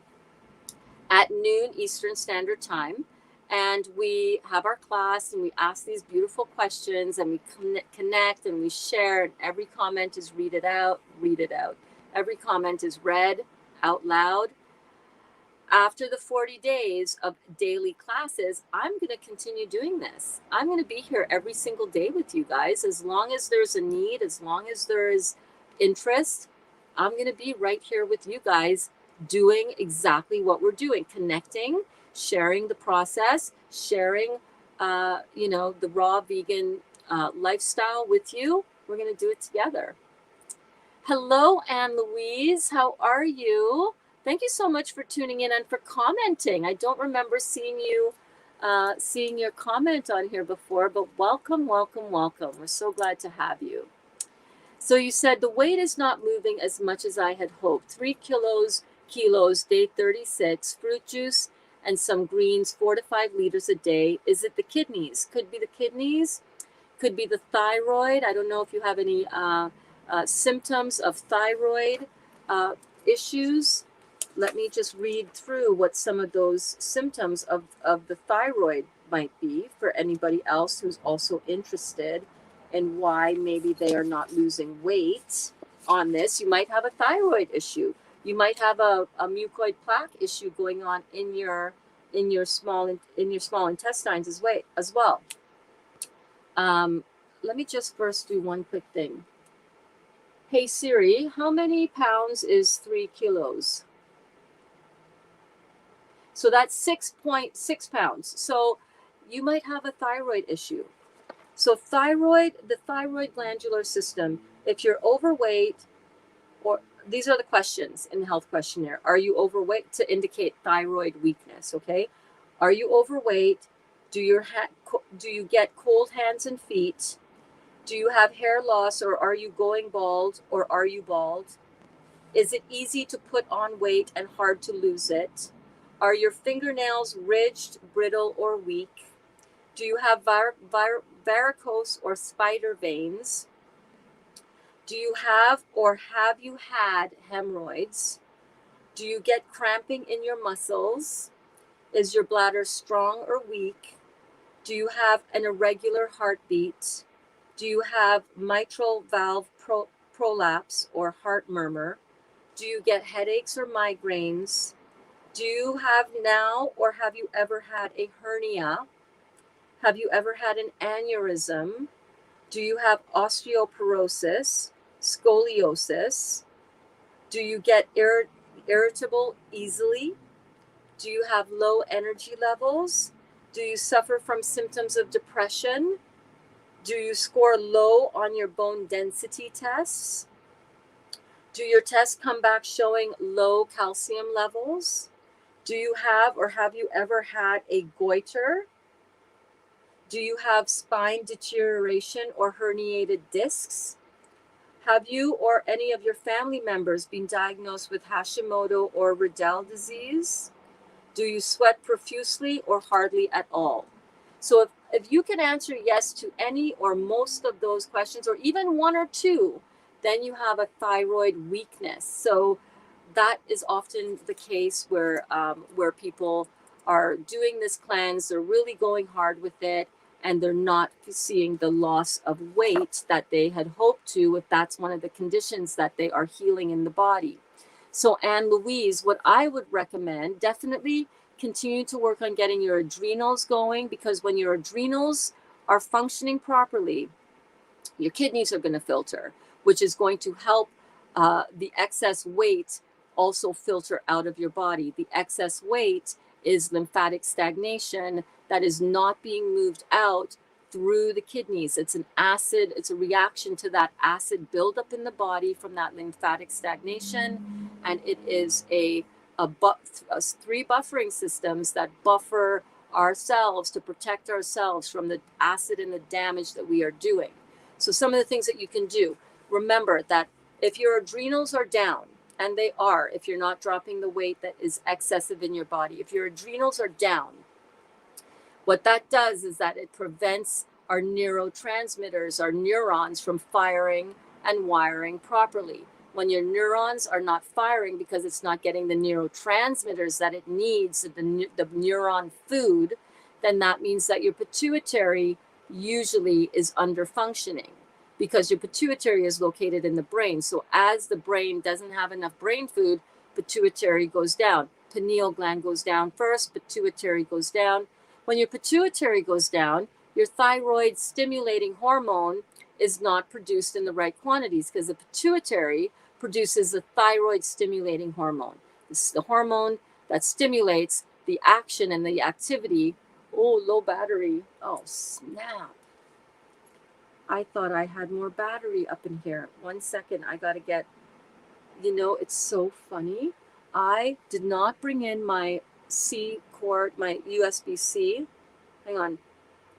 at noon Eastern Standard Time. And we have our class and we ask these beautiful questions and we connect and we share. And every comment is read it out. Every comment is read out loud. After the 40 days of daily classes, I'm going to continue doing this. I'm going to be here every single day with you guys. As long as there's a need, as long as there is interest, I'm going to be right here with you guys doing exactly what we're doing, connecting, sharing the process, sharing, the raw vegan lifestyle with you. We're going to do it together. Hello, Anne Louise. How are you? Thank you so much for tuning in and for commenting. I don't remember seeing your comment on here before, but welcome, welcome, welcome. We're so glad to have you. So you said the weight is not moving as much as I had hoped. 3 kilos, day 36, fruit juice and some greens, 4 to 5 liters a day. Is it the kidneys? Could be the kidneys, could be the thyroid. I don't know if you have any symptoms of thyroid issues. Let me just read through what some of those symptoms of the thyroid might be for anybody else who's also interested in why maybe they are not losing weight on this. You might have a thyroid issue. You might have a mucoid plaque issue going on in your small intestines as well. Let me just first do one quick thing. Hey Siri, how many pounds is 3 kilos? So that's 6.6 pounds. So you might have a thyroid issue. So the thyroid glandular system, if you're overweight, or these are the questions in the health questionnaire. Are you overweight to indicate thyroid weakness? Okay. Are you overweight? Do you get cold hands and feet? Do you have hair loss, or are you going bald, or are you bald? Is it easy to put on weight and hard to lose it? Are your fingernails ridged, brittle, or weak? Do you have varicose or spider veins? Do you have or have you had hemorrhoids? Do you get cramping in your muscles? Is your bladder strong or weak? Do you have an irregular heartbeat? Do you have mitral valve prolapse or heart murmur? Do you get headaches or migraines? Do you have now or have you ever had a hernia? Have you ever had an aneurysm? Do you have osteoporosis, scoliosis? Do you get irritable easily? Do you have low energy levels? Do you suffer from symptoms of depression? Do you score low on your bone density tests? Do your tests come back showing low calcium levels? Do you have or have you ever had a goiter? Do you have spine deterioration or herniated discs? Have you or any of your family members been diagnosed with Hashimoto or Riddell disease? Do you sweat profusely or hardly at all? So if you can answer yes to any or most of those questions, or even one or two, then you have a thyroid weakness. So that is often the case where people are doing this cleanse, they're really going hard with it, and they're not seeing the loss of weight that they had hoped to, if that's one of the conditions that they are healing in the body. So Anne Louise, what I would recommend, definitely continue to work on getting your adrenals going, because when your adrenals are functioning properly, your kidneys are going to filter, which is going to help the excess weight also filter out of your body. The excess weight is lymphatic stagnation that is not being moved out through the kidneys. It's a reaction to that acid buildup in the body from that lymphatic stagnation. And it is three buffering systems that buffer ourselves to protect ourselves from the acid and the damage that we are doing. So some of the things that you can do, remember that if your adrenals are down, and they are, if you're not dropping the weight that is excessive in your body, if your adrenals are down, what that does is that it prevents our neurotransmitters, our neurons, from firing and wiring properly. When your neurons are not firing because it's not getting the neurotransmitters that it needs, the neuron food, then that means that your pituitary usually is under functioning, because your pituitary is located in the brain. So as the brain doesn't have enough brain food, pituitary goes down. Pineal gland goes down first, pituitary goes down. When your pituitary goes down, your thyroid stimulating hormone is not produced in the right quantities, because the pituitary produces the thyroid stimulating hormone. This is the hormone that stimulates the action and the activity. Oh, low battery. Oh, snap. I thought I had more battery up in here. 1 second, I gotta get, it's so funny. I did not bring in my C cord, my USB-C. Hang on.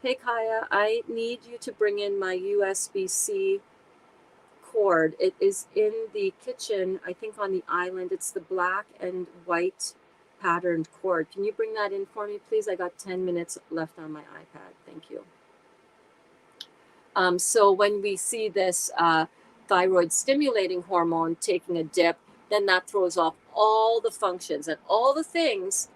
Hey, Kaya, I need you to bring in my USB-C cord. It is in the kitchen, I think on the island. It's the black and white patterned cord. Can you bring that in for me, please? I got 10 minutes left on my iPad. Thank you. So when we see this thyroid stimulating hormone taking a dip, then that throws off all the functions and all of these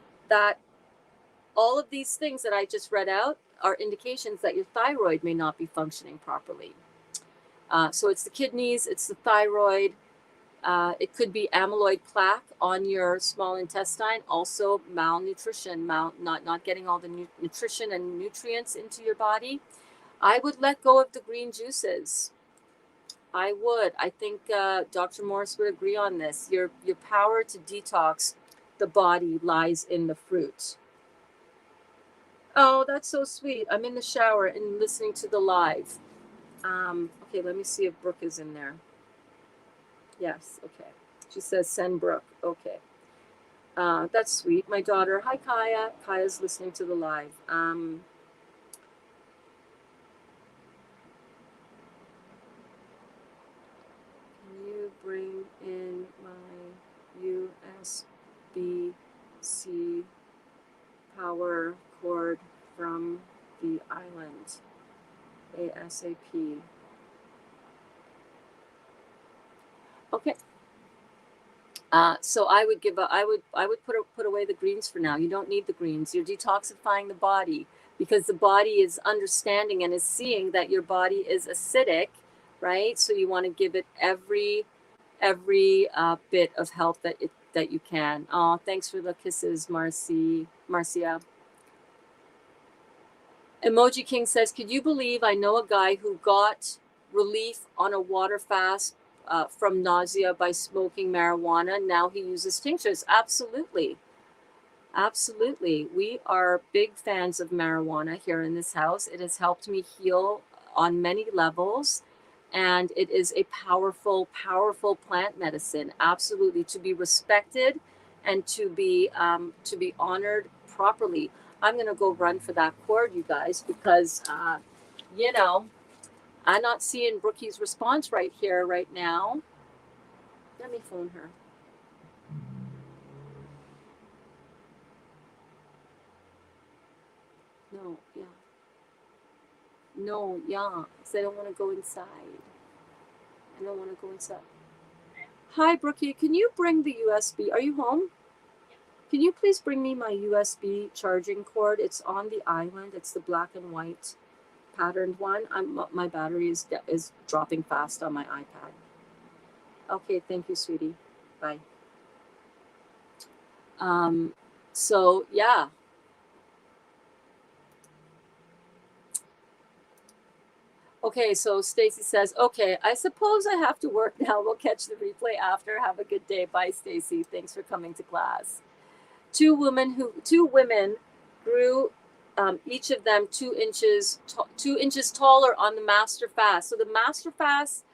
things that I just read out are indications that your thyroid may not be functioning properly. So it's the kidneys, it's the thyroid. It could be amyloid plaque on your small intestine, also malnutrition, not getting all the nutrition and nutrients into your body. I would let go of the green juices. I would. I think Dr. Morris would agree on this. Your power to detox the body lies in the fruit. Oh, that's so sweet. I'm in the shower and listening to the live. Okay, let me see if Brooke is in there. Yes, okay. She says send Brooke. Okay. That's sweet. My daughter. Hi, Kaya. Kaya's listening to the live. Can you bring in my USB-C power cord from the island ASAP? Okay. So I would put away the greens for now. You don't need the greens. You're detoxifying the body because the body is understanding and is seeing that your body is acidic, right? So you want to give it every bit of help that you can. Oh, thanks for the kisses, Marcia. Emoji King says, could you believe I know a guy who got relief on a water fast from nausea by smoking marijuana? Now he uses tinctures. Absolutely. Absolutely. We are big fans of marijuana here in this house. It has helped me heal on many levels. And it is a powerful, powerful plant medicine. Absolutely. To be respected and to be honored properly. I'm going to go run for that cord, you guys, because, you know, I'm not seeing Brookie's response right here, right now. Let me phone her. No, yeah. No, yeah. Because I don't want to go inside. I don't want to go inside. Hi, Brookie. Can you bring the USB? Are you home? Can you please bring me my USB charging cord? It's on the island. It's the black and white patterned one. My battery is dropping fast on my iPad. Okay, thank you, sweetie. Bye. So yeah. Okay, so Stacy says, okay, I suppose I have to work now. We'll catch the replay after. Have a good day. Bye, Stacy. Thanks for coming to class. Two women grew, each of them 2 inches taller on the Master Fast. So the Master Fast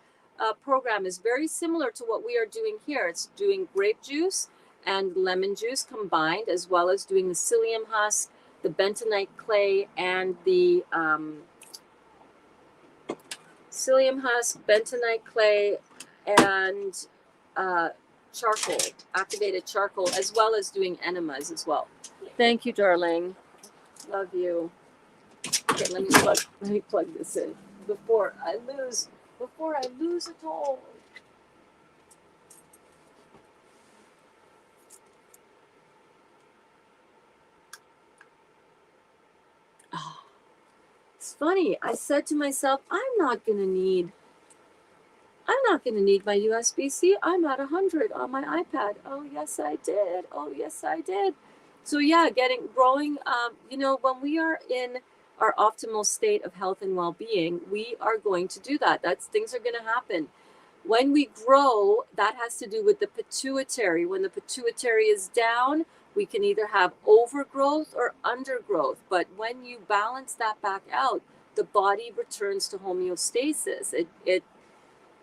program is very similar to what we are doing here. It's doing grape juice and lemon juice combined, as well as doing the psyllium husk, the bentonite clay, and the psyllium husk, bentonite clay, and charcoal, activated charcoal, as well as doing enemas as well. Thank you, darling. Love you. Okay, let me plug this in before I lose it all. Oh, it's funny. I said to myself, I'm not gonna need my USB-C. I'm at 100 on my iPad. Oh yes, I did. Oh yes, I did. So yeah, growing. When we are in our optimal state of health and well-being, we are going to do that. Things are going to happen. When we grow, that has to do with the pituitary. When the pituitary is down, we can either have overgrowth or undergrowth. But when you balance that back out, the body returns to homeostasis.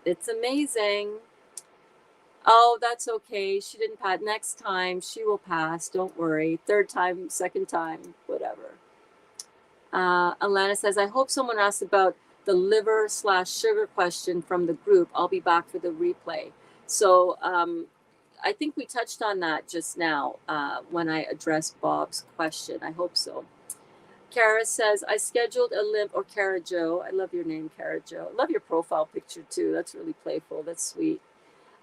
It's amazing. Oh, that's okay. She didn't pass. Next time she will pass. Don't worry. Third time, second time, whatever. Alana says, I hope someone asked about the liver/sugar question from the group. I'll be back for the replay. So I think we touched on that just now when I addressed Bob's question. I hope so. Kara says, I scheduled a lymph, or Kara Joe. I love your name, Kara Joe. I love your profile picture too. That's really playful. That's sweet.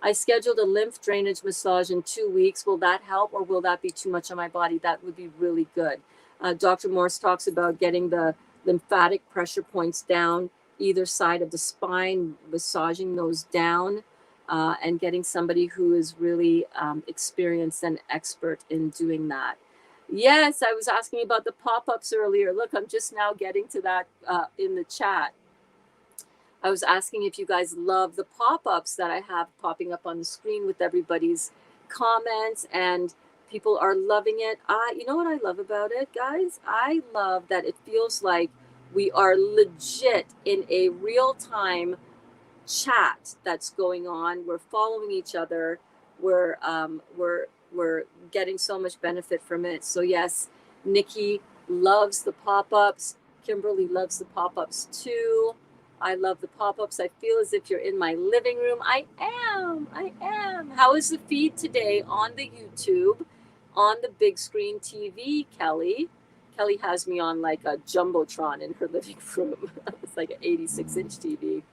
I scheduled a lymph drainage massage in 2 weeks. Will that help, or will that be too much on my body? That would be really good. Dr. Morse talks about getting the lymphatic pressure points down either side of the spine, massaging those down, and getting somebody who is really experienced and expert in doing that. Yes, I was asking about the pop-ups earlier. Look, I'm just now getting to that in the chat. I was asking if you guys love the pop-ups that I have popping up on the screen with everybody's comments, and people are loving it. You know what I love about it, guys? I love that it feels like we are legit in a real-time chat that's going on. We're following each other. We're getting so much benefit from it. So yes, Nikki loves the pop-ups. Kimberly loves the pop-ups too. I love the pop-ups. I feel as if you're in my living room. I am. I am. How is the feed today on the YouTube, on the big screen TV, Kelly? Kelly has me on like a jumbotron in her living room. It's like an 86-inch TV.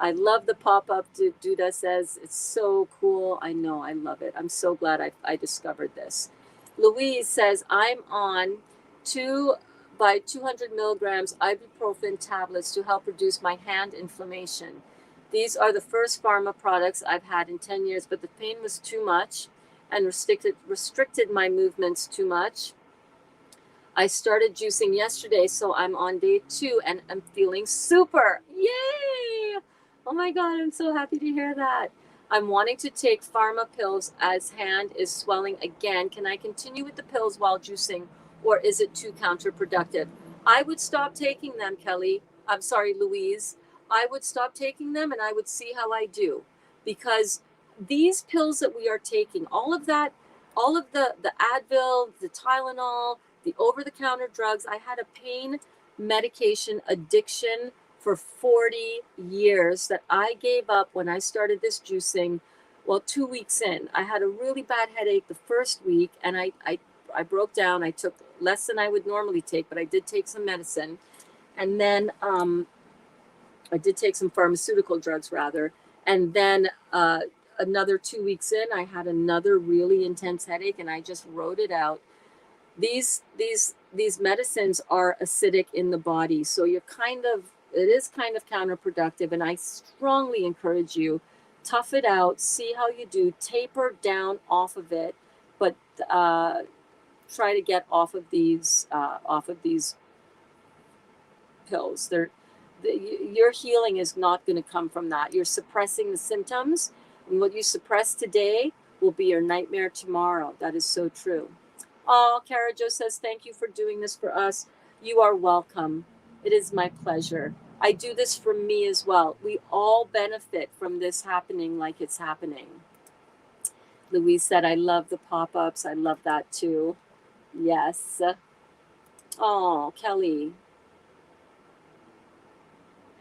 I love the pop-up. Duda says it's so cool. I know, I love it. I'm so glad I discovered this. Louise says I'm on 2 by 200 milligrams ibuprofen tablets to help reduce my hand inflammation. These are the first pharma products I've had in 10 years, but the pain was too much and restricted my movements too much. I started juicing yesterday, so I'm on day 2 and I'm feeling super. Yay! Oh my God, I'm so happy to hear that. I'm wanting to take pharma pills as hand is swelling again. Can I continue with the pills while juicing, or is it too counterproductive? I would stop taking them, Kelly. I'm sorry, Louise. I would stop taking them and I would see how I do. Because these pills that we are taking, all of that, all of the Advil, the Tylenol, the over-the-counter drugs. I had a pain medication addiction for 40 years that I gave up when I started this juicing. Well, 2 weeks in, I had a really bad headache the first week, and I broke down. I took less than I would normally take, but I did take some medicine. And then I did take some pharmaceutical drugs, rather. And then another 2 weeks in, I had another really intense headache, and I just wrote it out. These medicines are acidic in the body, so it is kind of counterproductive, and I strongly encourage you, tough it out, see how you do, taper down off of it, but try to get off of these pills. Your healing is not going to come from that. You're suppressing the symptoms, and what you suppress today will be your nightmare tomorrow. That is so true. Oh, Cara Jo says, thank you for doing this for us. You are welcome. It is my pleasure. I do this for me as well. We all benefit from this happening like it's happening. Louise said, I love the pop-ups. I love that too. Yes. Oh, Kelly.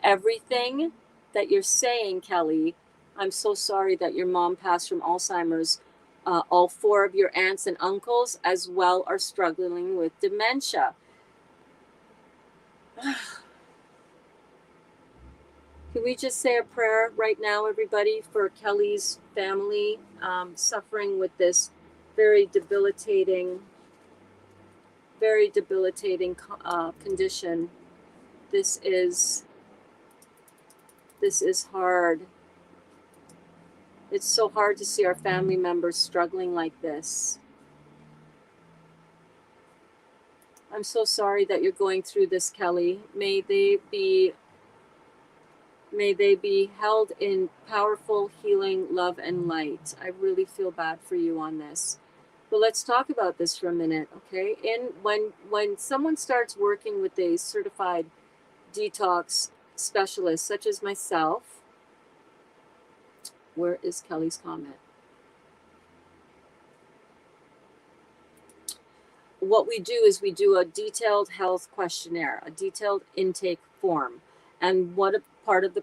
Everything that you're saying, Kelly, I'm so sorry that your mom passed from Alzheimer's. All 4 of your aunts and uncles as well are struggling with dementia. Can we just say a prayer right now, everybody, for Kelly's family suffering with this very debilitating condition? This is hard. It's so hard to see our family members struggling like this. I'm so sorry that you're going through this, Kelly. May they be held in powerful healing, love, and light. I really feel bad for you on this. But let's talk about this for a minute, okay? When someone starts working with a certified detox specialist, such as myself, where is Kelly's comment? What we do is we do a detailed health questionnaire, a detailed intake form, and what a part of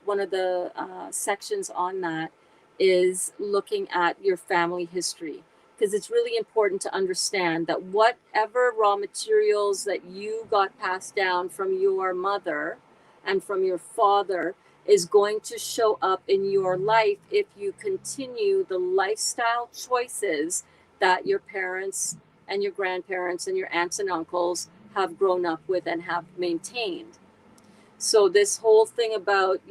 one of the sections on that is looking at your family history, because it's really important to understand that whatever raw materials that you got passed down from your mother and from your father is going to show up in your life if you continue the lifestyle choices that your parents and your grandparents and your aunts and uncles have grown up with and have maintained. So this whole thing about,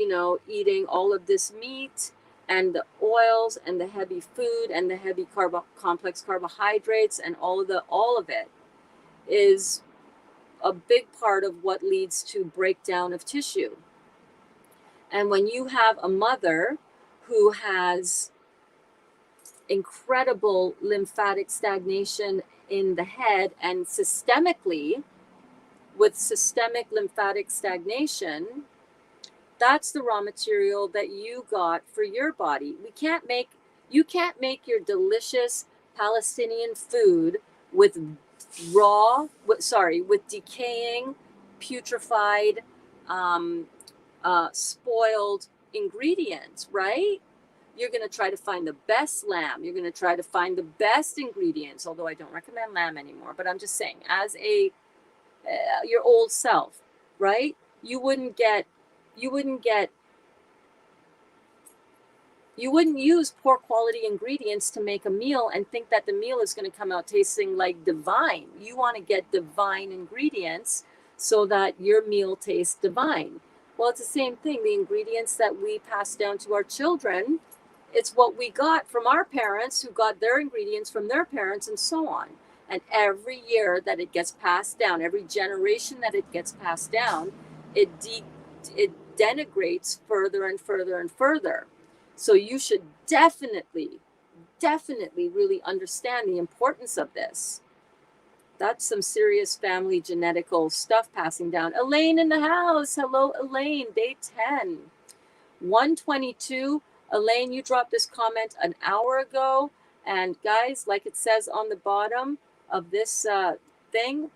eating all of this meat and the oils and the heavy food and the heavy complex carbohydrates and all of it is a big part of what leads to breakdown of tissue. And when you have a mother who has incredible lymphatic stagnation in the head and systemically, with systemic lymphatic stagnation, that's the raw material that you got for your body. You can't make your delicious Palestinian food with with decaying, putrefied, um, spoiled ingredients, right? You're going to try to find the best lamb. You're going to try to find the best ingredients, although I don't recommend lamb anymore. But I'm just saying, as your old self, right? You wouldn't get, you wouldn't get, you wouldn't use poor quality ingredients to make a meal and think that the meal is going to come out tasting like divine. You want to get divine ingredients so that your meal tastes divine. Well, it's the same thing. The ingredients that we pass down to our children, it's what we got from our parents who got their ingredients from their parents and so on. And every year that it gets passed down, every generation that it gets passed down, it denigrates further and further and further. So you should definitely really understand the importance of this. That's some serious family genetical stuff passing down. Elaine in the house. Hello, Elaine. Day 10. 122. Elaine, you dropped this comment an hour ago. And guys, like it says on the bottom of this thing,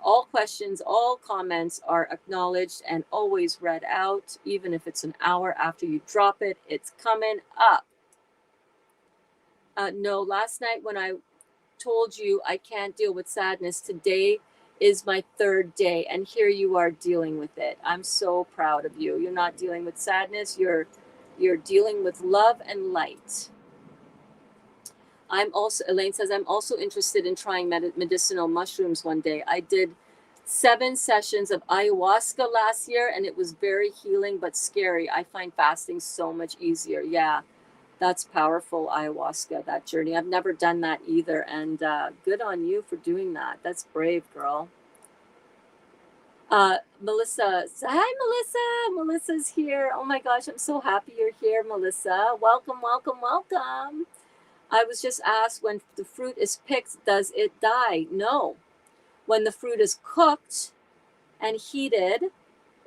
all questions, all comments are acknowledged and always read out. Even if it's an hour after you drop it, it's coming up. No, last night when I told you I can't deal with sadness, today is my third day, and here you are dealing with it. I'm so proud of you. You're not dealing with sadness. You're dealing with love and light. Elaine says, I'm also interested in trying medicinal mushrooms one day. I did 7 sessions of ayahuasca last year, and it was very healing but scary. I find fasting so much easier. Yeah, that's powerful, ayahuasca, that journey. I've never done that either, and good on you for doing that. That's brave, girl. Melissa, hi, Melissa. Melissa's here. Oh my gosh, I'm so happy you're here, Melissa. Welcome, welcome, welcome. I was just asked, when the fruit is picked, does it die? No. When the fruit is cooked and heated,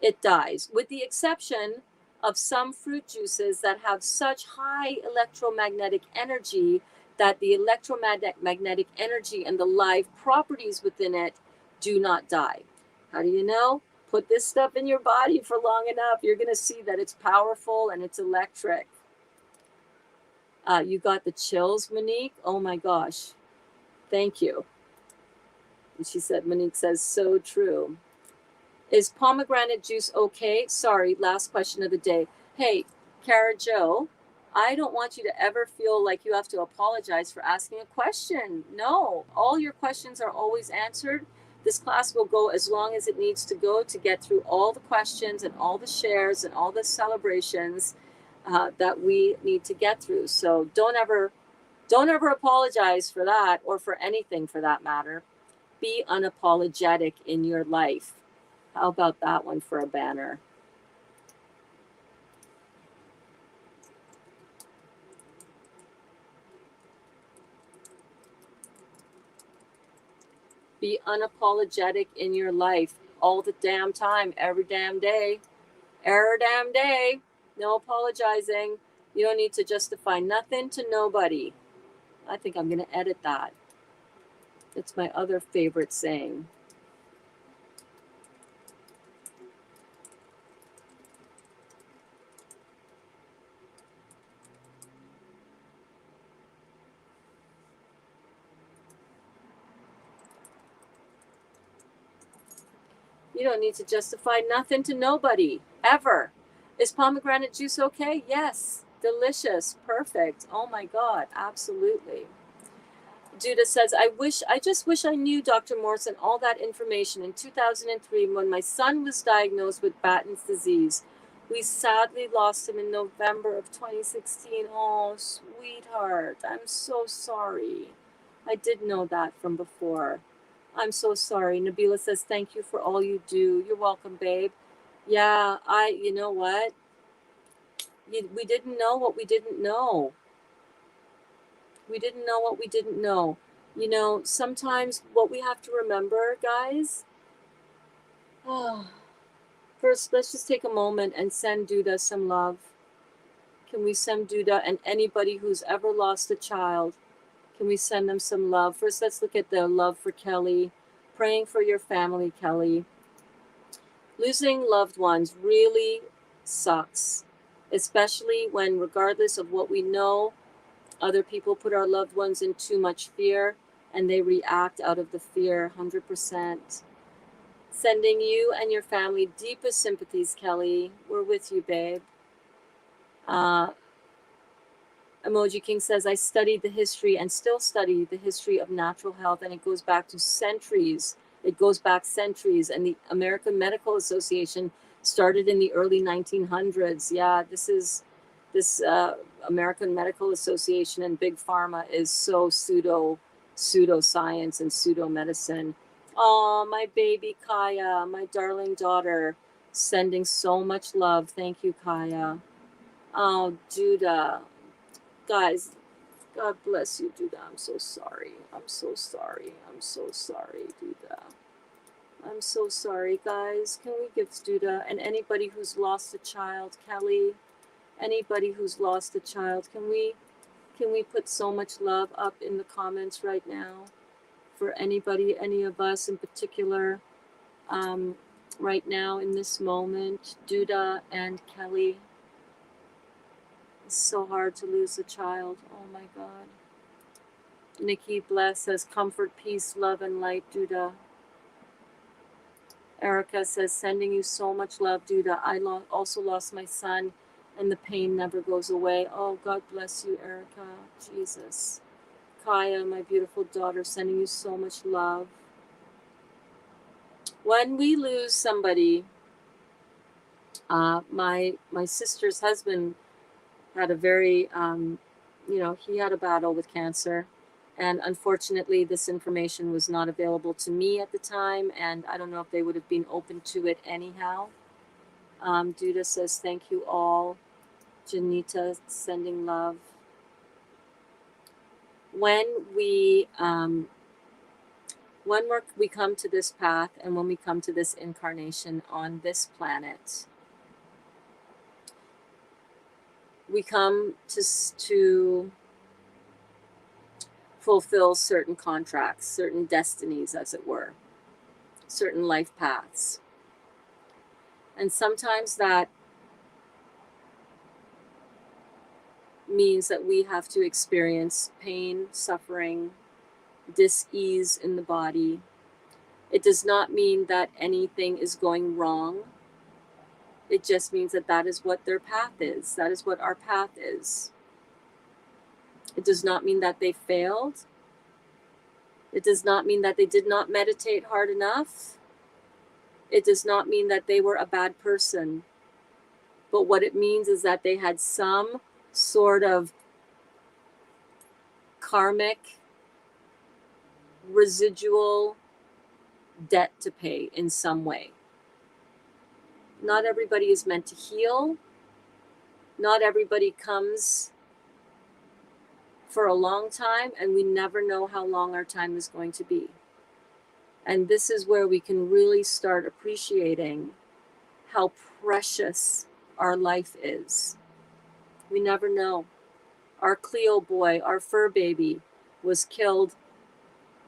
it dies, with the exception of some fruit juices that have such high electromagnetic energy that the electromagnetic energy and the live properties within it do not die. How do you know? Put this stuff in your body for long enough. You're going to see that it's powerful and it's electric. You got the chills, Monique. Oh my gosh. Thank you. And she said, Monique says, so true. Is pomegranate juice okay? Sorry, last question of the day. Hey, Cara Jo, I don't want you to ever feel like you have to apologize for asking a question. No, all your questions are always answered. This class will go as long as it needs to go to get through all the questions and all the shares and all the celebrations that we need to get through. So don't ever apologize for that, or for anything for that matter. Be unapologetic in your life. How about that one for a banner? Be unapologetic in your life all the damn time, every damn day. Every damn day. No apologizing. You don't need to justify nothing to nobody. I think I'm going to edit that. It's my other favorite saying. You don't need to justify nothing to nobody, ever. Is pomegranate juice okay? Yes. Delicious. Perfect. Oh my God. Absolutely. Judah says, I just wish I knew Dr. Morrison all that information in 2003 when my son was diagnosed with Batten's disease. We sadly lost him in November of 2016. Oh, sweetheart. I'm so sorry. I did know that from before. I'm so sorry. Nabila says, thank you for all you do. You're welcome, babe. Yeah, you know what? We didn't know what we didn't know. We didn't know what we didn't know. You know, sometimes what we have to remember, guys, first, let's just take a moment and send Duda some love. Can we send Duda and anybody who's ever lost a child? Can we send them some love? First, let's look at the love for Kelly. Praying for your family, Kelly. Losing loved ones really sucks, especially when, regardless of what we know, other people put our loved ones in too much fear and they react out of the fear 100%. Sending you and your family deepest sympathies, Kelly. We're with you, babe. Uh, Emoji King says, I studied the history and still study the history of natural health, and it goes back to centuries. It goes back centuries, and the American Medical Association started in the early 1900s. Yeah, this American Medical Association and Big Pharma is so pseudoscience and pseudo medicine. Oh, my baby Kaya, my darling daughter, sending so much love. Thank you, Kaya. Oh, Judah. Guys, God bless you, Duda. I'm so sorry. I'm so sorry. I'm so sorry, Duda. I'm so sorry, guys. Can we give Duda and anybody who's lost a child, Kelly, anybody who's lost a child, can we put so much love up in the comments right now for anybody, any of us in particular, right now in this moment, Duda and Kelly. It's so hard to lose a child. Oh my God. Nikki Bless says, comfort, peace, love, and light, Duda. Erica says, sending you so much love, Duda. I also lost my son, and the pain never goes away. Oh, God bless you, Erica. Jesus. Kaya, my beautiful daughter, sending you so much love. When we lose somebody, my sister's husband had a very, he had a battle with cancer. And unfortunately, this information was not available to me at the time, and I don't know if they would have been open to it anyhow. Duda says, thank you all. Janita, sending love. When we come to this path and when we come to this incarnation on this planet, we come to fulfill certain contracts, certain destinies, as it were, certain life paths. And sometimes that means that we have to experience pain, suffering, dis-ease in the body. It does not mean that anything is going wrong. It just means that that is what their path is. That is what our path is. It does not mean that they failed. It does not mean that they did not meditate hard enough. It does not mean that they were a bad person. But what it means is that they had some sort of karmic residual debt to pay in some way. Not everybody is meant to heal. Not everybody comes for a long time, and we never know how long our time is going to be. And this is where we can really start appreciating how precious our life is. We never know. Our Cleo boy, our fur baby, was killed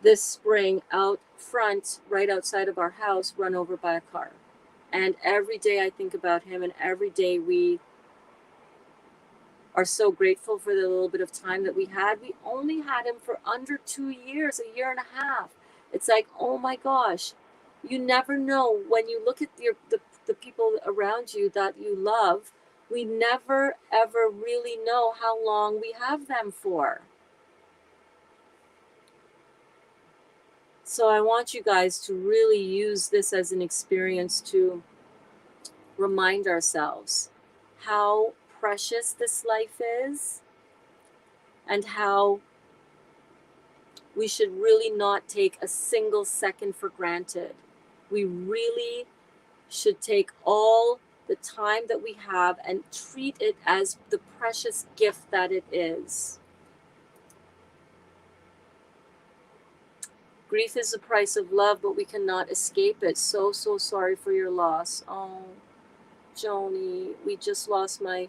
this spring out front, right outside of our house, run over by a car. And every day I think about him, and every day we are so grateful for the little bit of time that we had. We only had him for under 2 years, a year and a half. It's like, oh my gosh, you never know when you look at the people around you that you love. We never ever really know how long we have them for. So I want you guys to really use this as an experience to remind ourselves how precious this life is and how we should really not take a single second for granted. We really should take all the time that we have, and treat it as the precious gift that it is. Grief is the price of love, but we cannot escape it. So, so sorry for your loss. Oh, Joni, we just lost my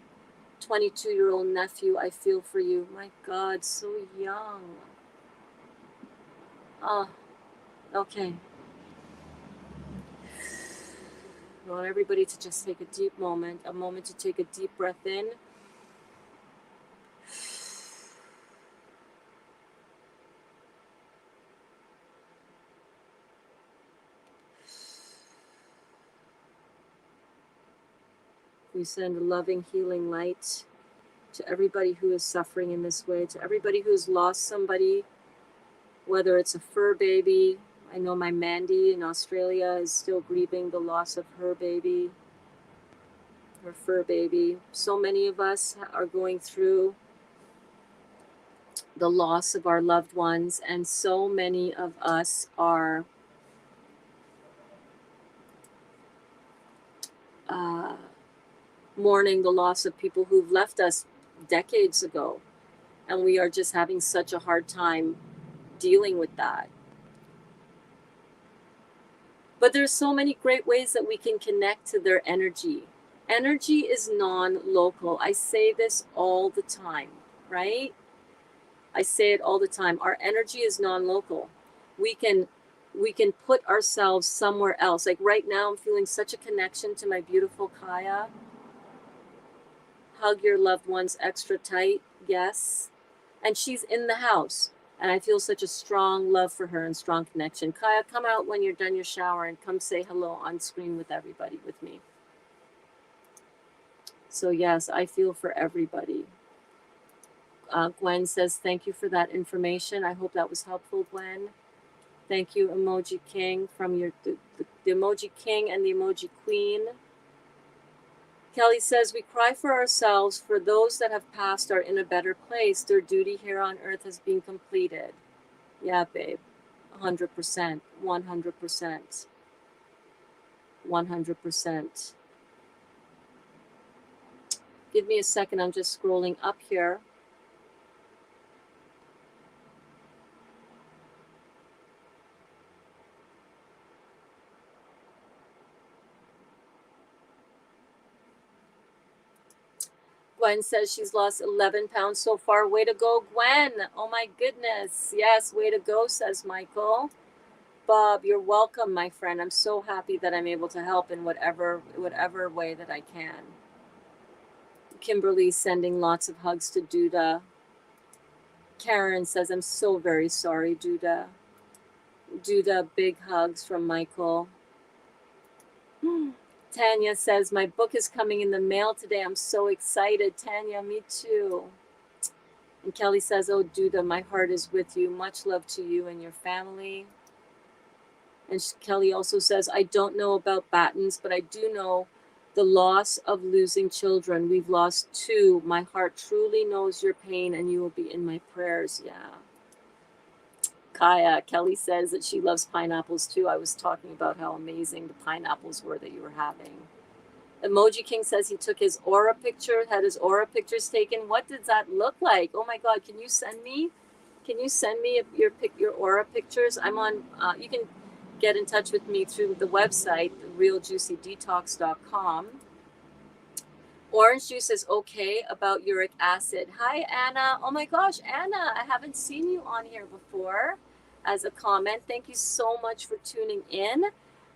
22-year-old nephew. I feel for you. My God, so young. Ah, okay. I want everybody to just take a deep moment, a moment to take a deep breath in. We send a loving, healing light to everybody who is suffering in this way, to everybody who's lost somebody, whether it's a fur baby. I know my Mandy in Australia is still grieving the loss of her baby, her fur baby. So many of us are going through the loss of our loved ones, and so many of us are mourning the loss of people who've left us decades ago, and we are just having such a hard time dealing with that. But there's so many great ways that we can connect to their energy. Energy is non-local. I say this all the time, right? I say it all the time. Our energy is non-local. We can put ourselves somewhere else. Like right now, I'm feeling such a connection to my beautiful Kaya. Hug your loved ones extra tight, yes. And she's in the house, and I feel such a strong love for her and strong connection. Kaya, come out when you're done your shower and come say hello on screen with everybody with me. So yes, I feel for everybody. Gwen says, thank you for that information. I hope that was helpful, Gwen. Thank you, Emoji King, from the Emoji King and the Emoji Queen. Kelly says, we cry for ourselves, for those that have passed are in a better place. Their duty here on earth has been completed. Yeah, babe. 100%. 100%. 100%. Give me a second. I'm just scrolling up here. Gwen says she's lost 11 pounds so far. Way to go, Gwen. Oh my goodness. Yes, way to go, says Michael. Bob, you're welcome, my friend. I'm so happy that I'm able to help in whatever way that I can. Kimberly sending lots of hugs to Duda. Karen says, I'm so very sorry, Duda. Duda, big hugs from Michael. Tanya says, my book is coming in the mail today. I'm so excited. Tanya, me too. And Kelly says, oh, Duda, my heart is with you. Much love to you and your family. And Kelly also says, I don't know about Battens, but I do know the loss of losing children. We've lost 2. My heart truly knows your pain, and you will be in my prayers. Yeah. Kaya, Kelly says that she loves pineapples too. I was talking about how amazing the pineapples were that you were having. Emoji King says he took his aura picture, had his aura pictures taken. What does that look like? Oh my God, can you send me your aura pictures? I'm on, you can get in touch with me through the website, realjuicydetox.com. Orange juice is okay about uric acid. Hi, Anna. Oh my gosh, Anna, I haven't seen you on here before as a comment. Thank you so much for tuning in.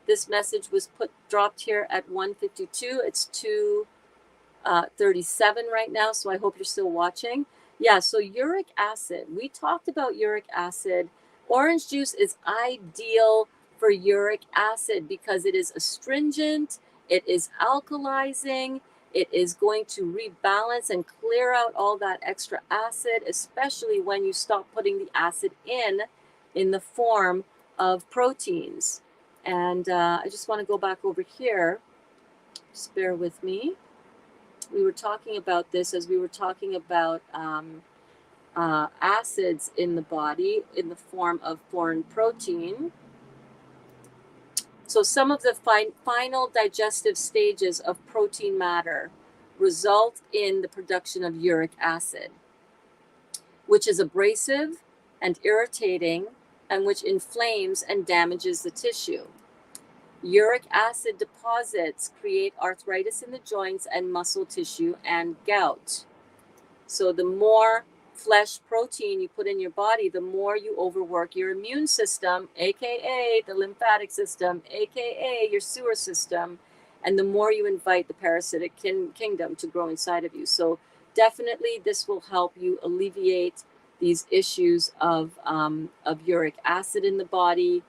This message was dropped here at 1:52. It's 2:37 right now, so I hope you're still watching. Yeah, so uric acid. We talked about uric acid. Orange juice is ideal for uric acid because it is astringent, it is alkalizing, it is going to rebalance and clear out all that extra acid, especially when you stop putting the acid in the form of proteins. And I just want to go back over here. Just bear with me. We were talking about this as we were talking about acids in the body in the form of foreign protein. So some of the final digestive stages of protein matter result in the production of uric acid, which is abrasive and irritating and which inflames and damages the tissue. Uric acid deposits create arthritis in the joints and muscle tissue and gout. So the more flesh protein you put in your body, the more you overwork your immune system, aka the lymphatic system, aka your sewer system, and the more you invite the parasitic kingdom to grow inside of you. So definitely this will help you alleviate these issues of uric acid in the body.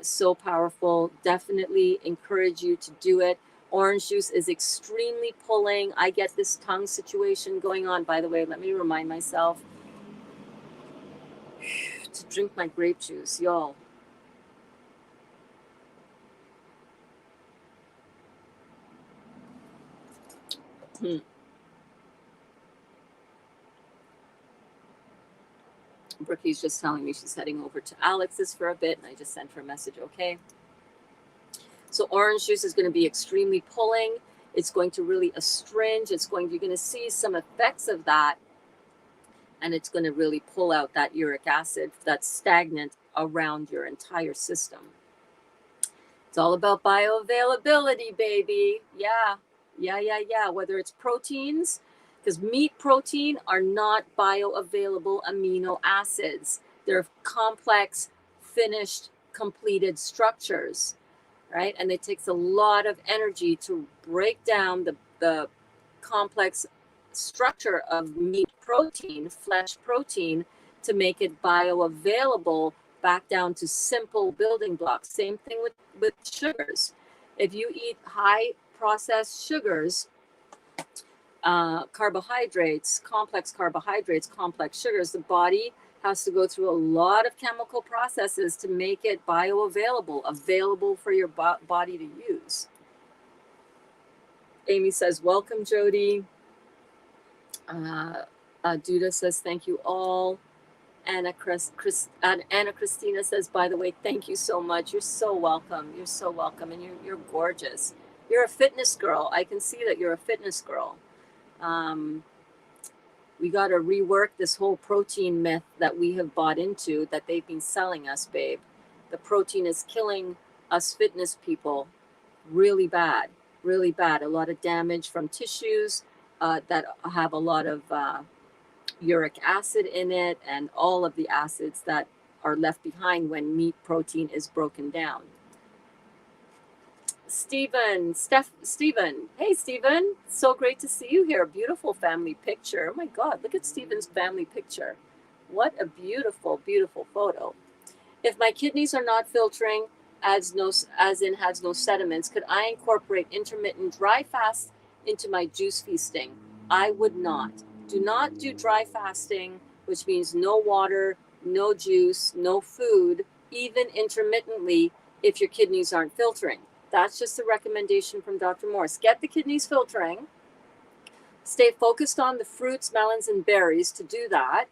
So powerful. Definitely encourage you to do it. Orange juice is extremely pulling. I get this tongue situation going on. By the way, let me remind myself to drink my grape juice, y'all. Brookie's just telling me she's heading over to Alex's for a bit, and I just sent her a message, okay? So orange juice is going to be extremely pulling. It's going to really astringe. You're going to see some effects of that, and it's going to really pull out that uric acid that's stagnant around your entire system. It's all about bioavailability, baby. Yeah. Whether it's proteins, because meat protein are not bioavailable amino acids. They're complex, finished, completed structures, right? And it takes a lot of energy to break down the complex structure of meat protein, flesh protein, to make it bioavailable back down to simple building blocks. Same thing with sugars. If you eat high processed sugars, carbohydrates, complex sugars, the body has to go through a lot of chemical processes to make it bioavailable, available for your body to use. Amy says, welcome, Jody. Duda says, thank you all. Anna Christina says, by the way, thank you so much. You're so welcome. You're so welcome. And you're gorgeous. You're a fitness girl. I can see that you're a fitness girl. We got to rework this whole protein myth that we have bought into, that they've been selling us, babe. The protein is killing us fitness people really bad, really bad. A lot of damage from tissues that have a lot of uric acid in it, and all of the acids that are left behind when meat protein is broken down. Stephen, hey Stephen, so great to see you here. Beautiful family picture. Oh my God, look at Stephen's family picture. What a beautiful, beautiful photo. If my kidneys are not filtering, has no sediments, could I incorporate intermittent dry fast into my juice feasting? I would not. Do not do dry fasting, which means no water, no juice, no food, even intermittently, if your kidneys aren't filtering. That's just a recommendation from Dr. Morse. Get the kidneys filtering. Stay focused on the fruits, melons, and berries to do that.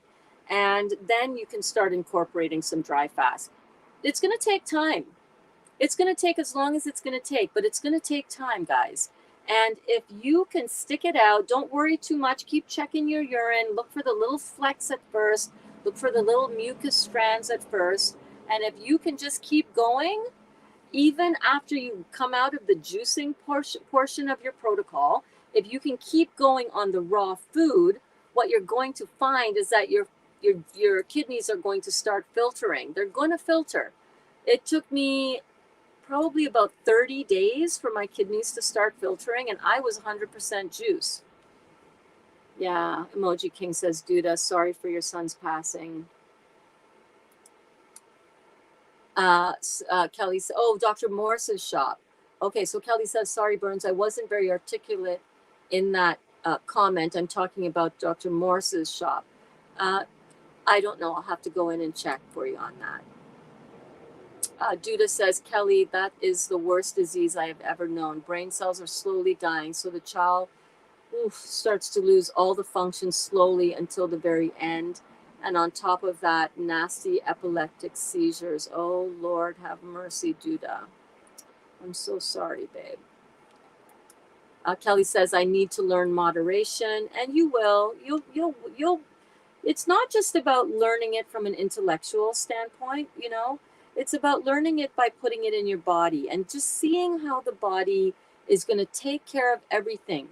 And then you can start incorporating some dry fast. It's going to take time. It's going to take as long as it's going to take, but it's going to take time, guys. And if you can stick it out, don't worry too much. Keep checking your urine. Look for the little flecks at first. Look for the little mucus strands at first. And if you can just keep going, even after you come out of the juicing portion of your protocol, if you can keep going on the raw food, what you're going to find is that your kidneys are going to start filtering. They're going to filter. It took me probably about 30 days for my kidneys to start filtering, and I was 100% juice. Yeah, Emoji King says, Duda, sorry for your son's passing. Kelly says, oh, Dr. Morse's shop. Okay, so Kelly says, sorry, Burns, I wasn't very articulate in that comment. I'm talking about Dr. Morse's shop. I don't know. I'll have to go in and check for you on that. Duda says, Kelly, that is the worst disease I have ever known. Brain cells are slowly dying, so the child starts to lose all the functions slowly until the very end. And on top of that, nasty epileptic seizures. Oh, Lord, have mercy, Duda. I'm so sorry, babe. Kelly says, I need to learn moderation, and you will. You'll. It's not just about learning it from an intellectual standpoint, you know. It's about learning it by putting it in your body and just seeing how the body is going to take care of everything.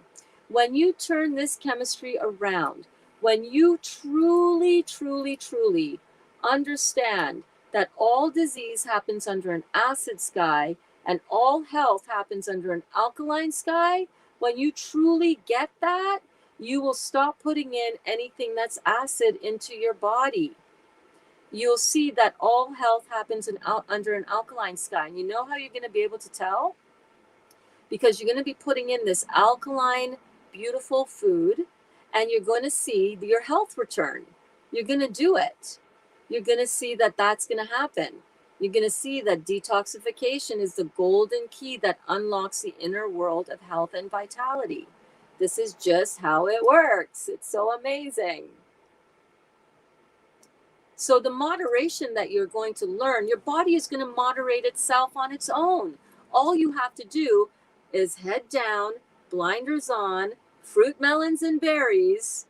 When you turn this chemistry around, when you truly, truly, truly understand that all disease happens under an acid sky and all health happens under an alkaline sky, when you truly get that, you will stop putting in anything that's acid into your body. You'll see that all health happens under an alkaline sky. And you know how you're going to be able to tell? Because you're going to be putting in this alkaline, beautiful food, and you're going to see your health return. You're going to do it. You're going to see that that's going to happen. You're going to see that detoxification is the golden key that unlocks the inner world of health and vitality. This is just how it works. It's so amazing. So the moderation that you're going to learn, your body is going to moderate itself on its own. All you have to do is head down, blinders on, fruit, melons, and berries.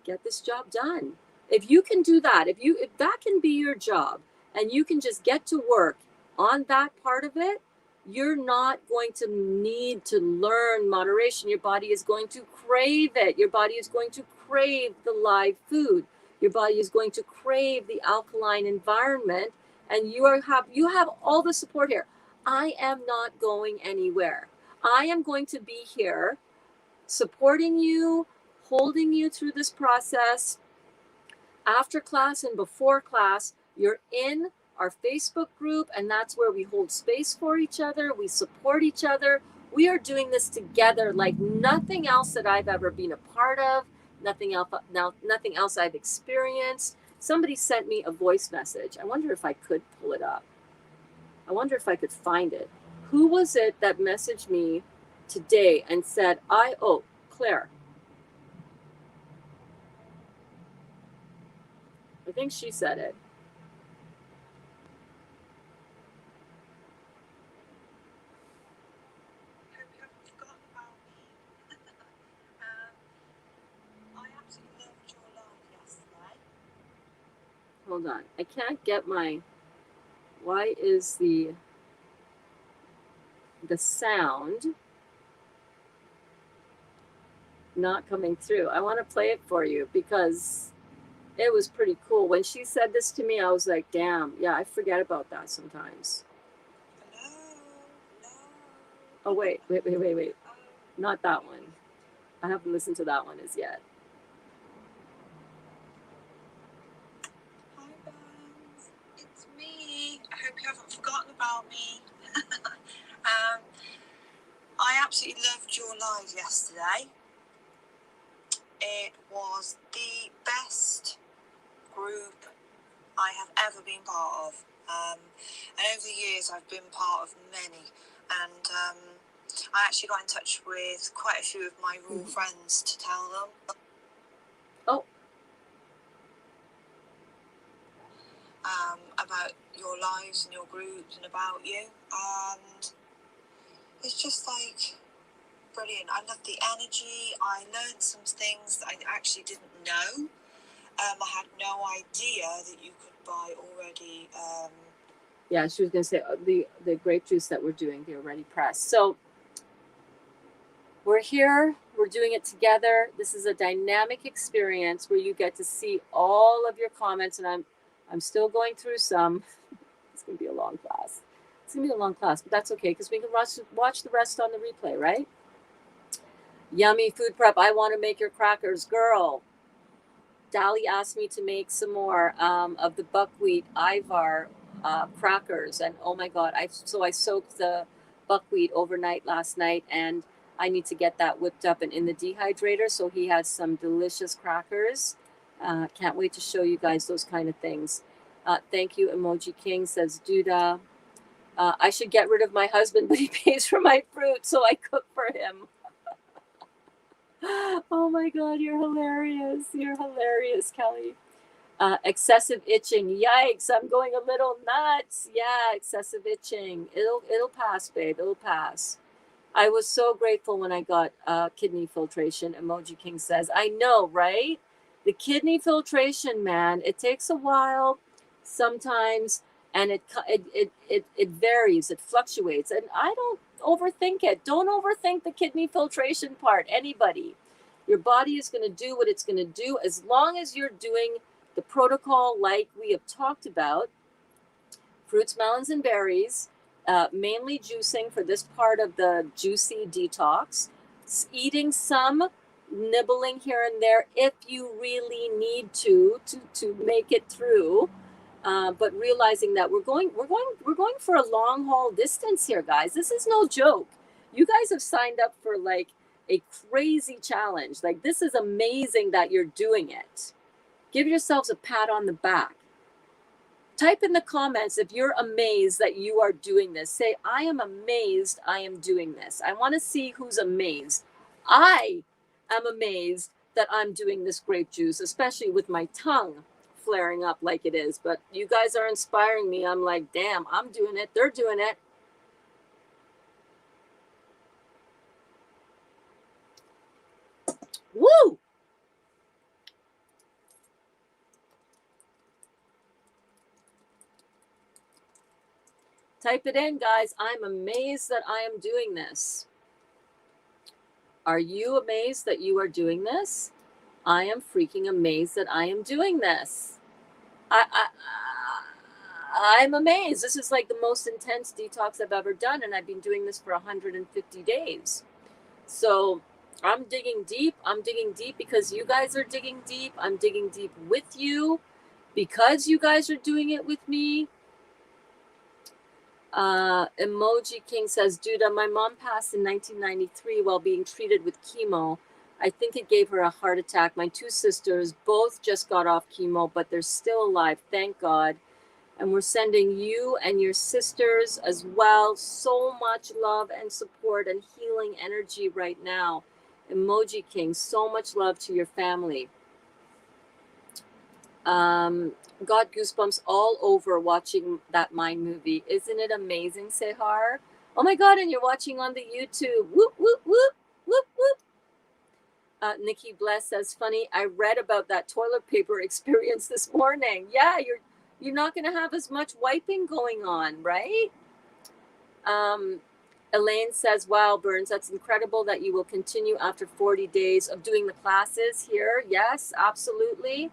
Get this job done. If you can do that, if that can be your job, and you can just get to work on that part of it, you're not going to need to learn moderation. Your body is going to crave it. Your body is going to crave the live food. Your body is going to crave the alkaline environment, and you have all the support here. I am not going anywhere. I am going to be here supporting you, holding you through this process. After class and before class, you're in our Facebook group, and that's where we hold space for each other. We support each other. We are doing this together like nothing else that I've ever been a part of, nothing else I've experienced. Somebody sent me a voice message. I wonder if I could pull it up. I wonder if I could find it. Who was it that messaged me today and said, Claire. I think she said it. Hope you haven't forgotten about me. I absolutely loved your live yesterday. Hold on. I can't get my... Why is the sound not coming through? I want to play it for you because it was pretty cool. When she said this to me, I was like, damn, yeah, I forget about that sometimes. Hello. Oh, wait. Not that one. I haven't listened to that one as yet. Hi, Burns. It's me. I hope you haven't forgotten about me. I absolutely loved your live yesterday. It was the best group I have ever been part of. And over the years, I've been part of many. And I actually got in touch with quite a few of my raw friends to tell them. About your lives and your groups and about you. And it's just like brilliant. I love the energy. I learned some things that I actually didn't know. I had no idea that you could buy already. Yeah, she was going to say the grape juice that we're doing, the already pressed. So we're here. We're doing it together. This is a dynamic experience where you get to see all of your comments, and I'm still going through some. It's going to be a long class. It's going to be a long class, but that's okay because we can watch the rest on the replay, right? Yummy food prep. I want to make your crackers, girl. Dali asked me to make some more of the buckwheat Ivar crackers, and oh my god, I soaked the buckwheat overnight last night, and I need to get that whipped up and in the dehydrator. So he has some delicious crackers. Can't wait to show you guys those kind of things. Thank you, Emoji King says Duda. I should get rid of my husband, but he pays for my fruit, so I cook for him. Oh my god, you're hilarious. You're hilarious, Kelly. Excessive itching. Yikes! I'm going a little nuts. Yeah, excessive itching. It'll pass, babe. It'll pass. I was so grateful when I got kidney filtration. Emoji King says, I know, right? The kidney filtration, man, it takes a while sometimes, and it varies, it fluctuates. And I don't overthink it. Don't overthink the kidney filtration part, anybody. Your body is going to do what it's going to do as long as you're doing the protocol like we have talked about. Fruits, melons, and berries, mainly juicing for this part of the juicy detox, eating some nibbling here and there if you really need to make it through, but realizing that we're going for a long haul distance here, guys. This is no joke. You guys have signed up for like a crazy challenge. Like, this is amazing that you're doing it. Give yourselves a pat on the back. Type in the comments if you're amazed that you are doing this. Say, I am amazed I am doing this. I want to see who's amazed. I am amazed that I'm doing this grape juice, especially with my tongue flaring up like it is. But you guys are inspiring me. I'm like, damn, I'm doing it. They're doing it. Woo! Type it in, guys. I'm amazed that I am doing this. Are you amazed that you are doing this? I am freaking amazed that I am doing this. I'm amazed. This is like the most intense detox I've ever done, and I've been doing this for 150 days. So I'm digging deep. I'm digging deep because you guys are digging deep. I'm digging deep with you because you guys are doing it with me. Emoji King says, Duda, my mom passed in 1993 while being treated with chemo. I think it gave her a heart attack. My two sisters both just got off chemo, but they're still alive, thank God. And we're sending you and your sisters as well so much love and support and healing energy right now. Emoji King, so much love to your family. Got goosebumps all over watching that Mind movie. Isn't it amazing, Sehar? Oh my God, and you're watching on the YouTube. Whoop, whoop, whoop, whoop, whoop. Nikki Bless says, funny, I read about that toilet paper experience this morning. Yeah, you're not going to have as much wiping going on, right? Elaine says, wow, Burns, that's incredible that you will continue after 40 days of doing the classes here. Yes, absolutely.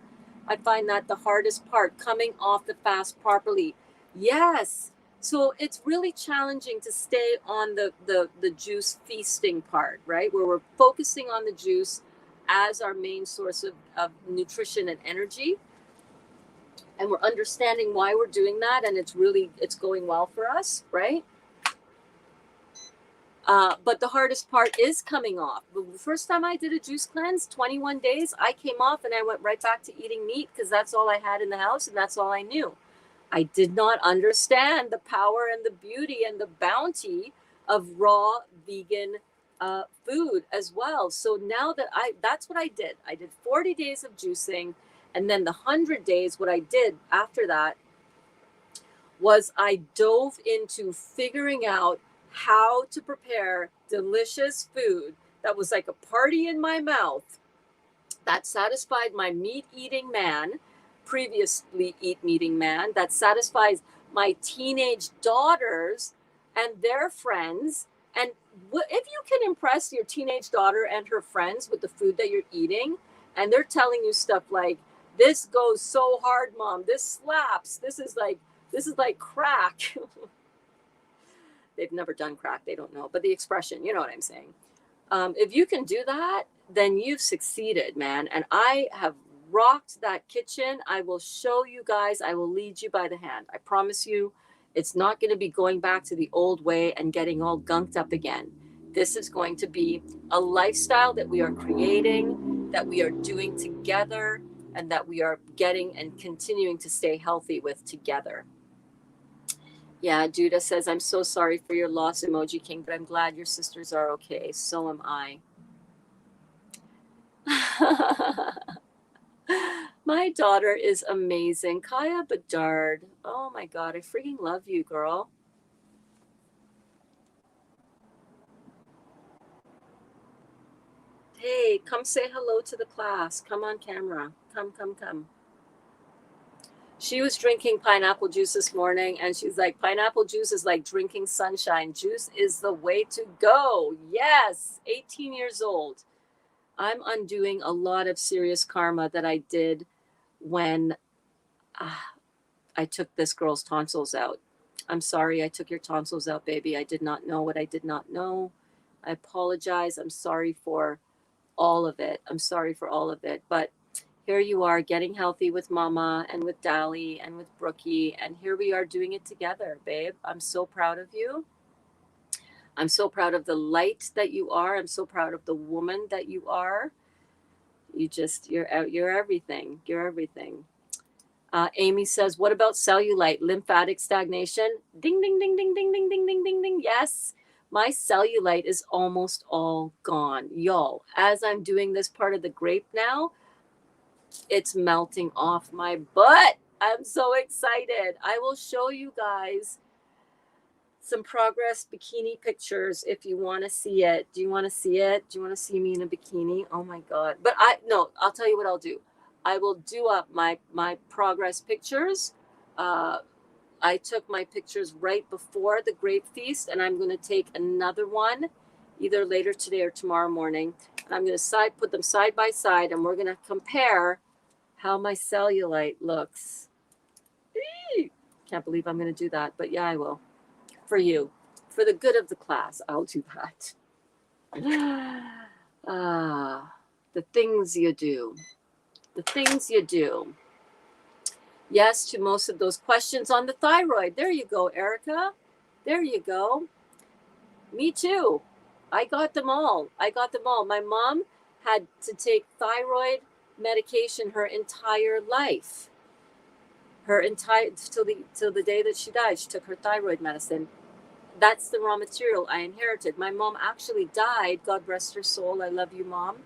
I find that the hardest part, coming off the fast properly. Yes. So it's really challenging to stay on the juice feasting part, right? Where we're focusing on the juice as our main source of nutrition and energy. And we're understanding why we're doing that. And it's going well for us, right? But the hardest part is coming off. The first time I did a juice cleanse, 21 days, I came off and I went right back to eating meat because that's all I had in the house and that's all I knew. I did not understand the power and the beauty and the bounty of raw vegan food as well. So now that that's what I did. I did 40 days of juicing, and then the 100 days, what I did after that was I dove into figuring out how to prepare delicious food that was like a party in my mouth that satisfied my meat-eating man, previously eating man, that satisfies my teenage daughters and their friends. And if you can impress your teenage daughter and her friends with the food that you're eating, and they're telling you stuff like, this goes so hard, Mom, this slaps, this is like crack. They've never done crack, they don't know, but the expression, you know what I'm saying. If you can do that, then you've succeeded, man. And I have rocked that kitchen. I will show you guys, I will lead you by the hand. I promise you, it's not going to be going back to the old way and getting all gunked up again. This is going to be a lifestyle that we are creating, that we are doing together, and that we are getting and continuing to stay healthy with together. Yeah, Judah says, I'm so sorry for your loss, Emoji King, but I'm glad your sisters are okay. So am I. My My daughter is amazing. Kaya Bedard. Oh my God, I freaking love you, girl. Hey, come say hello to the class. Come on camera. Come, come, come. She was drinking pineapple juice this morning, and she's like, pineapple juice is like drinking sunshine. Juice is the way to go. Yes, 18 years old. I'm undoing a lot of serious karma that I did when I took this girl's tonsils out. I'm sorry I took your tonsils out, baby. I did not know what I did not know. I apologize. I'm sorry for all of it. I'm sorry for all of it. But here you are getting healthy with Mama and with Dali and with Brookie. And here we are doing it together, babe. I'm so proud of you. I'm so proud of the light that you are. I'm so proud of the woman that you are. You're everything. You're everything. Amy says, what about cellulite, lymphatic stagnation? Ding, ding, ding, ding, ding, ding, ding, ding, ding, ding. Yes, my cellulite is almost all gone. Yo, as I'm doing this part of the grape now, it's melting off my butt. I'm so excited. I will show you guys some progress bikini pictures if you want to see it. Do you want to see it? Do you want to see me in a bikini? Oh my God. But I'll tell you what I'll do. I will do up my progress pictures. I took my pictures right before the grape feast, and I'm going to take another one either later today or tomorrow morning. And I'm going to put them side by side, and we're going to compare how my cellulite looks. Eee! Can't believe I'm going to do that, but yeah, I will. For you, for the good of the class, I'll do that. The things you do. The things you do. Yes to most of those questions on the thyroid. There you go, Erica. There you go. Me too. I got them all. My mom had to take thyroid medication her entire life. Till the day that she died, she took her thyroid medicine. That's the raw material I inherited. My mom actually died. God rest her soul. I love you, Mom.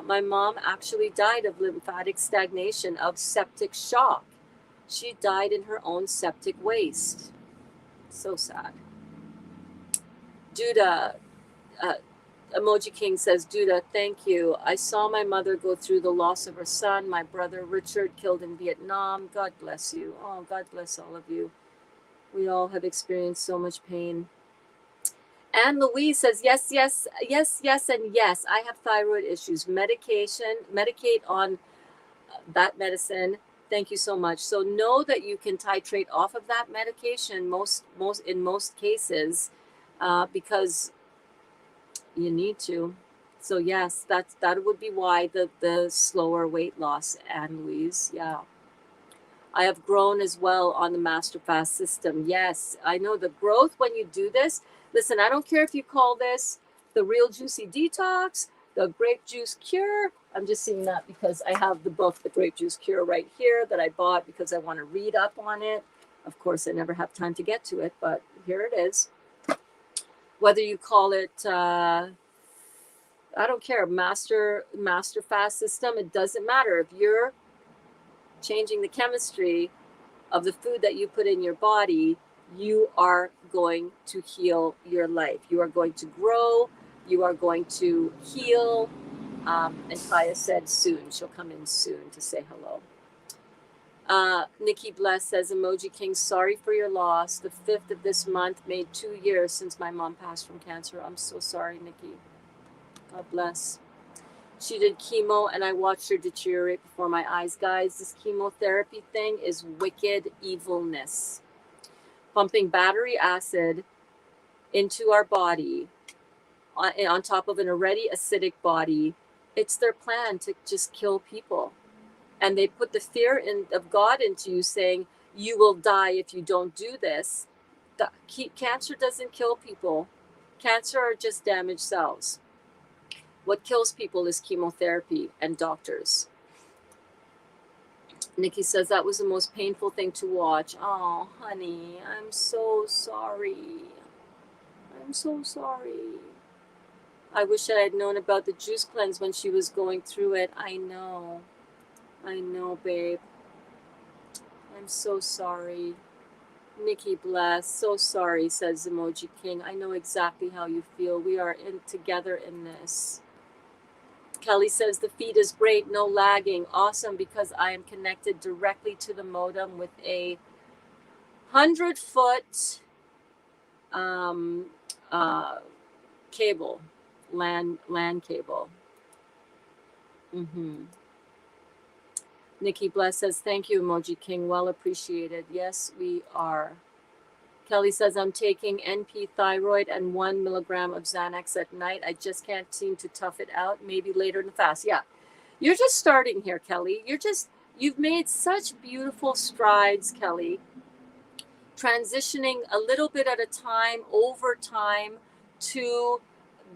My mom actually died of lymphatic stagnation, of septic shock. She died in her own septic waste. So sad. Duda, Emoji King says, Duda, thank you. I saw my mother go through the loss of her son, my brother Richard killed in Vietnam. God bless you. Oh, God bless all of you. We all have experienced so much pain. And Louise says, yes, yes, yes, yes, and yes. I have thyroid issues. Medicate on that medicine. Thank you so much. So know that you can titrate off of that medication in most cases, because you need to. So yes, that would be why the slower weight loss, Anne Louise. Yeah. I have grown as well on the Master Fast system. Yes, I know the growth when you do this. Listen, I don't care if you call this the Real Juicy Detox, the Grape Juice Cure. I'm just saying that because I have the book, The Grape Juice Cure, right here that I bought because I want to read up on it. Of course, I never have time to get to it, but here it is. Whether you call it, I don't care, Master Fast system, it doesn't matter. If you're changing the chemistry of the food that you put in your body, you are going to heal your life. You are going to grow. You are going to heal. And Kaya said soon. She'll come in soon to say hello. Nikki Bless says, Emoji King, sorry for your loss. The 5th of this month made 2 years since my mom passed from cancer. I'm so sorry, Nikki. God bless. She did chemo and I watched her deteriorate before my eyes. Guys, this chemotherapy thing is wicked evilness. Pumping battery acid into our body on top of an already acidic body. It's their plan to just kill people. And they put the fear of God into you, saying, you will die if you don't do this. Cancer doesn't kill people. Cancer are just damaged cells. What kills people is chemotherapy and doctors. Nikki says that was the most painful thing to watch. Oh, honey, I'm so sorry. I'm so sorry. I wish I had known about the juice cleanse when she was going through it. I know. I know, babe. I'm so sorry. Nikki bless. So sorry, says Emoji King. I know exactly how you feel. We are in together in this. Kelly says the feed is great, no lagging. Awesome, because I am connected directly to the modem with a 100-foot um, uh, cable, LAN cable. Mm-hmm. Nikki Bless says, thank you, Emoji King. Well appreciated. Yes, we are. Kelly says, I'm taking NP thyroid and 1 milligram of Xanax at night. I just can't seem to tough it out. Maybe later in the fast. Yeah. You're just starting here, Kelly. You've made such beautiful strides, Kelly, transitioning a little bit at a time over time to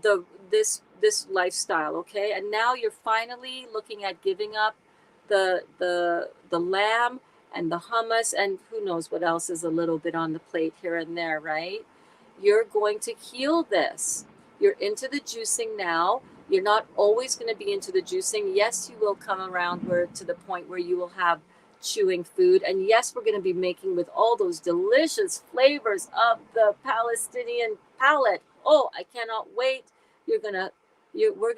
the this lifestyle, okay? And now you're finally looking at giving up the lamb and the hummus and who knows what else is a little bit on the plate here and there, right? You're going to heal this. You're into the juicing now. You're not always going to be into the juicing. Yes, you will come around where to the point where you will have chewing food. And yes, we're going to be making with all those delicious flavors of the Palestinian palate. Oh, I cannot wait. We're going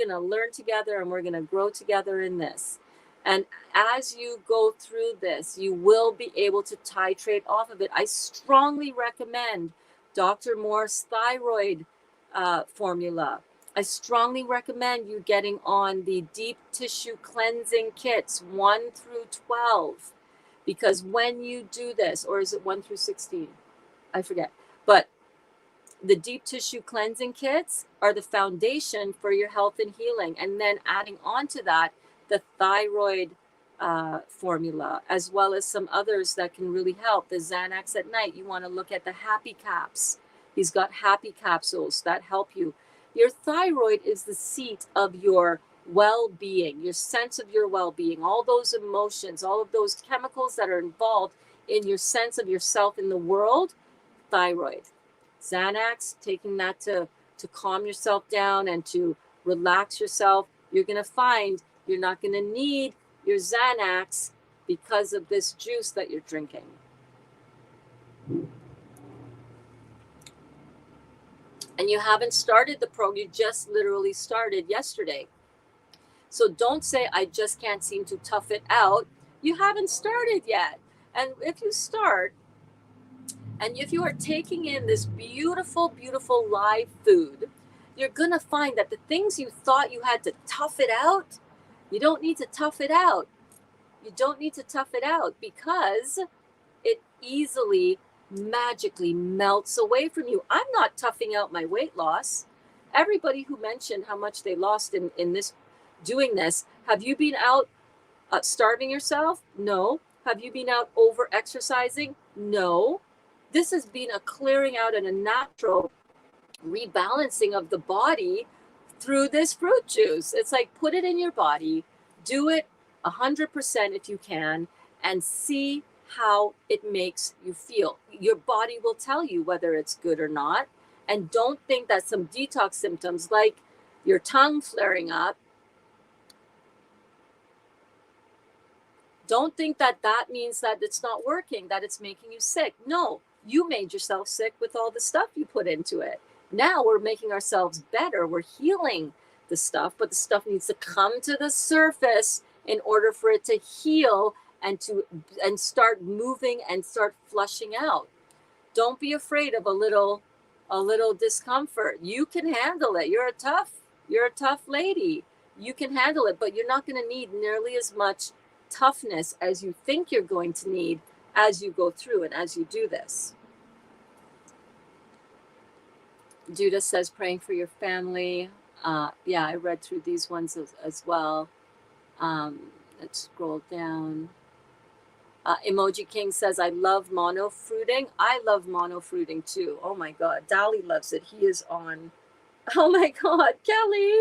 to learn together and we're going to grow together in this. And as you go through this, you will be able to titrate off of it. I strongly recommend Dr. Moore's thyroid formula. I strongly recommend you getting on the deep tissue cleansing kits 1 through 12, because when you do this, or is it 1 through 16? I forget. But the deep tissue cleansing kits are the foundation for your health and healing. And then adding on to that, the thyroid formula, as well as some others that can really help. The Xanax at night, you want to look at the Happy Caps. He's got Happy Capsules that help you. Your thyroid is the seat of your well-being, your sense of your well-being, all those emotions, all of those chemicals that are involved in your sense of yourself in the world. Thyroid. Xanax, taking that to calm yourself down and to relax yourself. You're going to find you're not going to need your Xanax because of this juice that you're drinking. And you haven't started the program, you just literally started yesterday. So don't say, I just can't seem to tough it out. You haven't started yet. And if you start, and if you are taking in this beautiful, beautiful live food, you're going to find that the things you thought you had to tough it out, you don't need to tough it out. You don't need to tough it out because it easily, magically melts away from you. I'm not toughing out my weight loss. Everybody who mentioned how much they lost in this, doing this, have you been out starving yourself? No. Have you been out over exercising? No. This has been a clearing out and a natural rebalancing of the body through this fruit juice. It's like, put it in your body, do it 100% if you can, and see how it makes you feel. Your body will tell you whether it's good or not. And don't think that some detox symptoms like your tongue flaring up, don't think that that means that it's not working, that it's making you sick. No, you made yourself sick with all the stuff you put into it. Now we're making ourselves better. We're healing the stuff, but the stuff needs to come to the surface in order for it to heal and start moving and start flushing out. Don't be afraid of a little discomfort. You can handle it. You're a tough lady. You can handle it, but you're not going to need nearly as much toughness as you think you're going to need as you go through and as you do this. Judah says, praying for your family. Yeah, I read through these ones as well. Let's scroll down. Emoji King says, I love mono fruiting. I love mono fruiting too. Oh my God. Dali loves it. He is on. Oh my God, Kelly.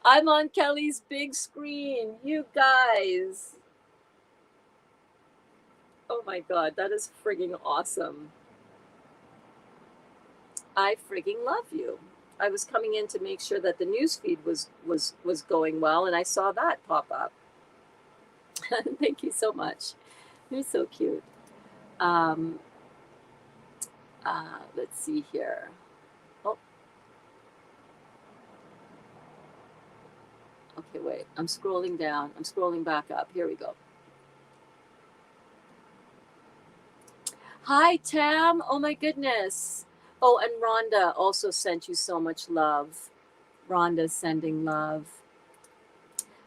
I'm on Kelly's big screen. You guys. Oh my God, that is frigging awesome. I frigging love you. I was coming in to make sure that the news feed was going well, and I saw that pop up. Thank you so much. You're so cute. Let's see here. Oh, okay, wait. I'm scrolling down. I'm scrolling back up. Here we go. Hi, Tam. Oh my goodness. Oh, and Rhonda also sent you so much love. Rhonda's sending love.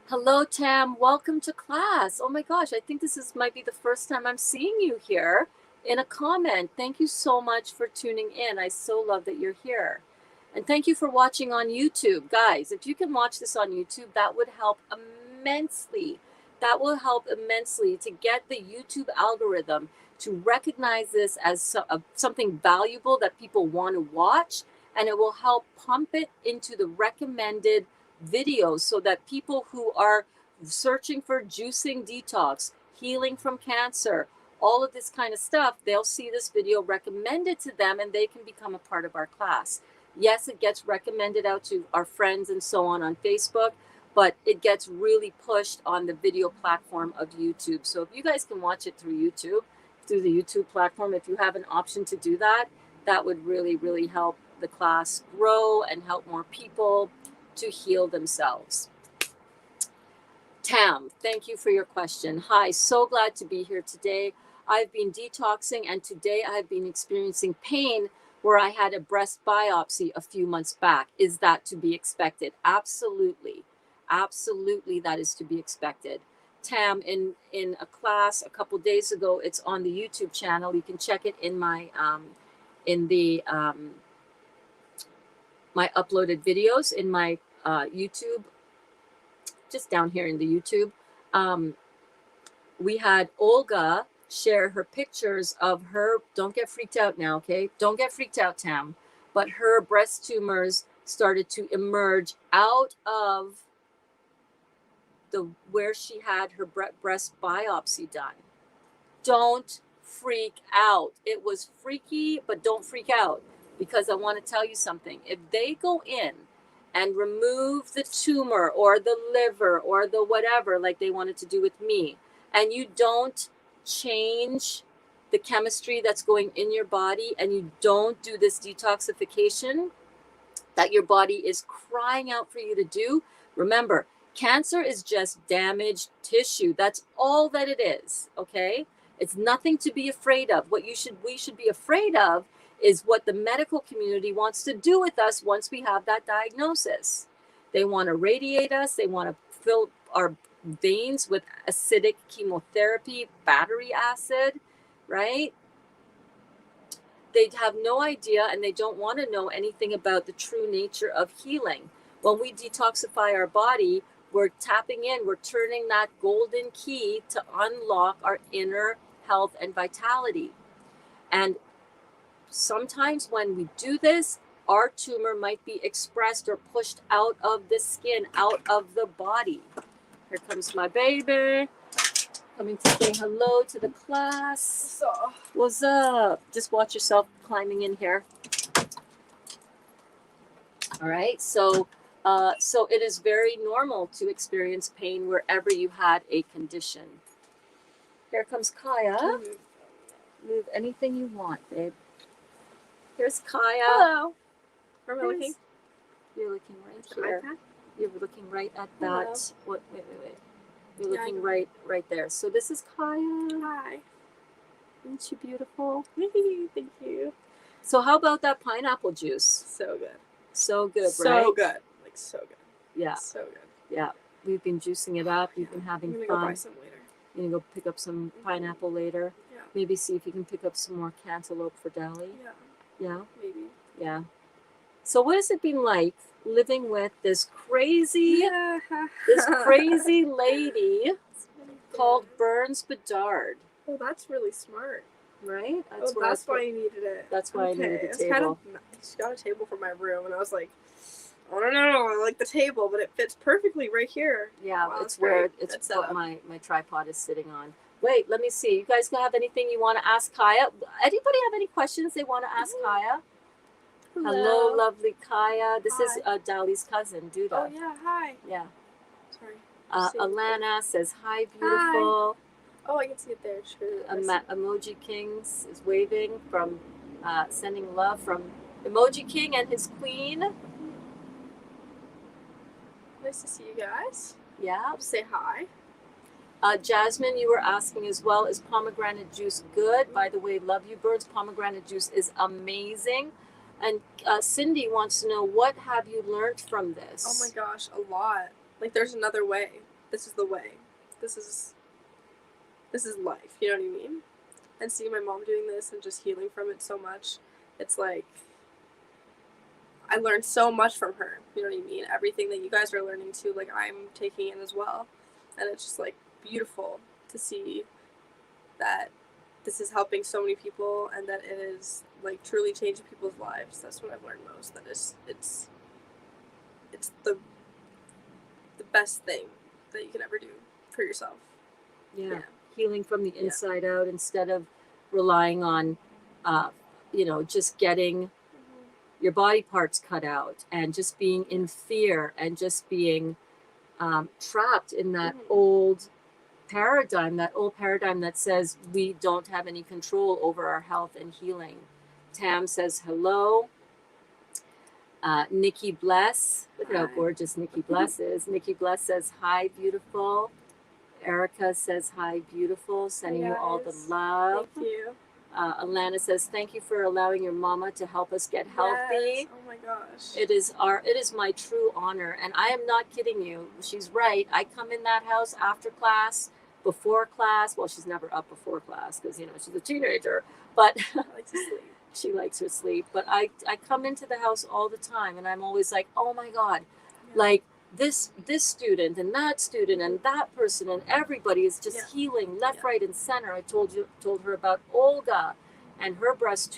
Hello, Tam. Welcome to class. Oh my gosh, I think might be the first time I'm seeing you here in a comment. Thank you so much for tuning in. I so love that you're here. And thank you for watching on YouTube. Guys, if you can watch this on YouTube, that would help immensely. That will help immensely to get the YouTube algorithm to recognize this as something valuable that people want to watch, and it will help pump it into the recommended videos so that people who are searching for juicing detox, healing from cancer, all of this kind of stuff, they'll see this video recommended to them and they can become a part of our class. Yes, it gets recommended out to our friends and so on Facebook, but it gets really pushed on the video platform of YouTube. So if you guys can watch it through YouTube, through the YouTube platform, if you have an option to do that, that would really, really help the class grow and help more people to heal themselves. Tam, thank you for your question. Hi, so glad to be here today. I've been detoxing, and today I've been experiencing pain where I had a breast biopsy a few months back. Is that to be expected? Absolutely. Absolutely, that is to be expected. Tam, in a class a couple days ago, it's on the YouTube channel. You can check it in my my uploaded videos in my YouTube, just down here in the YouTube. We had Olga share her pictures of her, don't get freaked out now, okay? Don't get freaked out, Tam. But her breast tumors started to emerge out of where she had her breast biopsy done. Don't freak out. It was freaky, but don't freak out, because I want to tell you something. If they go in and remove the tumor or the liver or the whatever, like they wanted to do with me, and you don't change the chemistry that's going in your body, and you don't do this detoxification that your body is crying out for you to do, remember, cancer is just damaged tissue. That's all that it is, okay? It's nothing to be afraid of. What we should be afraid of is what the medical community wants to do with us once we have that diagnosis. They want to radiate us. They want to fill our veins with acidic chemotherapy, battery acid, right? They have no idea, and they don't want to know anything about the true nature of healing. When we detoxify our body, we're tapping in, we're turning that golden key to unlock our inner health and vitality. And sometimes when we do this, our tumor might be expressed or pushed out of the skin, out of the body. Here comes my baby, coming to say hello to the class. What's up? Just watch yourself climbing in here. All right, so it is very normal to experience pain wherever you had a condition. Here comes Kaya. Move anything you want, babe. Here's Kaya. Hello. Where am I looking? You're looking right here. iPad? You're looking right at Hello. that. What? Wait. You're Yeah, looking right there. So this is Kaya. Hi. Isn't she beautiful? Thank you. So how about that pineapple juice? So good. So good, So right? good. Like so good. Yeah, So good. yeah. We've been juicing it up. We've been I'm having gonna fun. go buy some later. You're gonna go pick up some pineapple later. Yeah. Maybe see if you can pick up some more cantaloupe for Deli. Yeah. Yeah, Maybe. yeah. So what has it been like living with this crazy lady called Burns Bedard? Oh, that's really smart. Right? That's why you needed it. That's why I needed a It's table. kind of nice. Got a table for my room, and I was like, I don't know, I like the table, but it fits perfectly right here. Yeah, Wow, it's that's great. where it's That's what setup. my tripod is sitting on. Wait, let me see. You guys have anything you want to ask Kaya? Anybody have any questions they want to ask Kaya? Hello, lovely Kaya. This is Hi. Dali's cousin, Duda. Oh yeah, hi. Yeah. Sorry. Alana says, hi, beautiful. Oh, I can see it there. True. Emoji Kings is waving from, sending love from Emoji King and his queen. Nice to see you guys. Yeah. I'll just say hi. Jasmine, you were asking as well, is pomegranate juice good? By the way, love you birds. Pomegranate juice is amazing. And Cindy wants to know, what have you learned from this? Oh my gosh, a lot. Like there's another way. This is the way. This is life. You know what I mean? And seeing my mom doing this and just healing from it so much, it's like I learned so much from her. You know what I mean? Everything that you guys are learning too, like I'm taking in as well. And it's just like beautiful to see that this is helping so many people and that it is like truly changing people's lives. That's what I've learned most. That it's the best thing that you can ever do for yourself. Yeah. Healing from the inside out instead of relying on, just getting your body parts cut out and just being in fear and just being trapped in that old paradigm that says we don't have any control over our health and healing. Tam says hello. Nikki Bless, look at how gorgeous Nikki Bless is. Nikki Bless says hi, beautiful. Erica says hi, beautiful. Sending you all the love. Thank you. Alana says thank you for allowing your mama to help us get healthy. Yes. Oh my gosh. It is my true honor, and I am not kidding you. She's right. I come in that house after class, before class. Well, she's never up before class because she's a teenager, but I like to sleep. She likes her sleep. But I come into the house all the time, and I'm always like, oh my God, like this student and that person and everybody is just healing left, right, and center. I told her about Olga and her breast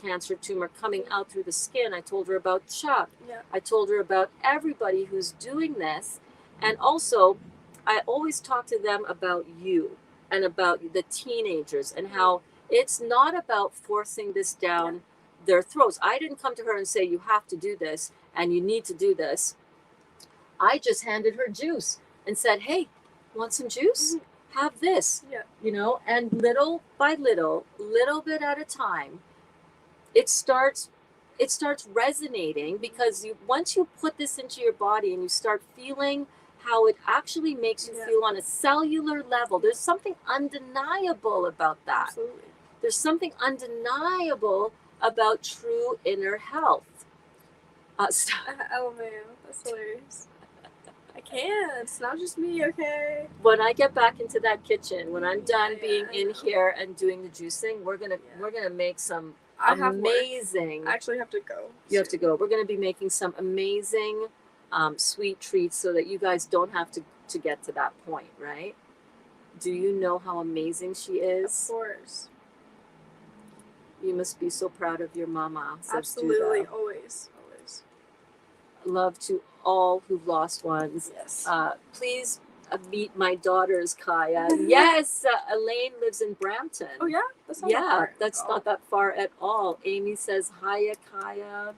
cancer tumor coming out through the skin. I told her about Chuck. I told her about everybody who's doing this. And also, I always talk to them about you and about the teenagers and how it's not about forcing this down their throats. I didn't come to her and say, you have to do this and you need to do this. I just handed her juice and said, hey, want some juice? Have this. And little by little bit at a time, it starts resonating because once you put this into your body and you start feeling how it actually makes you feel on a cellular level, there's something undeniable about that. Absolutely. There's something undeniable about true inner health. Oh man, that's hilarious. I can't. It's not just me, okay? When I get back into that kitchen, when I'm done being in here and doing the juicing, we're gonna make some amazing. I actually have to go. You have to go. We're gonna be making some amazing sweet treats so that you guys don't have to get to that point, right? Do you know how amazing she is? Of course. You must be so proud of your mama. Absolutely, always. Love to all who've lost ones. Yes. Please meet my daughters, Kaya. Yes, Elaine lives in Brampton. Oh yeah, that's not that far. That's not that far at all. Amy says, hiya, Kaya.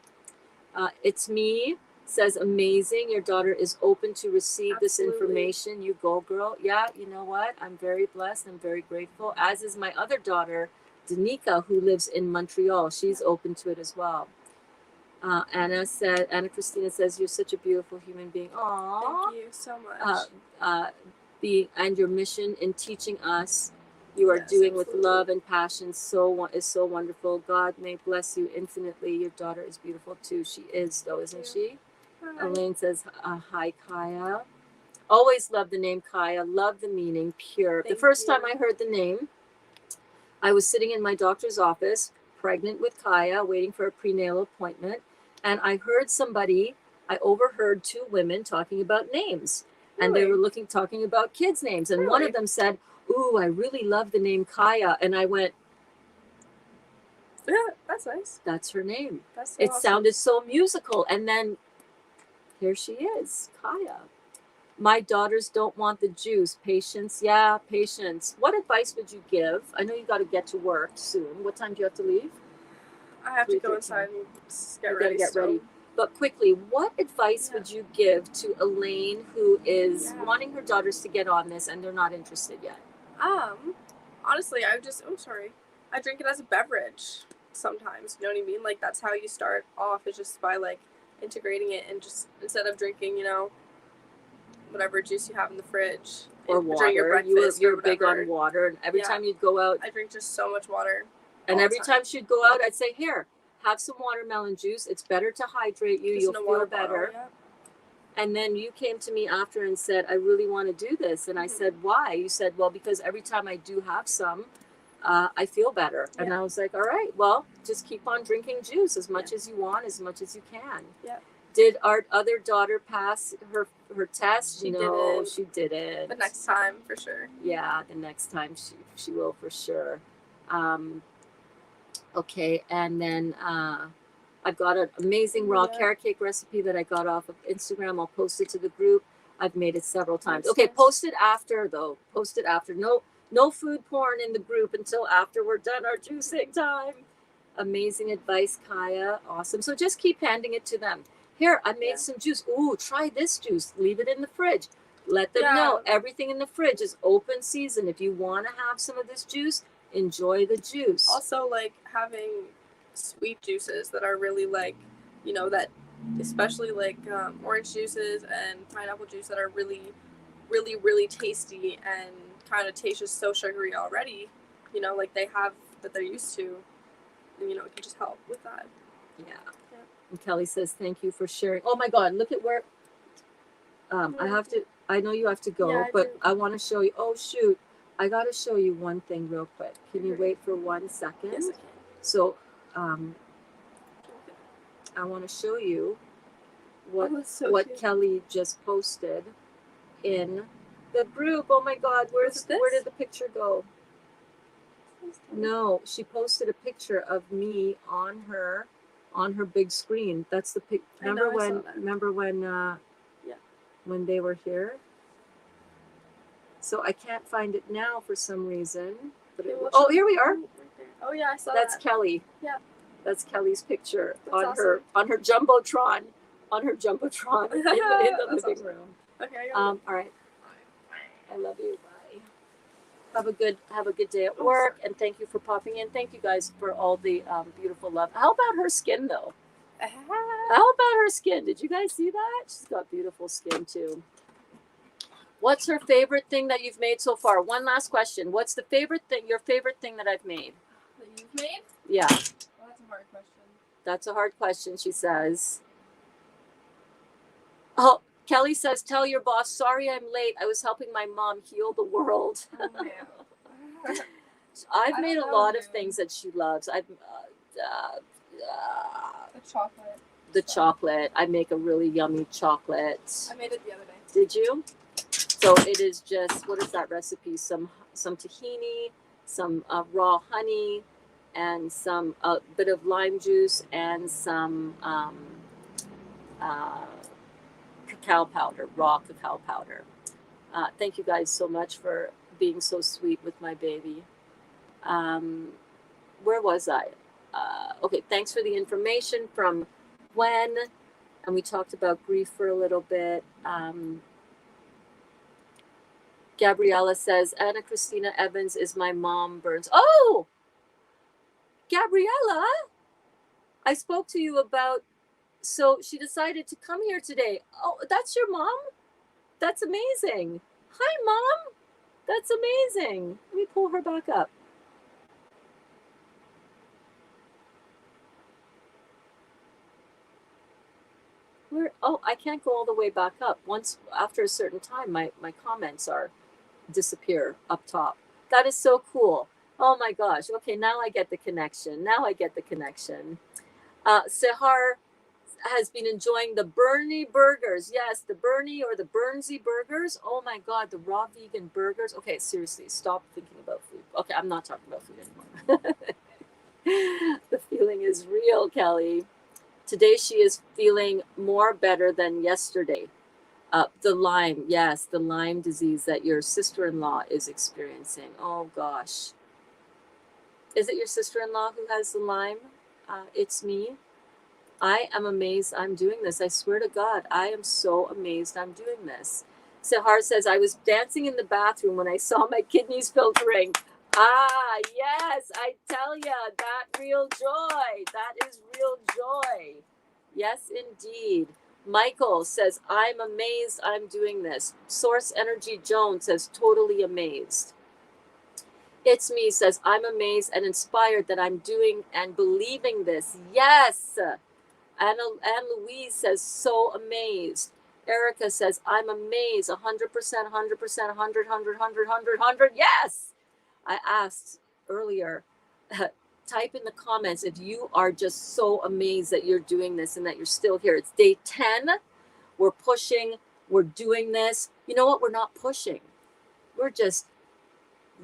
It's me. Says, amazing. Your daughter is open to receive this information. You go, girl. Yeah, you know what? I'm very blessed. I'm very grateful. As is my other daughter, Danica, who lives in Montreal. She's open to it as well. Anna Christina says, you're such a beautiful human being. Aww. Thank you so much. And your mission in teaching us, you are doing with love and passion is so wonderful. God may bless you infinitely. Your daughter is beautiful too. She is though, isn't she? Hi. Elaine says, hi, Kaya. Always love the name Kaya. Love the meaning, pure. The first time I heard the name, I was sitting in my doctor's office, pregnant with Kaya, waiting for a prenatal appointment. And I overheard two women talking about names. Really? And they were talking about kids' names. And one of them said, ooh, I really love the name Kaya. And I went, yeah, that's nice. That's her name. That's so awesome. Sounded so musical. And then here she is, Kaya. My daughters don't want the juice. Patience. Yeah, patience. What advice would you give? I know you got to get to work soon. What time do you have to leave? I have to go 3:13. inside and get You gotta ready. get still. ready. But quickly, what advice Yeah. would you give to Elaine, who is Yeah. wanting her daughters to get on this and they're not interested yet? Honestly, I drink it as a beverage sometimes. You know what I mean? Like, that's how you start off, is just by like integrating it, and just instead of drinking, whatever juice you have in the fridge Or during water. your breakfast You're or big whatever. on water, and every Yeah. time you'd go out, I drink just so much water. and all every the time she'd go out, I'd say, "Here, have some watermelon juice. It's better to hydrate you. Just You'll in a feel water better." bottle, yeah. And then you came to me after and said, "I really want to do this." And I said, "Why?" You said, "Well, because every time I do have some, I feel better." And Yeah. I was like, "All right, well, just keep on drinking juice as much as you want, as much as you can." Yeah. Did our other daughter pass her test? She No, didn't. she didn't. The next time, for sure. Yeah, the next time she will for sure. Okay, and then I've got an amazing raw Yeah. carrot cake recipe that I got off of Instagram. I'll post it to the group. I've made it several times. That's Okay, nice. post it after though. Post it after. No food porn in the group until after we're done our juicing time. Amazing advice, Kaya. Awesome. So just keep handing it to them. Here, I made Yeah. some juice. Ooh, try this juice. Leave it in the fridge. Let them Yeah. know everything in the fridge is open season. If you want to have some of this juice, enjoy the juice. Also, like, having sweet juices that are really, like, that especially like orange juices and pineapple juice that are really, really, really tasty and kind of taste just so sugary already, like they have that they're used to, and it can just help with that. Yeah. And Kelly says, "Thank you for sharing." Oh my God, look at where I know you have to go, Yeah, I but do. I want to show you. Oh shoot, I got to show you one thing real quick. Can you wait for 1 second? Yes, I can. So, I want to show you what that's so what cute. Kelly just posted in the group. Oh my God, where Was it this? did the picture go? No, she posted a picture of me on her big screen. That's the pic. I know, I saw that. Remember when when they were here? So I can't find it now for some reason. But here we are. Right there. Oh yeah, I saw That's that. Kelly. Yeah. That's Kelly's picture That's on awesome. her jumbotron, in the That's living awesome. room. Okay. All right. I love you. Bye. Have a good day at work, and thank you for popping in. Thank you guys for all the beautiful love. How about her skin though? How about her skin? Did you guys see that? She's got beautiful skin too. What's her favorite thing that you've made so far? One last question. What's your favorite thing that I've made? That you've made? Yeah. Well, that's a hard question. That's a hard question, she says. Oh, Kelly says, "Tell your boss, sorry I'm late. I was helping my mom heal the world." Oh, man. I've made a lot of things that she loves. The chocolate. The chocolate. I make a really yummy chocolate. I made it the other day. Did you? So it is just, what is that recipe? Some tahini, some raw honey, and some bit of lime juice, and some cacao powder, raw cacao powder. Thank you guys so much for being so sweet with my baby. Where was I? Okay, thanks for the information from Gwen, and we talked about grief for a little bit. Gabriella says, "Anna Christina Evans is my mom, Burns." Oh, Gabriella, I spoke to you about, so she decided to come here today. Oh, that's your mom? That's amazing. Hi, Mom. That's amazing. Let me pull her back up. I can't go all the way back up. Once, after a certain time, my comments disappear up top. That is so cool. Oh my gosh. Okay, now I get the connection. Sahar has been enjoying the Bernie burgers. Yes, the Bernie or the Bernsey burgers. Oh my God, the raw vegan burgers. Okay, seriously, stop thinking about food. Okay, I'm not talking about food anymore. The feeling is real, Kelly. Today she is feeling more better than yesterday. The Lyme, yes, the Lyme disease that your sister-in-law is experiencing. Oh gosh. Is it your sister-in-law who has the Lyme? It's me. I am amazed I'm doing this. I swear to God, I am so amazed I'm doing this. Sahar says, I was dancing in the bathroom when I saw my kidneys filtering. Ah, yes, I tell ya, that real joy. That is real joy. Yes, indeed. Michael says, I'm amazed I'm doing this. Source Energy Jones says, totally amazed. It's Me says, I'm amazed and inspired that I'm doing and believing this. Yes. Anne Louise says, so amazed. Erica says, I'm amazed. 100%, 100%, 100, 100. Yes. I asked earlier, type in the comments if you are just so amazed that you're doing this and that you're still here. It's day 10. We're pushing. We're doing this. You know what? We're not pushing. We're just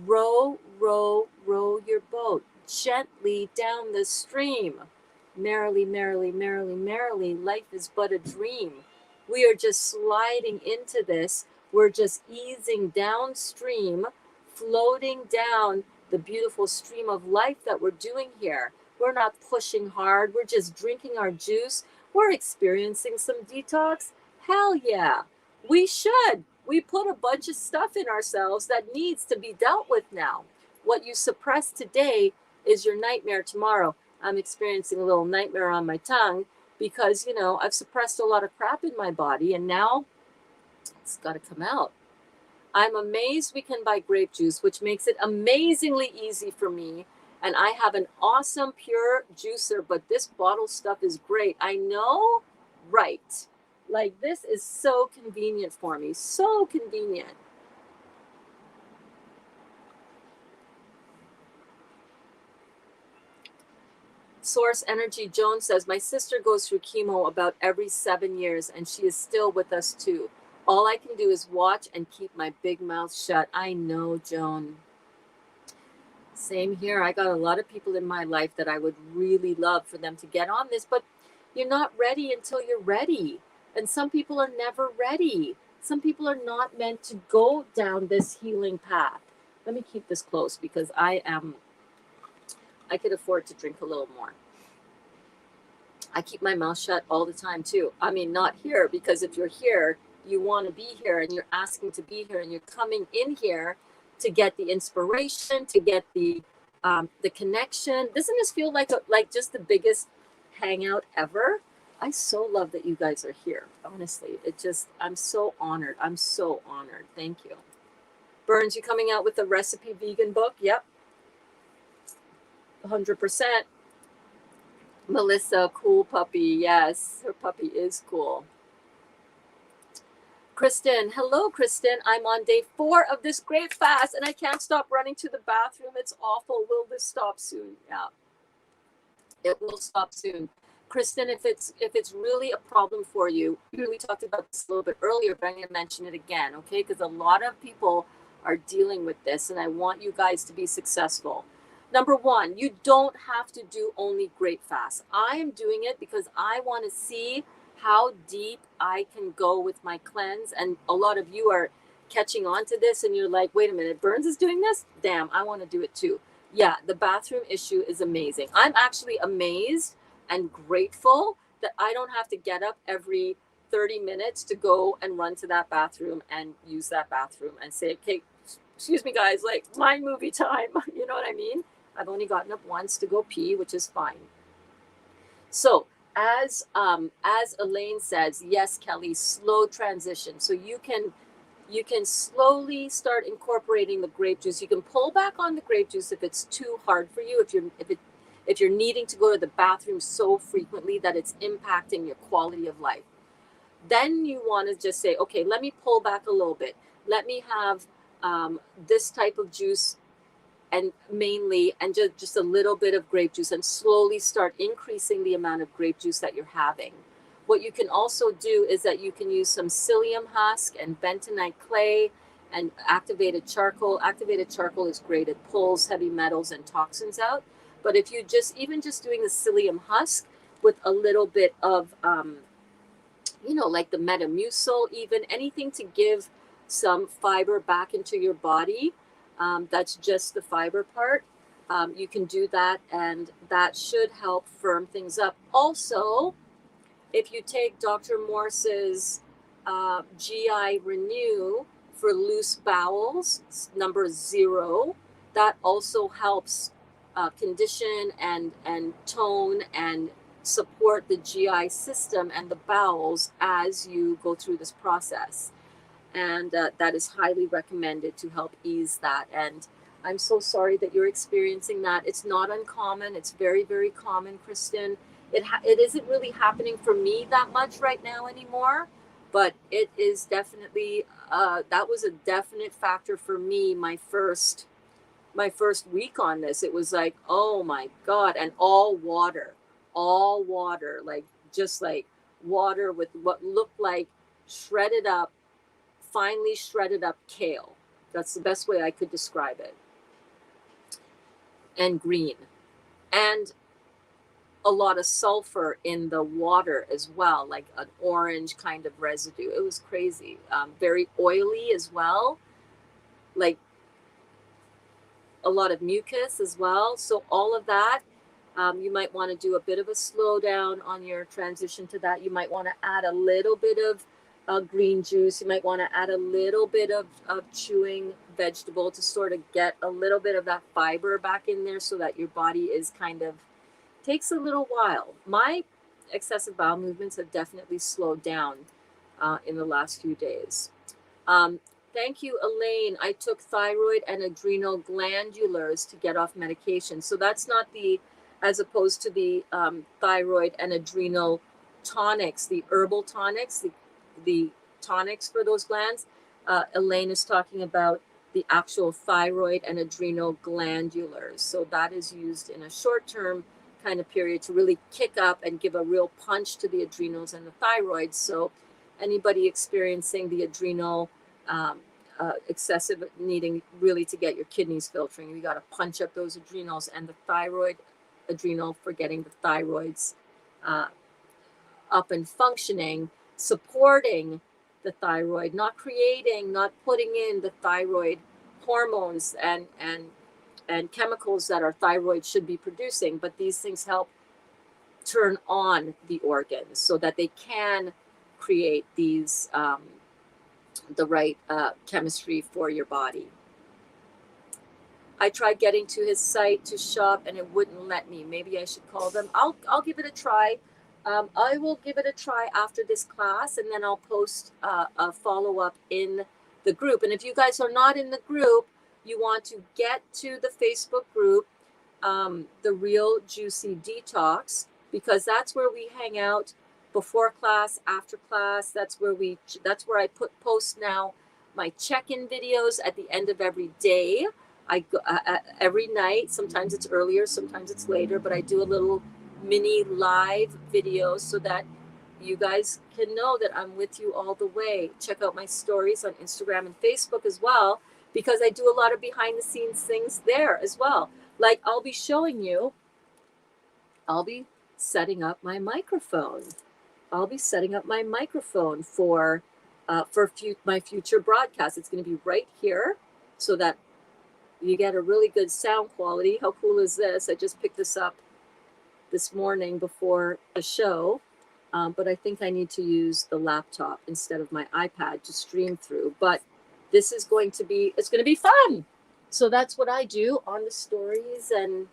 row, row, row your boat gently down the stream. Merrily, merrily, merrily, merrily, life is but a dream. We are just sliding into this. We're just easing downstream, floating down the beautiful stream of life that we're doing here. We're not pushing hard. We're just drinking our juice. We're experiencing some detox. Hell yeah. We should. We put a bunch of stuff in ourselves that needs to be dealt with now. What you suppress today is your nightmare tomorrow. I'm experiencing a little nightmare on my tongue because, I've suppressed a lot of crap in my body and now it's got to come out. I'm amazed we can buy grape juice, which makes it amazingly easy for me. And I have an awesome pure juicer, but this bottle stuff is great. I know, right? Like, this is so convenient for me. So convenient. Source Energy Jones says, my sister goes through chemo about every 7 years and she is still with us too. All I can do is watch and keep my big mouth shut. I know, Joan. Same here. I got a lot of people in my life that I would really love for them to get on this, but you're not ready until you're ready. And some people are never ready. Some people are not meant to go down this healing path. Let me keep this close because I could afford to drink a little more. I keep my mouth shut all the time too. I mean, not here, because if you're here, you want to be here and you're asking to be here and you're coming in here to get the inspiration, to get the connection. Doesn't this feel like just the biggest hangout ever? I so love that you guys are here. Honestly, I'm so honored. I'm so honored. Thank you. Burns, you coming out with the recipe vegan book? Yep. 100%. Melissa, cool puppy. Yes, her puppy is cool. Kristen, hello, Kristen. I'm on day 4 of this great fast and I can't stop running to the bathroom. It's awful. Will this stop soon? Yeah, it will stop soon. Kristen, if it's really a problem for you, we talked about this a little bit earlier, but I'm going to mention it again, okay? Because a lot of people are dealing with this and I want you guys to be successful. Number 1, you don't have to do only great fast. I am doing it because I want to see how deep I can go with my cleanse. And a lot of you are catching on to this and you're like, wait a minute, Burns is doing this? Damn, I want to do it too. Yeah, the bathroom issue is amazing. I'm actually amazed and grateful that I don't have to get up every 30 minutes to go and run to that bathroom and use that bathroom and say, okay, excuse me guys, like my movie time. You know what I mean? I've only gotten up once to go pee, which is fine. So as Elaine says, yes, Kelly, slow transition. So you can slowly start incorporating the grape juice. You can pull back on the grape juice if it's too hard for you, if you're needing to go to the bathroom so frequently that it's impacting your quality of life. Then you want to just say, okay, let me pull back a little bit. Let me have this type of juice and just a little bit of grape juice and slowly start increasing the amount of grape juice that you're having. What you can also do is that you can use some psyllium husk and bentonite clay and activated charcoal. Activated charcoal is great. It pulls heavy metals and toxins out. But if you even just doing the psyllium husk with a little bit of, like the Metamucil, even anything to give some fiber back into your body, that's just the fiber part. You can do that, and that should help firm things up. Also, if you take Dr. Morse's GI Renew for loose bowels, number 0, that also helps condition and tone and support the GI system and the bowels as you go through this process. And that is highly recommended to help ease that. And I'm so sorry that you're experiencing that. It's not uncommon. It's very, very common, Kristen. It isn't really happening for me that much right now anymore, but it is definitely that was a definite factor for me. My first week on this, it was like, oh my God, and all water, like just like water with what looked like shredded up, finely shredded up kale. That's the best way I could describe it. And green. And a lot of sulfur in the water as well, like an orange kind of residue. It was crazy. Very oily as well, like a lot of mucus as well. So all of that, you might want to do a bit of a slowdown on your transition to that. You might want to add a little bit of green juice. You might want to add a little bit of chewing vegetable to sort of get a little bit of that fiber back in there so that your body is kind of, takes a little while. My excessive bowel movements have definitely slowed down in the last few days. Thank you, Elaine. I took thyroid and adrenal glandulars to get off medication. So that's not the, as opposed to the thyroid and adrenal tonics, the herbal tonics, the tonics for those glands. Elaine is talking about the actual thyroid and adrenal glandulars. So that is used in a short-term kind of period to really kick up and give a real punch to the adrenals and the thyroid. So anybody experiencing the adrenal excessive needing really to get your kidneys filtering, you got to punch up those adrenals, and the thyroid adrenal for getting the thyroids up and functioning, supporting the thyroid, not creating, not putting in the thyroid hormones and chemicals that our thyroid should be producing. But these things help turn on the organs so that they can create these the right chemistry for your body. I tried getting to his site to shop and it wouldn't let me. Maybe I should call them. I'll give it a try. I will give it a try after this class, and then I'll post a follow-up in the group. And if you guys are not in the group, you want to get to the Facebook group, The Real Juicy Detox, because that's where we hang out before class, after class. That's where I post now my check-in videos at the end of every day. I go every night. Sometimes it's earlier, sometimes it's later, but I do a little mini live video so that you guys can know that I'm with you all the way. Check out my stories on Instagram and Facebook as well, because I do a lot of behind the scenes things there as well. Like I'll be showing you, I'll be setting up my microphone. I'll be setting up my microphone for my future broadcast. It's going to be right here so that you get a really good sound quality. How cool is this? I just picked this up this morning before the show, but I think I need to use the laptop instead of my iPad to stream through. But this is it's going to be fun. So that's what I do on the stories, and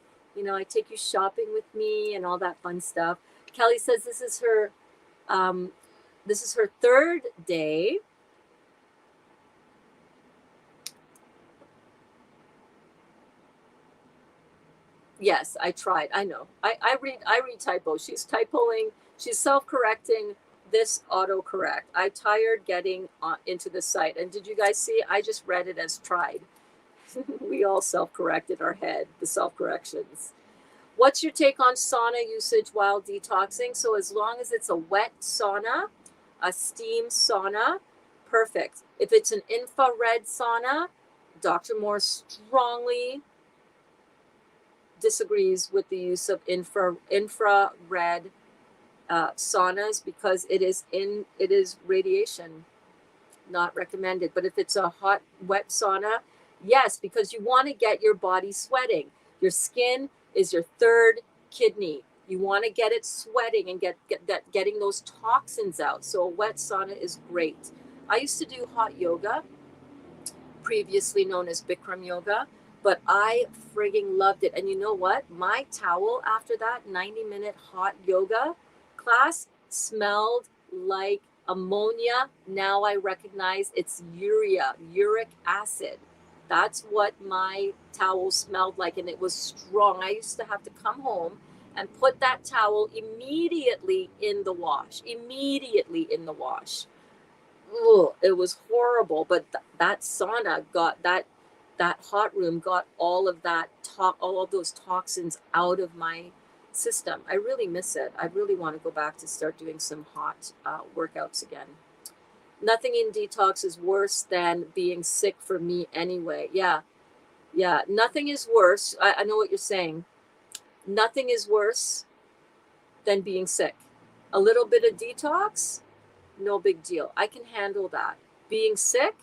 I take you shopping with me and all that fun stuff. Kelly says this is her third day. Yes, I tried. I know. I read typos. She's typoing. She's self-correcting this autocorrect. I tired getting into the site. And did you guys see? I just read it as tried. We all self-corrected our head, the self-corrections. What's your take on sauna usage while detoxing? So as long as it's a wet sauna, a steam sauna, perfect. If it's an infrared sauna, Dr. Moore strongly disagrees with the use of infrared saunas because it is radiation, not recommended. But if it's a hot, wet sauna, yes, because you want to get your body sweating. Your skin is your third kidney. You want to get it sweating and getting those toxins out. So a wet sauna is great. I used to do hot yoga, previously known as Bikram yoga, but I frigging loved it. And you know what? My towel after that 90-minute hot yoga class smelled like ammonia. Now I recognize it's uric acid. That's what my towel smelled like, and it was strong. I used to have to come home and put that towel immediately in the wash. Immediately in the wash. Ugh, it was horrible, but that sauna got that hot room got all of all of those toxins out of my system. I really miss it. I really want to go back to start doing some hot workouts again. Nothing in detox is worse than being sick for me anyway. Yeah, nothing is worse. I know what you're saying. Nothing is worse than being sick. A little bit of detox, no big deal. I can handle that. Being sick,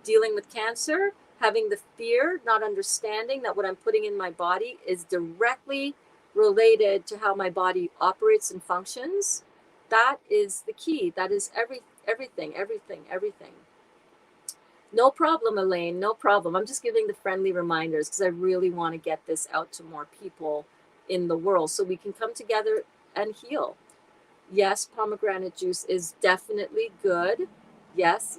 dealing with cancer, having the fear, not understanding that what I'm putting in my body is directly related to how my body operates and functions. That is the key. That is everything. No problem, Elaine. No problem. I'm just giving the friendly reminders because I really want to get this out to more people in the world so we can come together and heal. Yes, pomegranate juice is definitely good. Yes.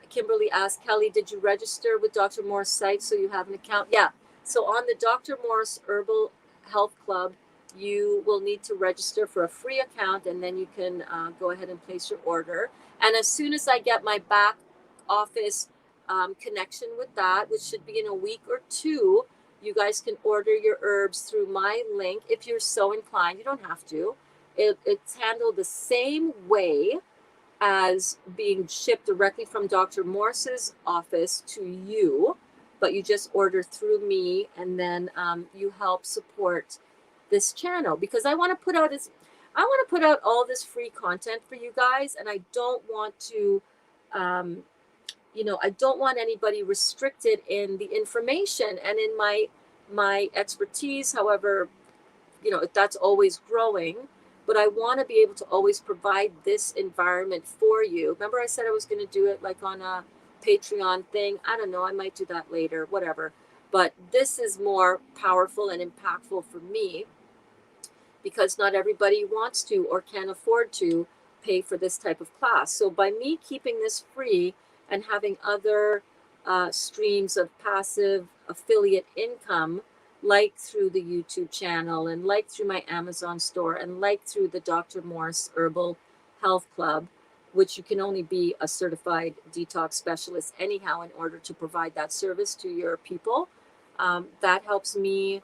Kimberly asked, Kelly, did you register with Dr. Morris site so you have an account? Yeah. So on the Dr. Morris Herbal Health Club, you will need to register for a free account, and then you can go ahead and place your order. And as soon as I get my back office connection with that, which should be in a week or two, you guys can order your herbs through my link if you're so inclined. You don't have to. It's handled the same way as being shipped directly from Dr. Morse's office to you, but you just order through me, and then you help support this channel because I want to put out all this free content for you guys, and I don't want to I don't want anybody restricted in the information and in my expertise. However, that's always growing, but I want to be able to always provide this environment for you. Remember I said I was going to do it like on a Patreon thing. I don't know, I might do that later, whatever. But this is more powerful and impactful for me because not everybody wants to or can afford to pay for this type of class. So by me keeping this free and having other streams of passive affiliate income, like through the YouTube channel and like through my Amazon store and like through the Dr. Morris Herbal Health Club, which you can only be a certified detox specialist anyhow in order to provide that service to your people. That helps me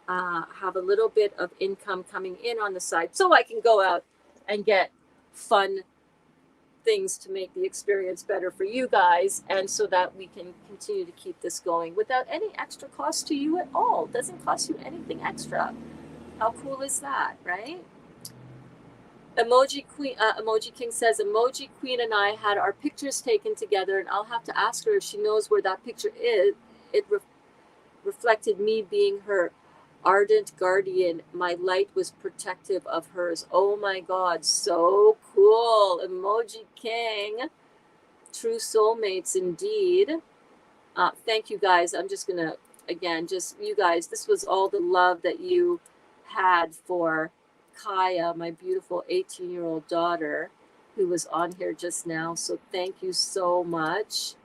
have a little bit of income coming in on the side so I can go out and get fun things to make the experience better for you guys, and so that we can continue to keep this going without any extra cost to you at all. It doesn't cost you anything extra. How cool is that, right? Emoji King says, Emoji Queen and I had our pictures taken together, and I'll have to ask her if she knows where that picture is. It reflected me being her ardent guardian. My light was protective of hers. Oh my God, so cool. Emoji King. True soulmates indeed. Thank you guys. I'm just gonna, again, just you guys, this was all the love that you had for Kaya, my beautiful 18-year-old daughter, who was on here just now. So thank you so much.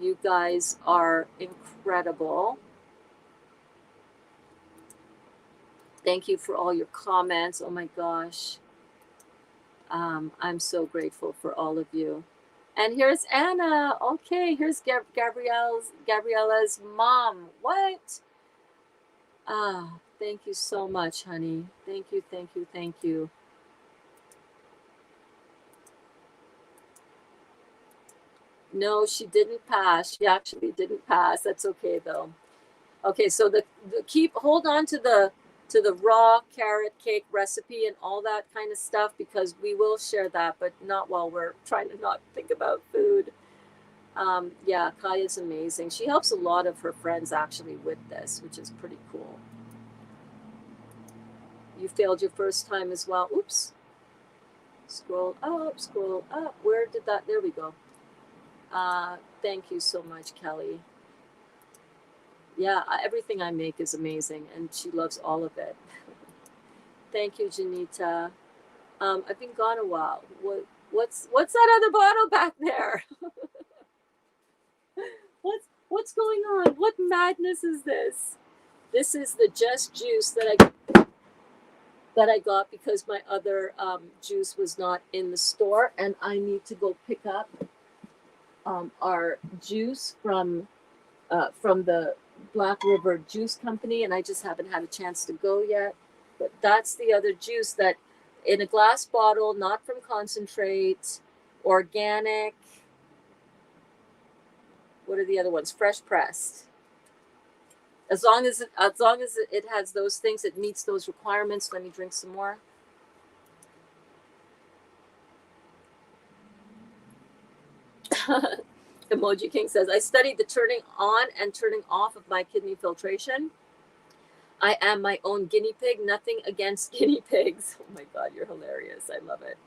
You guys are incredible. Thank you for all your comments. Oh my gosh. I'm so grateful for all of you. And here's Anna. Okay, here's Gabriella's mom. What? Thank you so much, honey. Thank you. No, she didn't pass. She actually didn't pass. That's okay though. Okay, so hold on to the raw carrot cake recipe and all that kind of stuff, because we will share that, but not while we're trying to not think about food. Yeah, Kaya's amazing. She helps a lot of her friends actually with this, which is pretty cool. You failed your first time as well. Oops. Scroll up, scroll up. Where did that? There we go. Thank you so much, Kelly. Yeah, everything I make is amazing, and she loves all of it. Thank you, Janita. I've been gone a while. What's that other bottle back there? What's going on? What madness is this? This is the Just Juice that I got because my other juice was not in the store, and I need to go pick up our juice from the Black River Juice Company, and I just haven't had a chance to go yet. But that's the other juice that in a glass bottle, not from concentrate, organic. What are the other ones? Fresh pressed. As long as it has those things, it meets those requirements. Let me drink some more. Emoji King says, I studied the turning on and turning off of my kidney filtration. I am my own guinea pig. Nothing against guinea pigs. Oh my God, you're hilarious. I love it.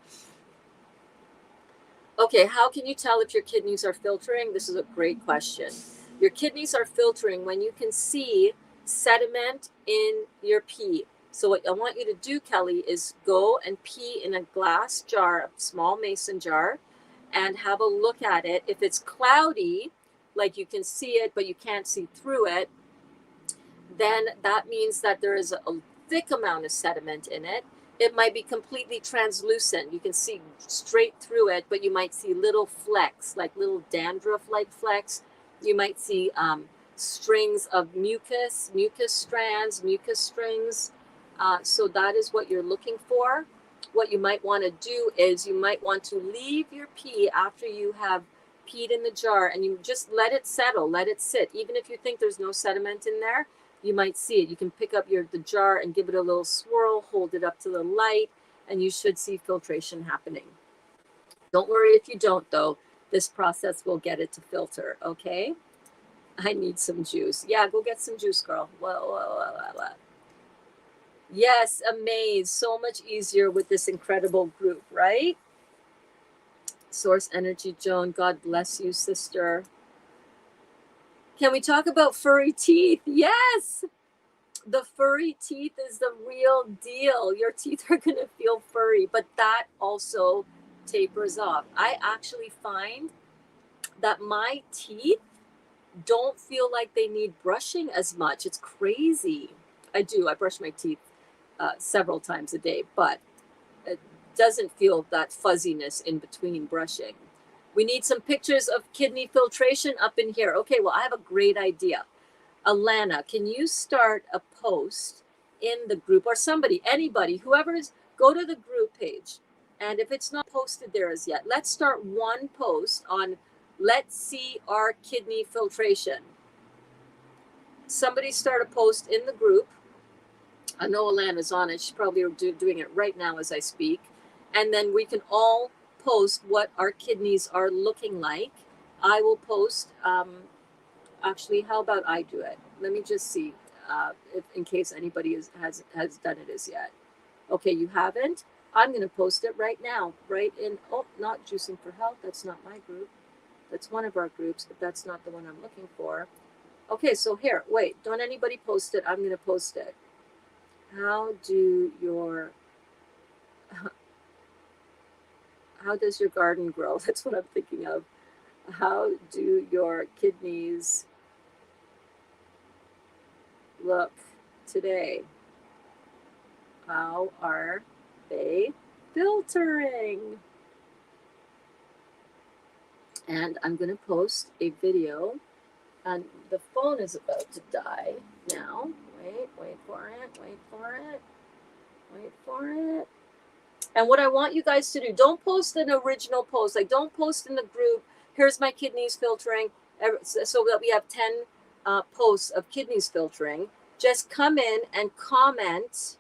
Okay, how can you tell if your kidneys are filtering? This is a great question. Your kidneys are filtering when you can see sediment in your pee. So what I want you to do, Kelly, is go and pee in a glass jar, a small mason jar, and have a look at it. If it's cloudy, like you can see it, but you can't see through it, then that means that there is a thick amount of sediment in it. It might be completely translucent. You can see straight through it, but you might see little flecks, like little dandruff-like flecks. You might see strings of mucus strands, mucus strings. So that is what you're looking for. What you might want to do is you might want to leave your pee after you have peed in the jar, and you just let it settle, let it sit. Even if you think there's no sediment in there, you might see it. You can pick up the jar and give it a little swirl, hold it up to the light, and you should see filtration happening. Don't worry if you don't, though. This process will get it to filter, okay? I need some juice. Yeah, go get some juice, girl. Whoa. Yes, amazed. So much easier with this incredible group, right? Source Energy Joan, God bless you, sister. Can we talk about furry teeth? Yes! The furry teeth is the real deal. Your teeth are going to feel furry, but that also tapers off. I actually find that my teeth don't feel like they need brushing as much. It's crazy. I do. I brush my teeth several times a day, but it doesn't feel that fuzziness in between brushing. We need some pictures of kidney filtration up in here. Okay, well, I have a great idea. Alana, can you start a post in the group, or somebody, anybody, whoever is, go to the group page. And if it's not posted there as yet, let's start one post on let's see our kidney filtration. Somebody start a post in the group. I know Alana's on it. She's probably doing it right now as I speak. And then we can all post what our kidneys are looking like. I will post, actually, how about I do it? Let me just see if, in case anybody has done it as yet. Okay, you haven't? I'm going to post it right now, right in, oh, not Juicing for Health. That's not my group. That's one of our groups, but that's not the one I'm looking for. Okay, so here, wait, don't anybody post it. I'm going to post it. How does your garden grow? That's what I'm thinking of. How do your kidneys look today? How are they filtering? And I'm going to post a video, and the phone is about to die now. Wait for it. And what I want you guys to do, don't post an original post. Like, don't post in the group, here's my kidneys filtering, so that we have 10 posts of kidneys filtering. Just come in and comment.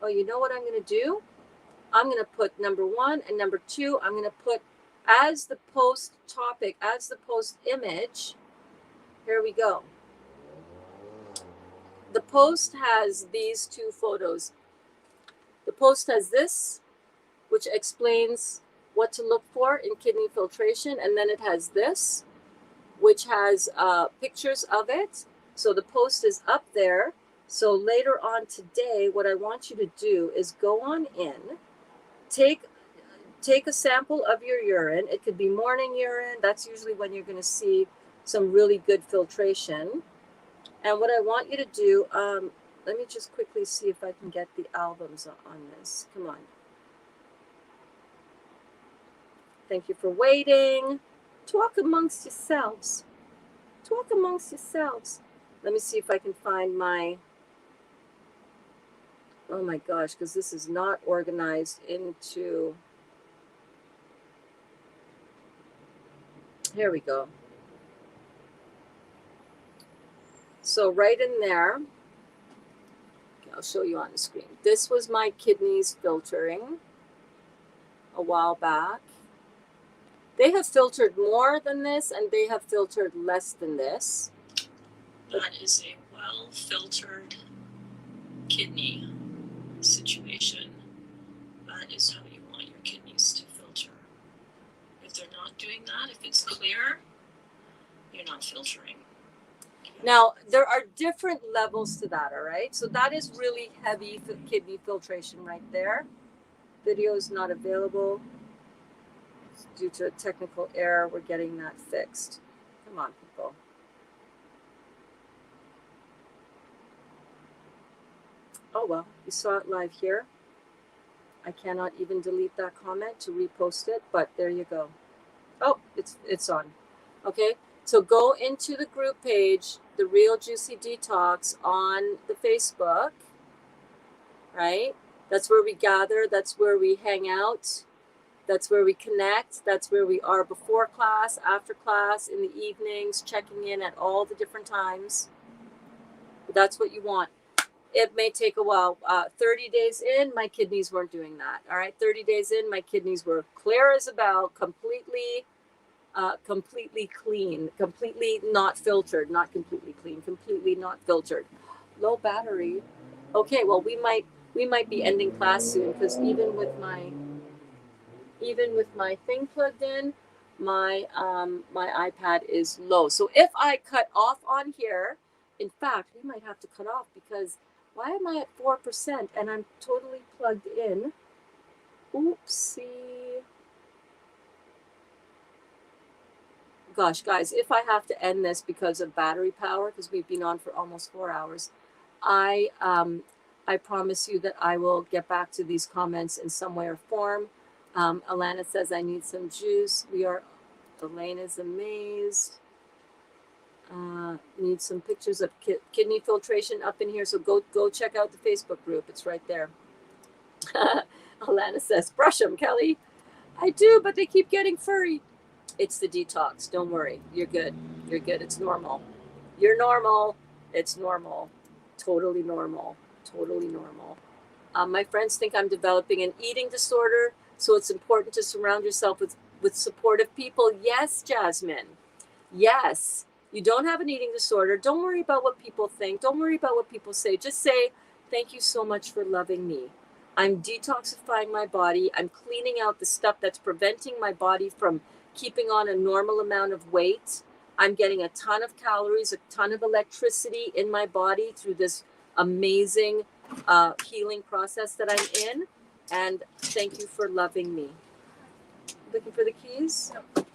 Oh, you know what I'm going to do? I'm going to put number 1 and number 2. I'm going to put as the post topic, as the post image, here we go. The post has these two photos. The post has this, which explains what to look for in kidney filtration, and then it has this, which has pictures of it. So the post is up there. So later on today, what I want you to do is go on in, take a sample of your urine. It could be morning urine. That's usually when you're going to see some really good filtration. And what I want you to do, let me just quickly see if I can get the albums on this. Come on. Thank you for waiting. Talk amongst yourselves. Talk amongst yourselves. Let me see if I can find my, oh my gosh, because this is not organized into, here we go. So right in there, okay, I'll show you on the screen. This was my kidneys filtering a while back. They have filtered more than this, and they have filtered less than this. That is a well-filtered kidney situation. That is how you want your kidneys to filter. If they're not doing that, if it's clear, you're not filtering. Now, there are different levels to that, all right? So that is really heavy kidney filtration right there. Video is not available. Due to a technical error, we're getting that fixed. Come on, people. Oh, well, you saw it live here. I cannot even delete that comment to repost it, but there you go. Oh, it's on. Okay, so go into the group page, The Real Juicy Detox on the Facebook, right? That's where we gather. That's where we hang out. That's where we connect. That's where we are before class, after class, in the evenings, checking in at all the different times. But that's what you want. It may take a while. 30 days in, my kidneys weren't doing that. All right, 30 days in, my kidneys were clear as a bell, completely clean, completely not filtered, not completely clean, completely not filtered. Low battery. Okay, well, we might be ending class soon, because even with my thing plugged in, my iPad is low. So if I cut off on here, in fact, we might have to cut off, because why am I at 4% and I'm totally plugged in? Oopsie. Gosh, guys, if I have to end this because of battery power, because we've been on for almost 4 hours, I promise you that I will get back to these comments in some way or form. Alana says, I need some juice. Elaine is amazed. Need some pictures of kidney filtration up in here. So go check out the Facebook group. It's right there. Alana says, brush them, Kelly. I do, but they keep getting furry. It's the detox. Don't worry. You're good. You're good. It's normal. You're normal. It's normal. Totally normal. Totally normal. My friends think I'm developing an eating disorder, so it's important to surround yourself with supportive people. Yes, Jasmine. Yes. You don't have an eating disorder. Don't worry about what people think. Don't worry about what people say. Just say, thank you so much for loving me. I'm detoxifying my body. I'm cleaning out the stuff that's preventing my body from keeping on a normal amount of weight. I'm getting a ton of calories, a ton of electricity in my body through this amazing healing process that I'm in. And thank you for loving me. Looking for the keys? No. Do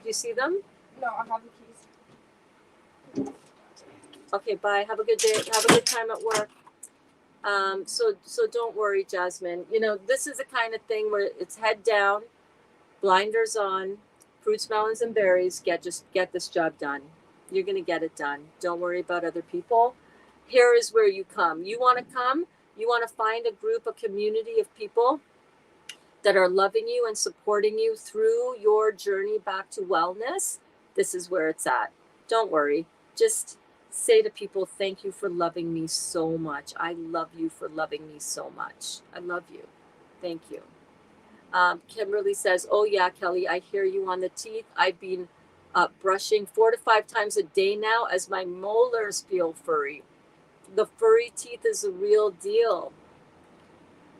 you see them? No, I have the keys. Okay, bye. Have a good day. Have a good time at work. So don't worry, Jasmine. You know, this is the kind of thing where it's head down, blinders on, fruits, melons, and berries. Get this job done. You're gonna get it done. Don't worry about other people. Here is where you come. You want to come. You want to find a group, a community of people that are loving you and supporting you through your journey back to wellness. This is where it's at. Don't worry. Just say to people, thank you for loving me so much. I love you for loving me so much. I love you. Thank you. Kimberly says, oh yeah, Kelly, I hear you on the teeth. I've been brushing 4 to 5 times a day now as my molars feel furry. The furry teeth is a real deal.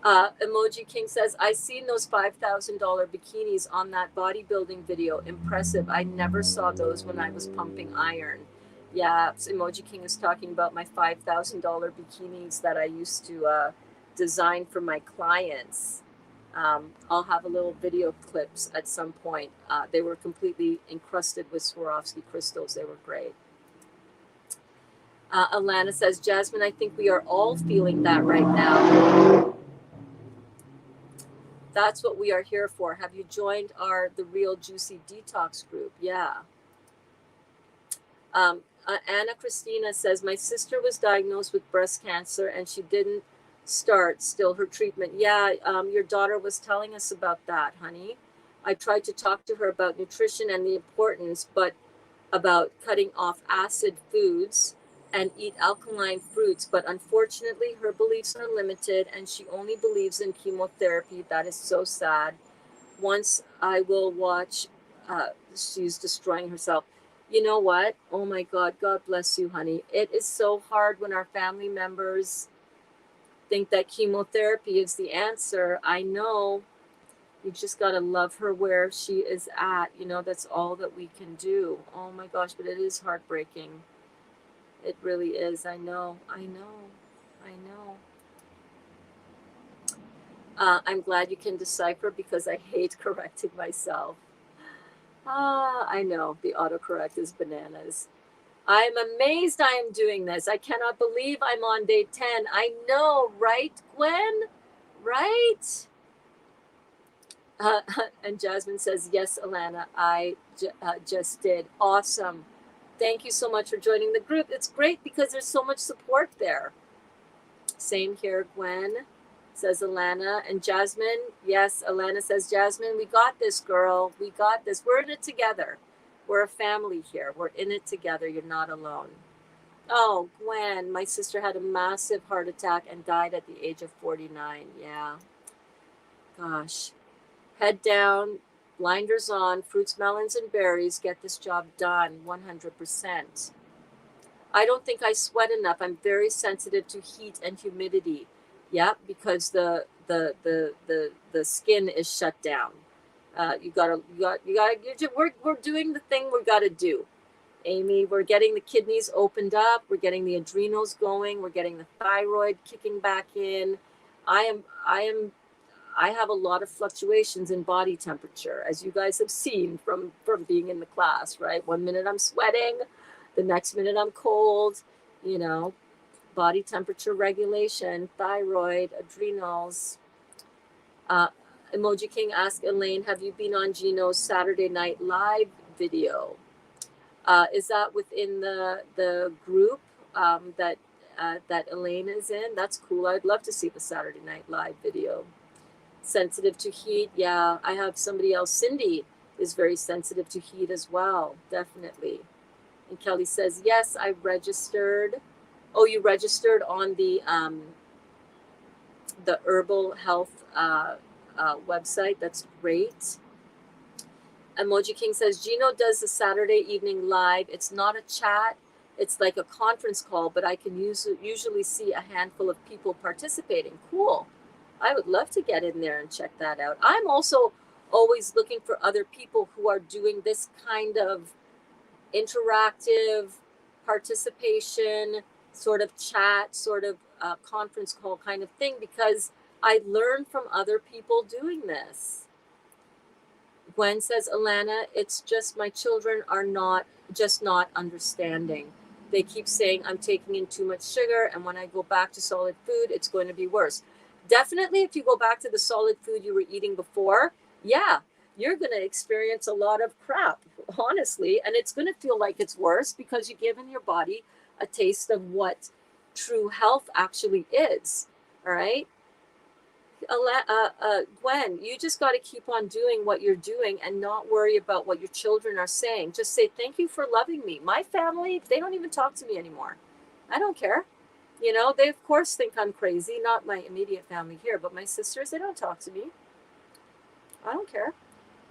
Emoji King says, I seen those $5,000 bikinis on that bodybuilding video. Impressive. I never saw those when I was pumping iron. Yeah, Emoji King is talking about my $5,000 bikinis that I used to design for my clients. I'll have a little video clips at some point. They were completely encrusted with Swarovski crystals. They were great. Alana says, Jasmine, I think we are all feeling that right now. That's what we are here for. Have you joined the Real Juicy Detox group? Yeah. Anna Christina says, my sister was diagnosed with breast cancer and she didn't start still her treatment. Yeah, your daughter was telling us about that, honey. I tried to talk to her about nutrition and the importance, but about cutting off acid foods and eat alkaline fruits. But unfortunately, her beliefs are limited and she only believes in chemotherapy. That is so sad. Once I will watch, she's destroying herself. You know what? Oh my God, God bless you, honey. It is so hard when our family members think that chemotherapy is the answer. I know. You just got to love her where she is at. You know, that's all that we can do. Oh my gosh, but it is heartbreaking. It really is. I know. I'm glad you can decipher because I hate correcting myself. I know. The autocorrect is bananas. I'm amazed I am doing this. I cannot believe I'm on day 10. I know, right, Gwen? Right? And Jasmine says, yes, Alana, I just did. Awesome. Thank you so much for joining the group. It's great because there's so much support there. Same here, Gwen, says Alana. And Jasmine, yes, Alana says, Jasmine, we got this, girl. We got this. We're in it together. We're a family here. We're in it together. You're not alone. Oh, Gwen, my sister had a massive heart attack and died at the age of 49. Yeah. Gosh. Head down, blinders on, fruits, melons, and berries. Get this job done 100%. I don't think I sweat enough. I'm very sensitive to heat and humidity. Yeah, because the skin is shut down. We're doing the thing we gotta do. Amy, we're getting the kidneys opened up. We're getting the adrenals going. We're getting the thyroid kicking back in. I have a lot of fluctuations in body temperature, as you guys have seen from being in the class, right? 1 minute I'm sweating, the next minute I'm cold, you know, body temperature regulation, thyroid, adrenals. Emoji King asked Elaine, have you been on Gino's Saturday Night Live video? Is that within the group that Elaine is in? That's cool. I'd love to see the Saturday Night Live video. Sensitive to heat. Yeah, I have somebody else. Cindy is very sensitive to heat as well. Definitely. And Kelly says, yes, I registered. Oh, you registered on the Herbal Health website. That's great. Emoji King says, Gino does the Saturday evening live. It's not a chat. It's like a conference call, but I can usually see a handful of people participating. Cool. I would love to get in there and check that out. I'm also always looking for other people who are doing this kind of interactive participation, sort of chat, sort of conference call kind of thing, because I learn from other people doing this. Gwen says, Alana, it's just my children are not understanding. They keep saying I'm taking in too much sugar, and when I go back to solid food, it's going to be worse. Definitely, if you go back to the solid food you were eating before, yeah, you're going to experience a lot of crap, honestly, and it's going to feel like it's worse because you've given your body a taste of what true health actually is, all right? Gwen, you just got to keep on doing what you're doing and not worry about what your children are saying. Just say, thank you for loving me. My family, they don't even talk to me anymore. I don't care. You know, they of course think I'm crazy, not my immediate family here, but my sisters, they don't talk to me. I don't care.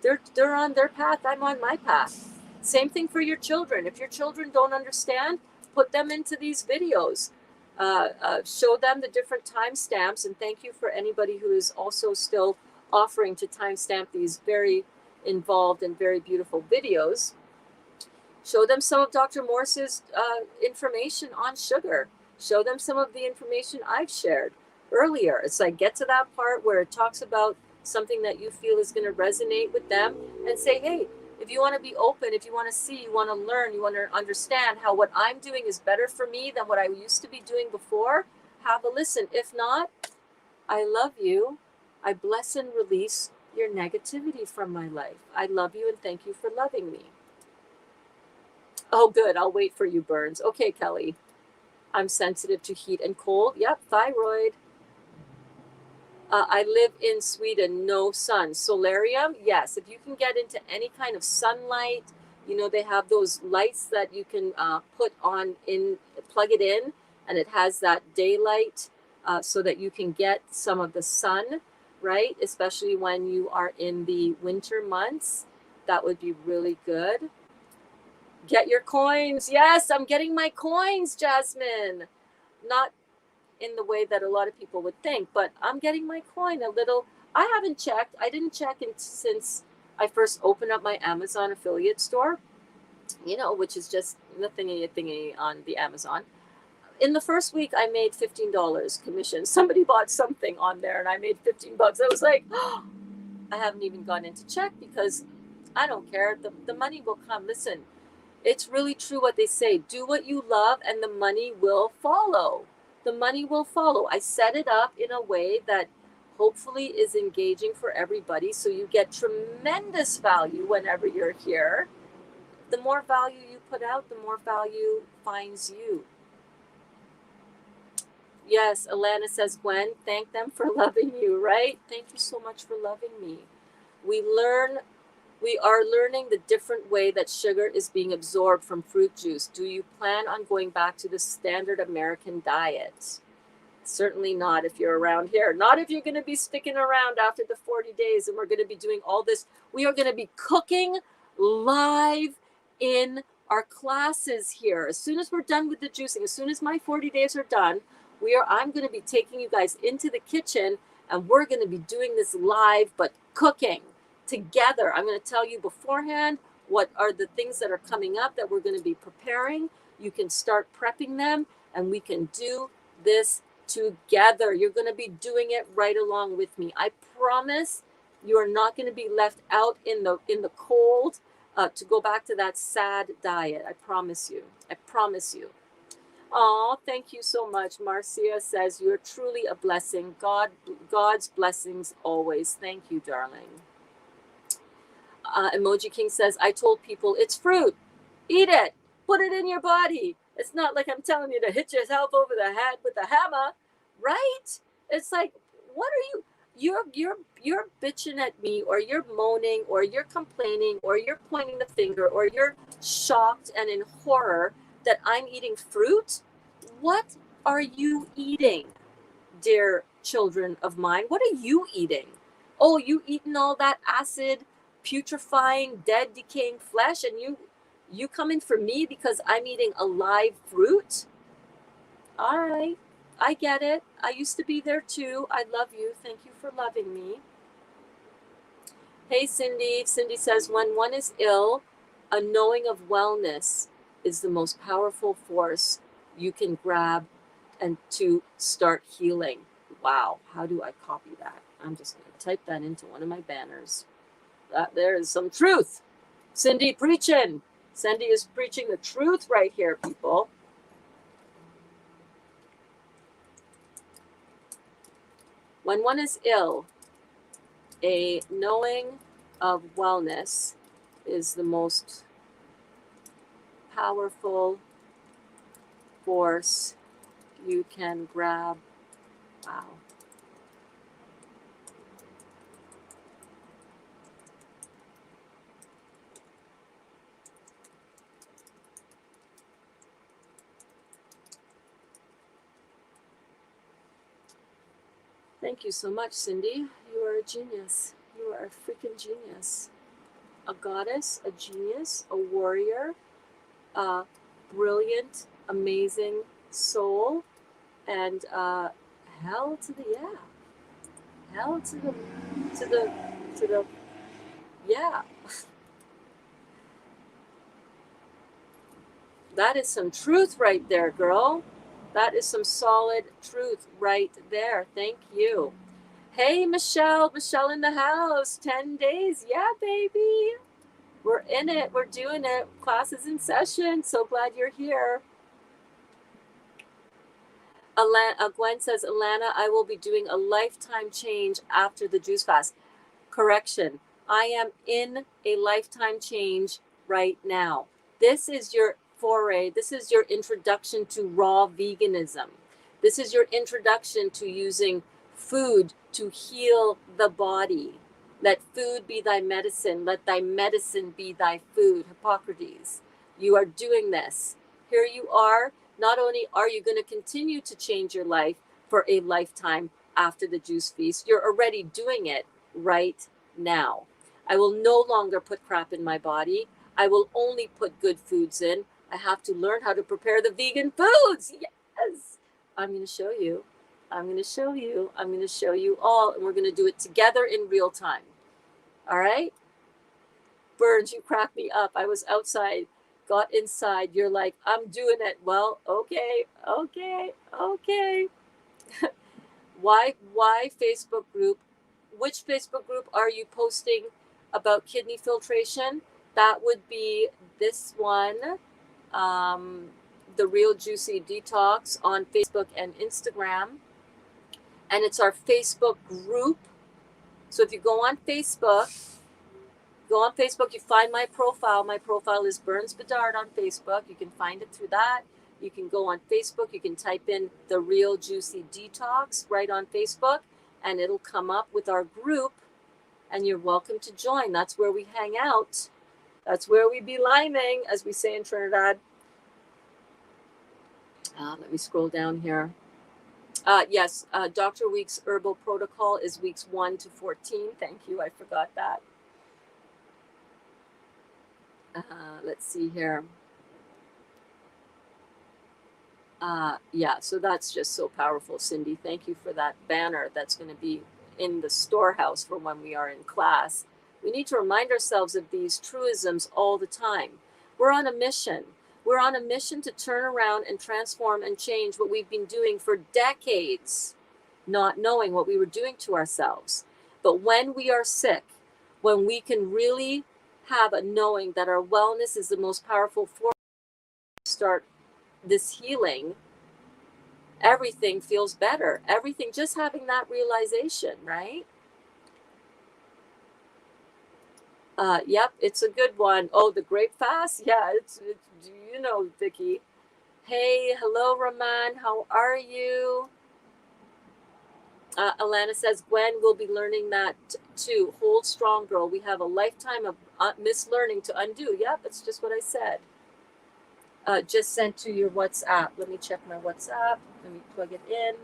They're on their path. I'm on my path. Same thing for your children. If your children don't understand, put them into these videos. Show them the different timestamps. And thank you for anybody who is also still offering to timestamp these very involved and very beautiful videos. Show them some of Dr. Morse's information on sugar. Show them some of the information I've shared earlier. It's like, get to that part where it talks about something that you feel is going to resonate with them and say, hey, if you want to be open, if you want to see, you want to learn, you want to understand how what I'm doing is better for me than what I used to be doing before, have a listen. If not, I love you. I bless and release your negativity from my life. I love you and thank you for loving me. Oh, good. I'll wait for you, Burns. Okay, Kelly. I'm sensitive to heat and cold. Yep, thyroid. I live in Sweden. No sun. Solarium? Yes. If you can get into any kind of sunlight, you know, they have those lights that you can put on in, plug it in, and it has that daylight so that you can get some of the sun, right? Especially when you are in the winter months. That would be really good. Get your coins. Yes, I'm getting my coins, Jasmine. Not in the way that a lot of people would think, but I'm getting my coin a little. I haven't checked. I didn't check since I first opened up my Amazon affiliate store, you know, which is just the thingy on the Amazon. In the first week, I made $15 commission. Somebody bought something on there and I made $15. I was like, oh, I haven't even gone in to check because I don't care. The money will come. Listen, it's really true what they say. Do what you love and the money will follow. The money will follow. I set it up in a way that hopefully is engaging for everybody. So you get tremendous value whenever you're here. The more value you put out, the more value finds you. Yes, Alana says, Gwen, thank them for loving you, right? Thank you so much for loving me. We are learning the different way that sugar is being absorbed from fruit juice. Do you plan on going back to the standard American diet? Certainly not if you're around here. Not if you're going to be sticking around after the 40 days and we're going to be doing all this. We are going to be cooking live in our classes here. As soon as we're done with the juicing, as soon as my 40 days are done, I'm going to be taking you guys into the kitchen and we're going to be doing this live, but cooking together. I'm going to tell you beforehand what are the things that are coming up that we're going to be preparing. You can start prepping them and we can do this together. You're going to be doing it right along with me. I promise you are not going to be left out in the cold to go back to that sad diet. I promise you. I promise you. Oh, thank you so much. Marcia says you're truly a blessing. God's blessings always. Thank you, darling. Emoji King says, I told people it's fruit. Eat it. Put it in your body. It's not like I'm telling you to hit yourself over the head with a hammer, right? It's like, what are you're bitching at me, or you're moaning, or you're complaining, or you're pointing the finger, or you're shocked and in horror that I'm eating fruit? What are you eating, dear children of mine? What are you eating? Oh, you eating all that acid, putrefying, dead, decaying flesh, and you come in for me because I'm eating a live fruit? All right, I get it. I used to be there too. I love you. Thank you for loving me. Hey, Cindy. Cindy says, when one is ill, a knowing of wellness is the most powerful force you can grab and to start healing. Wow, how do I copy that? I'm just going to type that into one of my banners. There is some truth. Cindy preaching. Cindy is preaching the truth right here, people. When one is ill, a knowing of wellness is the most powerful force you can grab. Wow. Thank you so much, Cindy. You are a genius. You are a freaking genius. A goddess, a genius, a warrior, a brilliant, amazing soul, and hell to the yeah. Hell to the yeah. That is some truth right there, girl. That is some solid truth right there. Thank you. Hey, Michelle. Michelle in the house. 10 days. Yeah, baby. We're in it. We're doing it. Class is in session. So glad you're here. Gwen says, Alana, I will be doing a lifetime change after the juice fast. Correction. I am in a lifetime change right now. This is your foray. This is your introduction to raw veganism. This is your introduction to using food to heal the body. Let food be thy medicine. Let thy medicine be thy food. Hippocrates. You are doing this. Here you are. Not only are you going to continue to change your life for a lifetime after the juice feast, you're already doing it right now. I will no longer put crap in my body. I will only put good foods in. I have to learn how to prepare the vegan foods. Yes. I'm going to show you. I'm going to show you. I'm going to show you all, and we're going to do it together in real time. All right? Burns, you crack me up. I was outside, got inside. You're like, I'm doing it. Well, okay. Why Facebook group? Which Facebook group are you posting about kidney filtration? That would be this one, The Real Juicy Detox on Facebook and Instagram. And it's our Facebook group. So if you go on Facebook, you find my profile. My profile is Burns Bedard on Facebook. You can find it through that. You can go on Facebook. You can type in The Real Juicy Detox right on Facebook, and it'll come up with our group, and you're welcome to join. That's where we hang out. That's where we be liming, as we say in Trinidad. Let me scroll down here. Yes, Dr. Week's herbal protocol is weeks 1 to 14. Thank you. I forgot that. Let's see here. Yeah, so that's just so powerful, Cindy. Thank you for that banner that's going to be in the storehouse for when we are in class. We need to remind ourselves of these truisms all the time. We're on a mission. We're on a mission to turn around and transform and change what we've been doing for decades, not knowing what we were doing to ourselves. But when we are sick, when we can really have a knowing that our wellness is the most powerful force to start this healing, everything feels better. Everything, just having that realization, right? Yep, it's a good one. Oh, the grape fast? Yeah, it's you know, Vicky. Hey, hello, Raman. How are you? Alana says, Gwen will be learning that too. Hold strong, girl. We have a lifetime of mislearning to undo. Yep, it's just what I said. Just sent to your WhatsApp. Let me check my WhatsApp. Let me plug it in.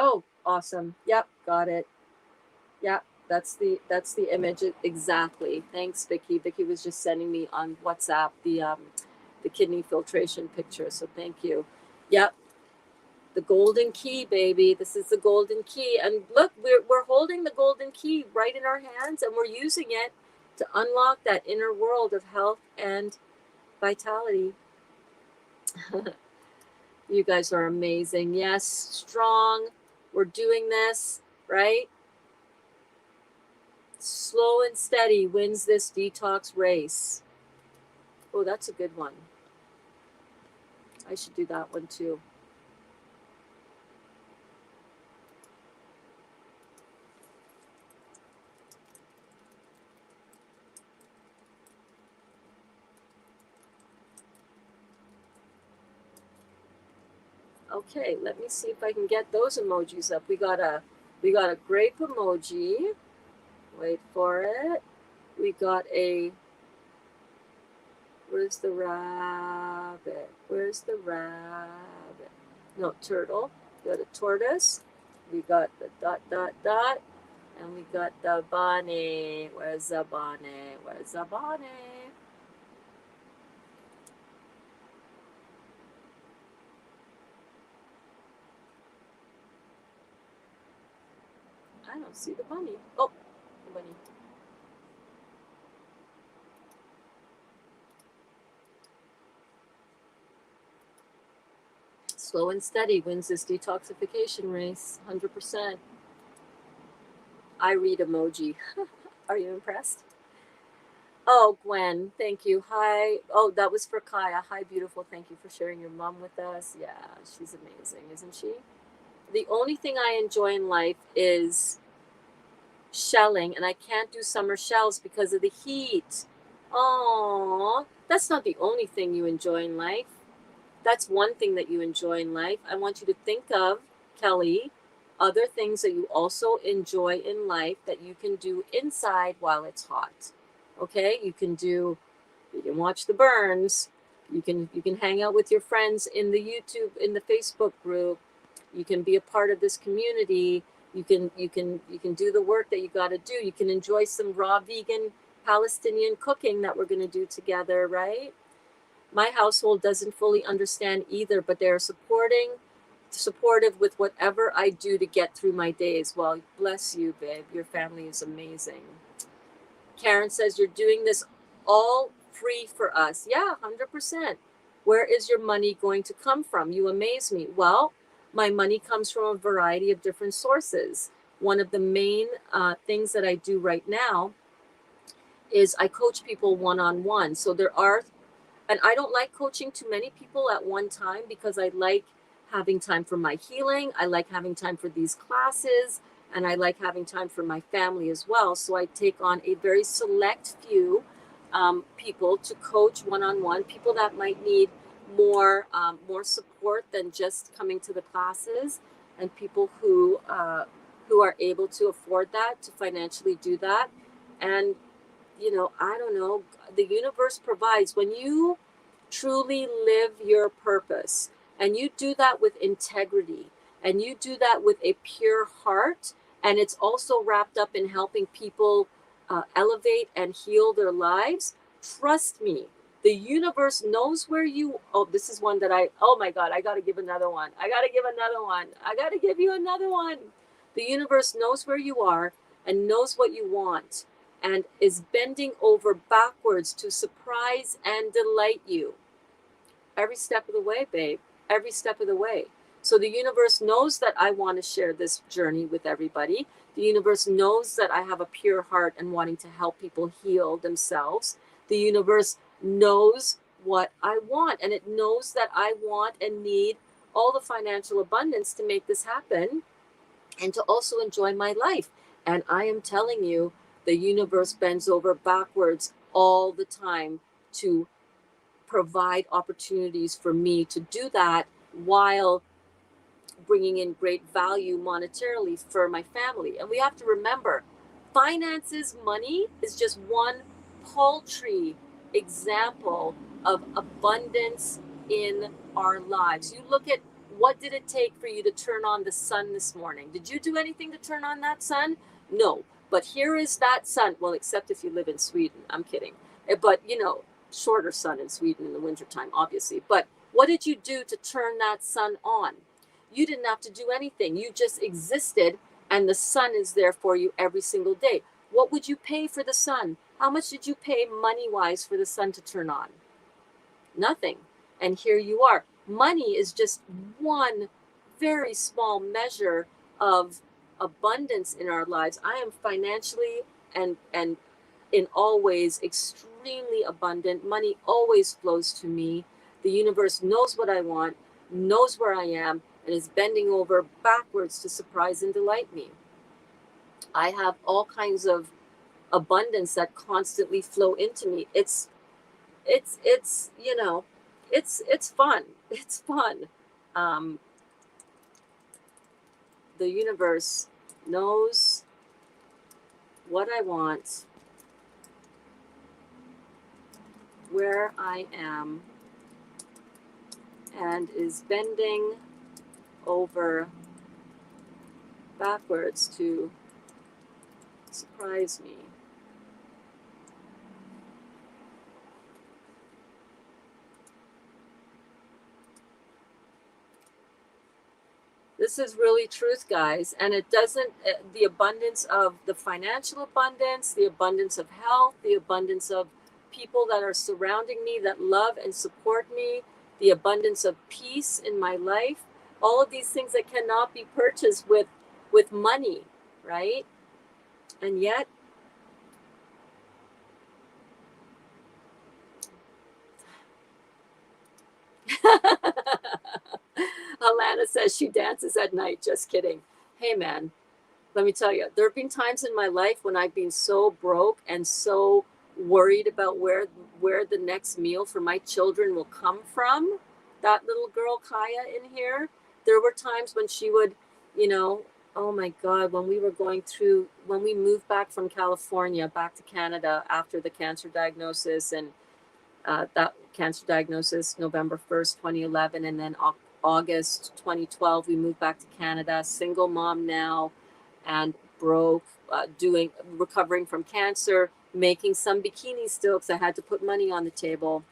Oh, awesome. Yep, got it. Yep, that's the image exactly. Thanks, Vicky. Vicky was just sending me on WhatsApp the kidney filtration picture. So thank you. Yep. The golden key, baby. This is the golden key. And look, we're holding the golden key right in our hands, and we're using it to unlock that inner world of health and vitality. You guys are amazing. Yes, strong. We're doing this, right? Slow and steady wins this detox race. Oh, that's a good one. I should do that one too. Okay, let me see if I can get those emojis up. We got a grape emoji. Wait for it. We got a, where's the rat? rabbit. Where's the rabbit? No, turtle. We got a tortoise. We got the dot, dot, dot. And we got the bunny. Where's the bunny? Where's the bunny? I don't see the bunny. Oh, the bunny. Slow and steady wins this detoxification race, 100%. I read emoji. Are you impressed? Oh, Gwen, thank you. Hi. Oh, that was for Kaya. Hi, beautiful. Thank you for sharing your mom with us. Yeah, she's amazing, isn't she? The only thing I enjoy in life is shelling, and I can't do summer shells because of the heat. Oh, that's not the only thing you enjoy in life. That's one thing that you enjoy in life. I want you to think of, Kelly, other things that you also enjoy in life that you can do inside while it's hot. Okay? You can watch the burns. You can hang out with your friends in the YouTube, in the Facebook group. You can be a part of this community. You can do the work that you got to do. You can enjoy some raw vegan Palestinian cooking that we're going to do together, right? My household doesn't fully understand either, but they're supportive with whatever I do to get through my days. Well, bless you, babe. Your family is amazing. Karen says you're doing this all free for us. Yeah, 100%. Where is your money going to come from? You amaze me. Well, my money comes from a variety of different sources. One of the main things that I do right now is I coach people one-on-one. So and I don't like coaching too many people at one time because I like having time for my healing. I like having time for these classes, and I like having time for my family as well. So I take on a very select few people to coach one-on-one, people that might need more support than just coming to the classes, and people who are able to afford that, to financially do that. And I don't know, the universe provides when you truly live your purpose, and you do that with integrity, and you do that with a pure heart, and it's also wrapped up in helping people elevate and heal their lives. Trust me, the universe knows where you. Oh, this is one that oh my God, I got to give another one. I got to give another one. I got to give you another one. The universe knows where you are and knows what you want, and is bending over backwards to surprise and delight you. Every step of the way, babe. Every step of the way. So the universe knows that I want to share this journey with everybody. The universe knows that I have a pure heart and wanting to help people heal themselves. The universe knows what I want, and it knows that I want and need all the financial abundance to make this happen and to also enjoy my life. And I am telling you, the universe bends over backwards all the time to provide opportunities for me to do that while bringing in great value monetarily for my family. And we have to remember, finances, money is just one paltry example of abundance in our lives. You look at, what did it take for you to turn on the sun this morning? Did you do anything to turn on that sun? No. But here is that sun. Well, except if you live in Sweden. I'm kidding. But, shorter sun in Sweden in the wintertime, obviously. But what did you do to turn that sun on? You didn't have to do anything. You just existed, and the sun is there for you every single day. What would you pay for the sun? How much did you pay money-wise for the sun to turn on? Nothing. And here you are. Money is just one very small measure of abundance in our lives. I am financially and in all ways extremely abundant. Money always flows to me. The universe knows what I want, knows where I am, and is bending over backwards to surprise and delight me. I have all kinds of abundance that constantly flow into me. It's fun. It's fun. The universe knows what I want, where I am, and is bending over backwards to surprise me. This is really truth, guys. And it doesn't, the abundance of the financial abundance, the abundance of health, the abundance of people that are surrounding me that love and support me, the abundance of peace in my life, all of these things that cannot be purchased with money, right? And yet, Alana says she dances at night. Just kidding. Hey, man, let me tell you, there have been times in my life when I've been so broke and so worried about where the next meal for my children will come from. That little girl, Kaya, in here, there were times when she would, you know, oh my God, when we moved back from California back to Canada after the cancer diagnosis, and that cancer diagnosis, November 1st, 2011, and then August 2012, we moved back to Canada, single mom now, and broke, recovering from cancer, making some bikinis still because I had to put money on the table.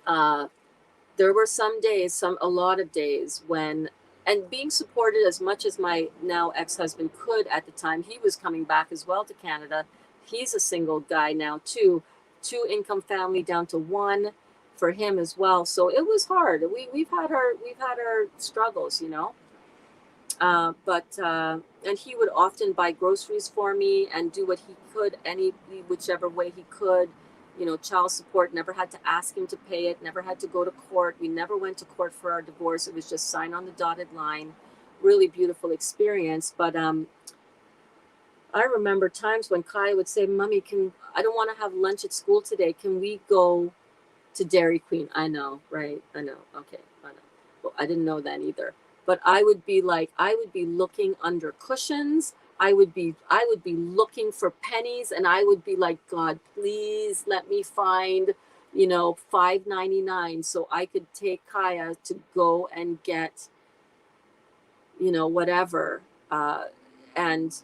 There were a lot of days when, and being supported as much as my now ex-husband could at the time, he was coming back as well to Canada. He's a single guy now too, 2-income family down to 1 for him as well. So it was hard. We've had our struggles, you know. And he would often buy groceries for me and do what he could, whichever way he could. You know, child support, never had to ask him to pay it, never had to go to court. We never went to court for our divorce. It was just sign on the dotted line. Really beautiful experience. But I remember times when Kai would say, Mommy, I don't want to have lunch at school today. Can we go to Dairy Queen? I know, right? I know. Okay, I know. Well, I didn't know that either. But I would be looking under cushions. I would be looking for pennies, and I would be like, God, please let me find, $5.99 so I could take Kaya to go and get, whatever. And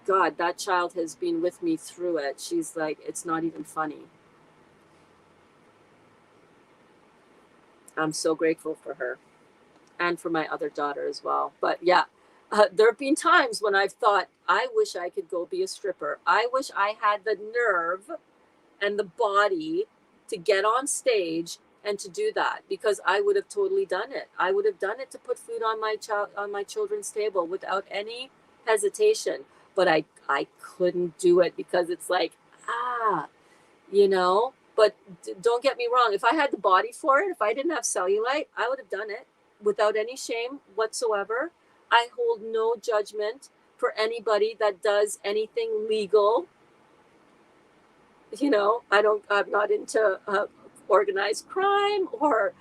God, that child has been with me through it. She's like, it's not even funny. I'm so grateful for her and for my other daughter as well. But yeah, there have been times when I've thought, I wish I could go be a stripper. I wish I had the nerve and the body to get on stage and to do that, because I would have totally done it. I would have done it to put food on my children's table without any hesitation. But I couldn't do it because it's like, But don't get me wrong. If I had the body for it, if I didn't have cellulite, I would have done it without any shame whatsoever. I hold no judgment for anybody that does anything legal. I'm not into organized crime or,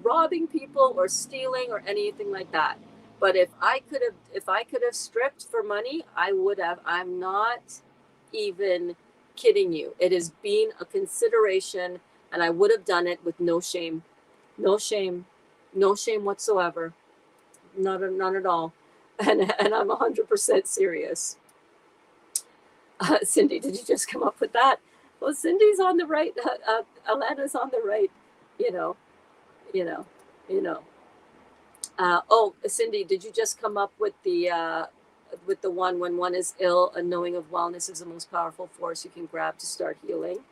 robbing people or stealing or anything like that. But if I could have stripped for money, I would have. I'm not even kidding you. It has been a consideration, and I would have done it with no shame whatsoever. Not at all. And I'm 100% serious. Cindy, did you just come up with that? Well, Cindy's on the right. Alana's on the right. You know. Cindy, did you just come up with the one, when one is ill, a knowing of wellness is the most powerful force you can grab to start healing.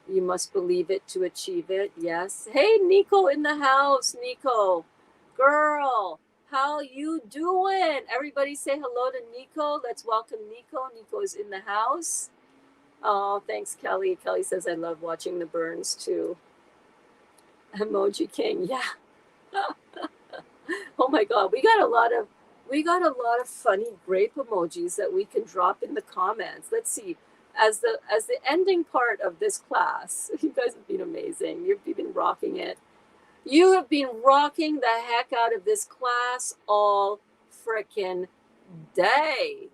You must believe it to achieve it. Yes. Hey, Nico in the house. Nico, girl, how you doing? Everybody say hello to Nico. Let's welcome Nico. Nico is in the house. Oh, thanks, Kelly. Kelly says, I love watching the burns too. Emoji King. Yeah. Oh my God. We got a lot of funny grape emojis that we can drop in the comments. Let's see. As the ending part of this class, you guys have been amazing. You've been rocking it. You have been rocking the heck out of this class all frickin' day.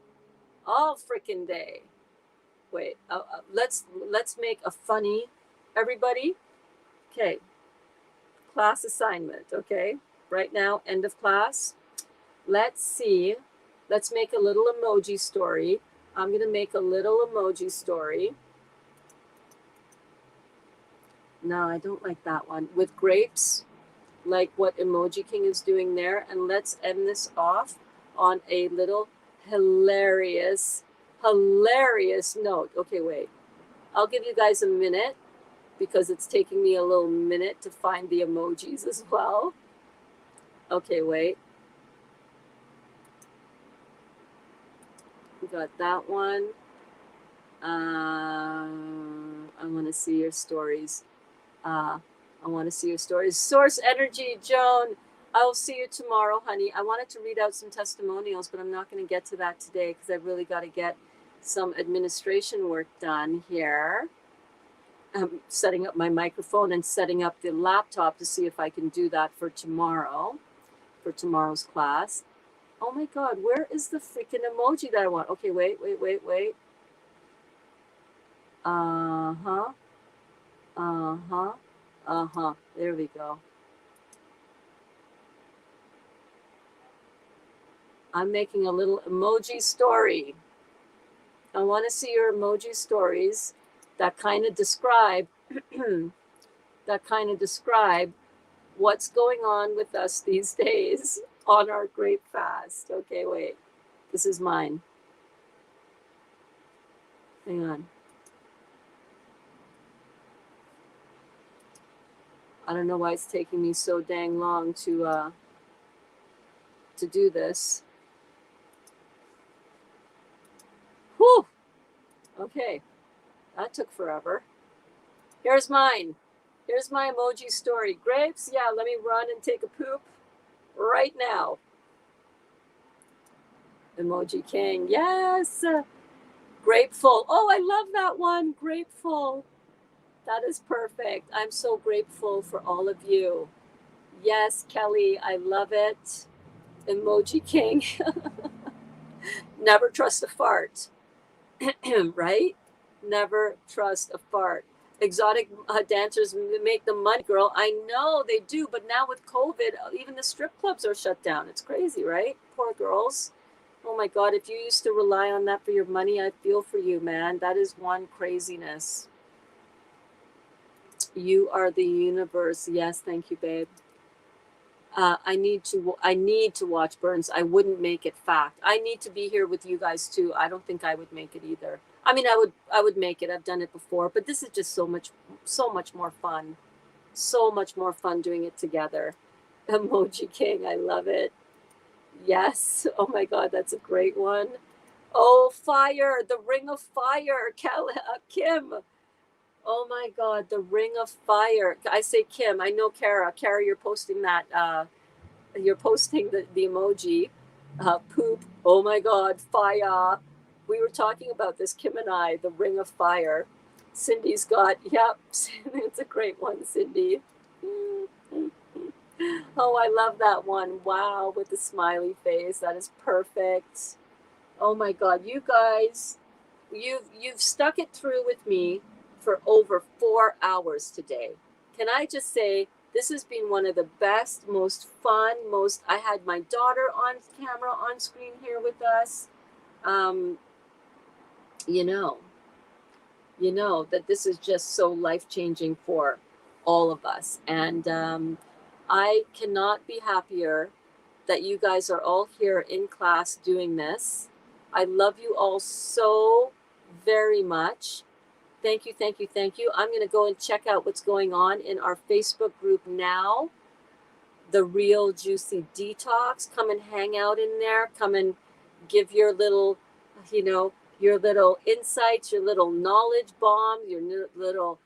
All frickin' day. Wait, let's make a funny, everybody. Okay, class assignment, okay? Right now, end of class. Let's see. Let's make a little emoji story. I'm going to make a little emoji story. No, I don't like that one. With grapes, like what Emoji King is doing there. And let's end this off on a little hilarious note. Okay, wait. I'll give you guys a minute because it's taking me a little minute to find the emojis as well. Okay, wait. We got that one. I want to see your stories. I want to see your stories. Source Energy, Joan. I'll see you tomorrow, honey. I wanted to read out some testimonials, but I'm not going to get to that today because I really got to get some administration work done here. I'm setting up my microphone and setting up the laptop to see if I can do that for tomorrow, for tomorrow's class. Oh my God, where is the freaking emoji that I want? Okay, wait. Uh-huh. There we go. I'm making a little emoji story. I want to see your emoji stories that kind of describe what's going on with us these days on our grape fast. Okay, wait. This is mine. Hang on. I don't know why it's taking me so dang long to do this. Whew. Okay. That took forever. Here's mine. Here's my emoji story. Grapes? Yeah, let me run and take a poop right now. Emoji King. Yes. Grateful. Oh, I love that one. Grateful. That is perfect. I'm so grateful for all of you. Yes, Kelly, I love it. Emoji King. Never trust a fart. Right? Never trust a fart. Exotic dancers make the money, girl. I know they do, but now with COVID, even the strip clubs are shut down. It's crazy, right? Poor girls. Oh my God, if you used to rely on that for your money, I feel for you, man. That is one craziness. You are the universe. Yes, thank you, babe. I need to watch Burns. I wouldn't make it fact. I need to be here with you guys too. I don't think I would make it either. I mean, I would make it. I've done it before, but this is just so much more fun. So much more fun doing it together. Emoji King, I love it. Yes. Oh my God, that's a great one. Oh, fire! The Ring of Fire, Kim. Oh my God, the Ring of Fire. I say Kim. I know Kara. Kara, you're posting that. You're posting the emoji. Poop. Oh my God, fire. We were talking about this, Kim and I, the Ring of Fire. Cindy's got, yep, it's a great one, Cindy. Oh, I love that one. Wow, with the smiley face. That is perfect. Oh my God, you guys, you've stuck it through with me for over 4 hours today. Can I just say, this has been one of the best, most fun, I had my daughter on camera, on screen here with us. You know that this is just so life-changing for all of us. And I cannot be happier that you guys are all here in class doing this. I love you all so very much. Thank you. I'm going to go and check out what's going on in our Facebook group now. The Real Juicy Detox. Come and hang out in there. Come and give your little, your little insights, your little knowledge bomb, your little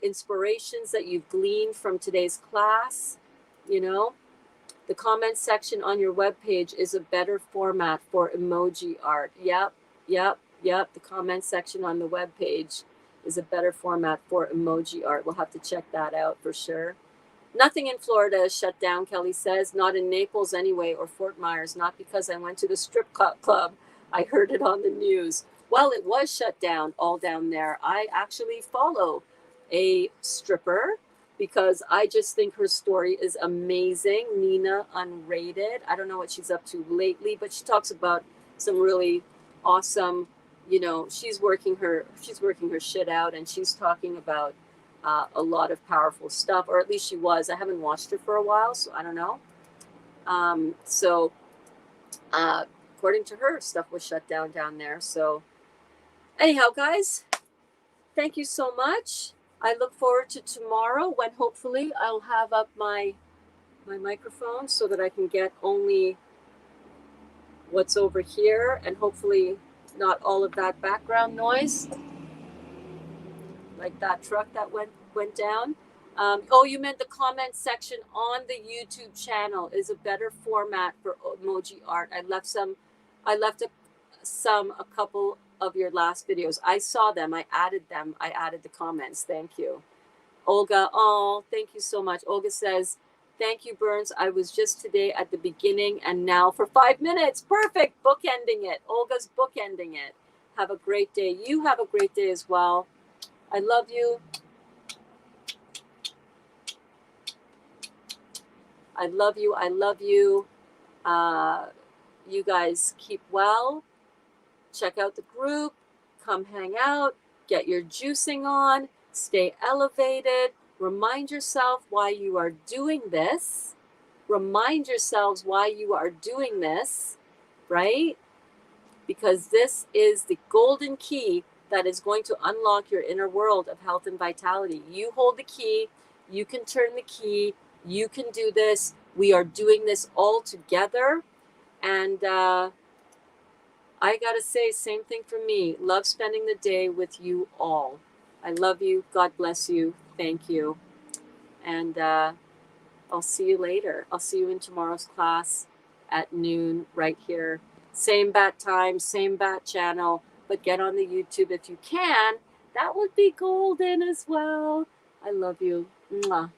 inspirations that you've gleaned from today's class. The comment section on your webpage is a better format for emoji art. Yep. The comment section on the webpage is a better format for emoji art. We'll have to check that out for sure. Nothing in Florida is shut down, Kelly says. Not in Naples anyway, or Fort Myers. Not because I went to the strip club. I heard it on the news. Well, it was shut down all down there. I actually follow a stripper because I just think her story is amazing. Nina Unrated. I don't know what she's up to lately, but she talks about some really awesome, you know, she's working her shit out, and she's talking about a lot of powerful stuff, or at least she was. I haven't watched her for a while, so I don't know. According to her, stuff was shut down there. So anyhow, guys, thank you so much. I look forward to tomorrow when hopefully I'll have up my microphone so that I can get only what's over here, and hopefully not all of that background noise, like that truck that went down. Oh, you meant the comment section on the YouTube channel is a better format for emoji art. I left a couple of your last videos. I saw them. I added them. I added the comments. Thank you. Olga, oh, thank you so much. Olga says, thank you, Burns. I was just today at the beginning and now for 5 minutes. Perfect. Bookending it. Olga's bookending it. Have a great day. You have a great day as well. I love you. I love you. I love you. You guys keep well. Check out the group. Come hang out. Get your juicing on. Stay elevated. Remind yourself why you are doing this. Remind yourselves why you are doing this, right? Because this is the golden key that is going to unlock your inner world of health and vitality. You hold the key. You can turn the key. You can do this. We are doing this all together. And I got to say, same thing for me. Love spending the day with you all. I love you. God bless you. Thank you. And I'll see you later. I'll see you in tomorrow's class at noon right here. Same bat time, same bat channel, but get on the YouTube if you can. That would be golden as well. I love you. Mwah.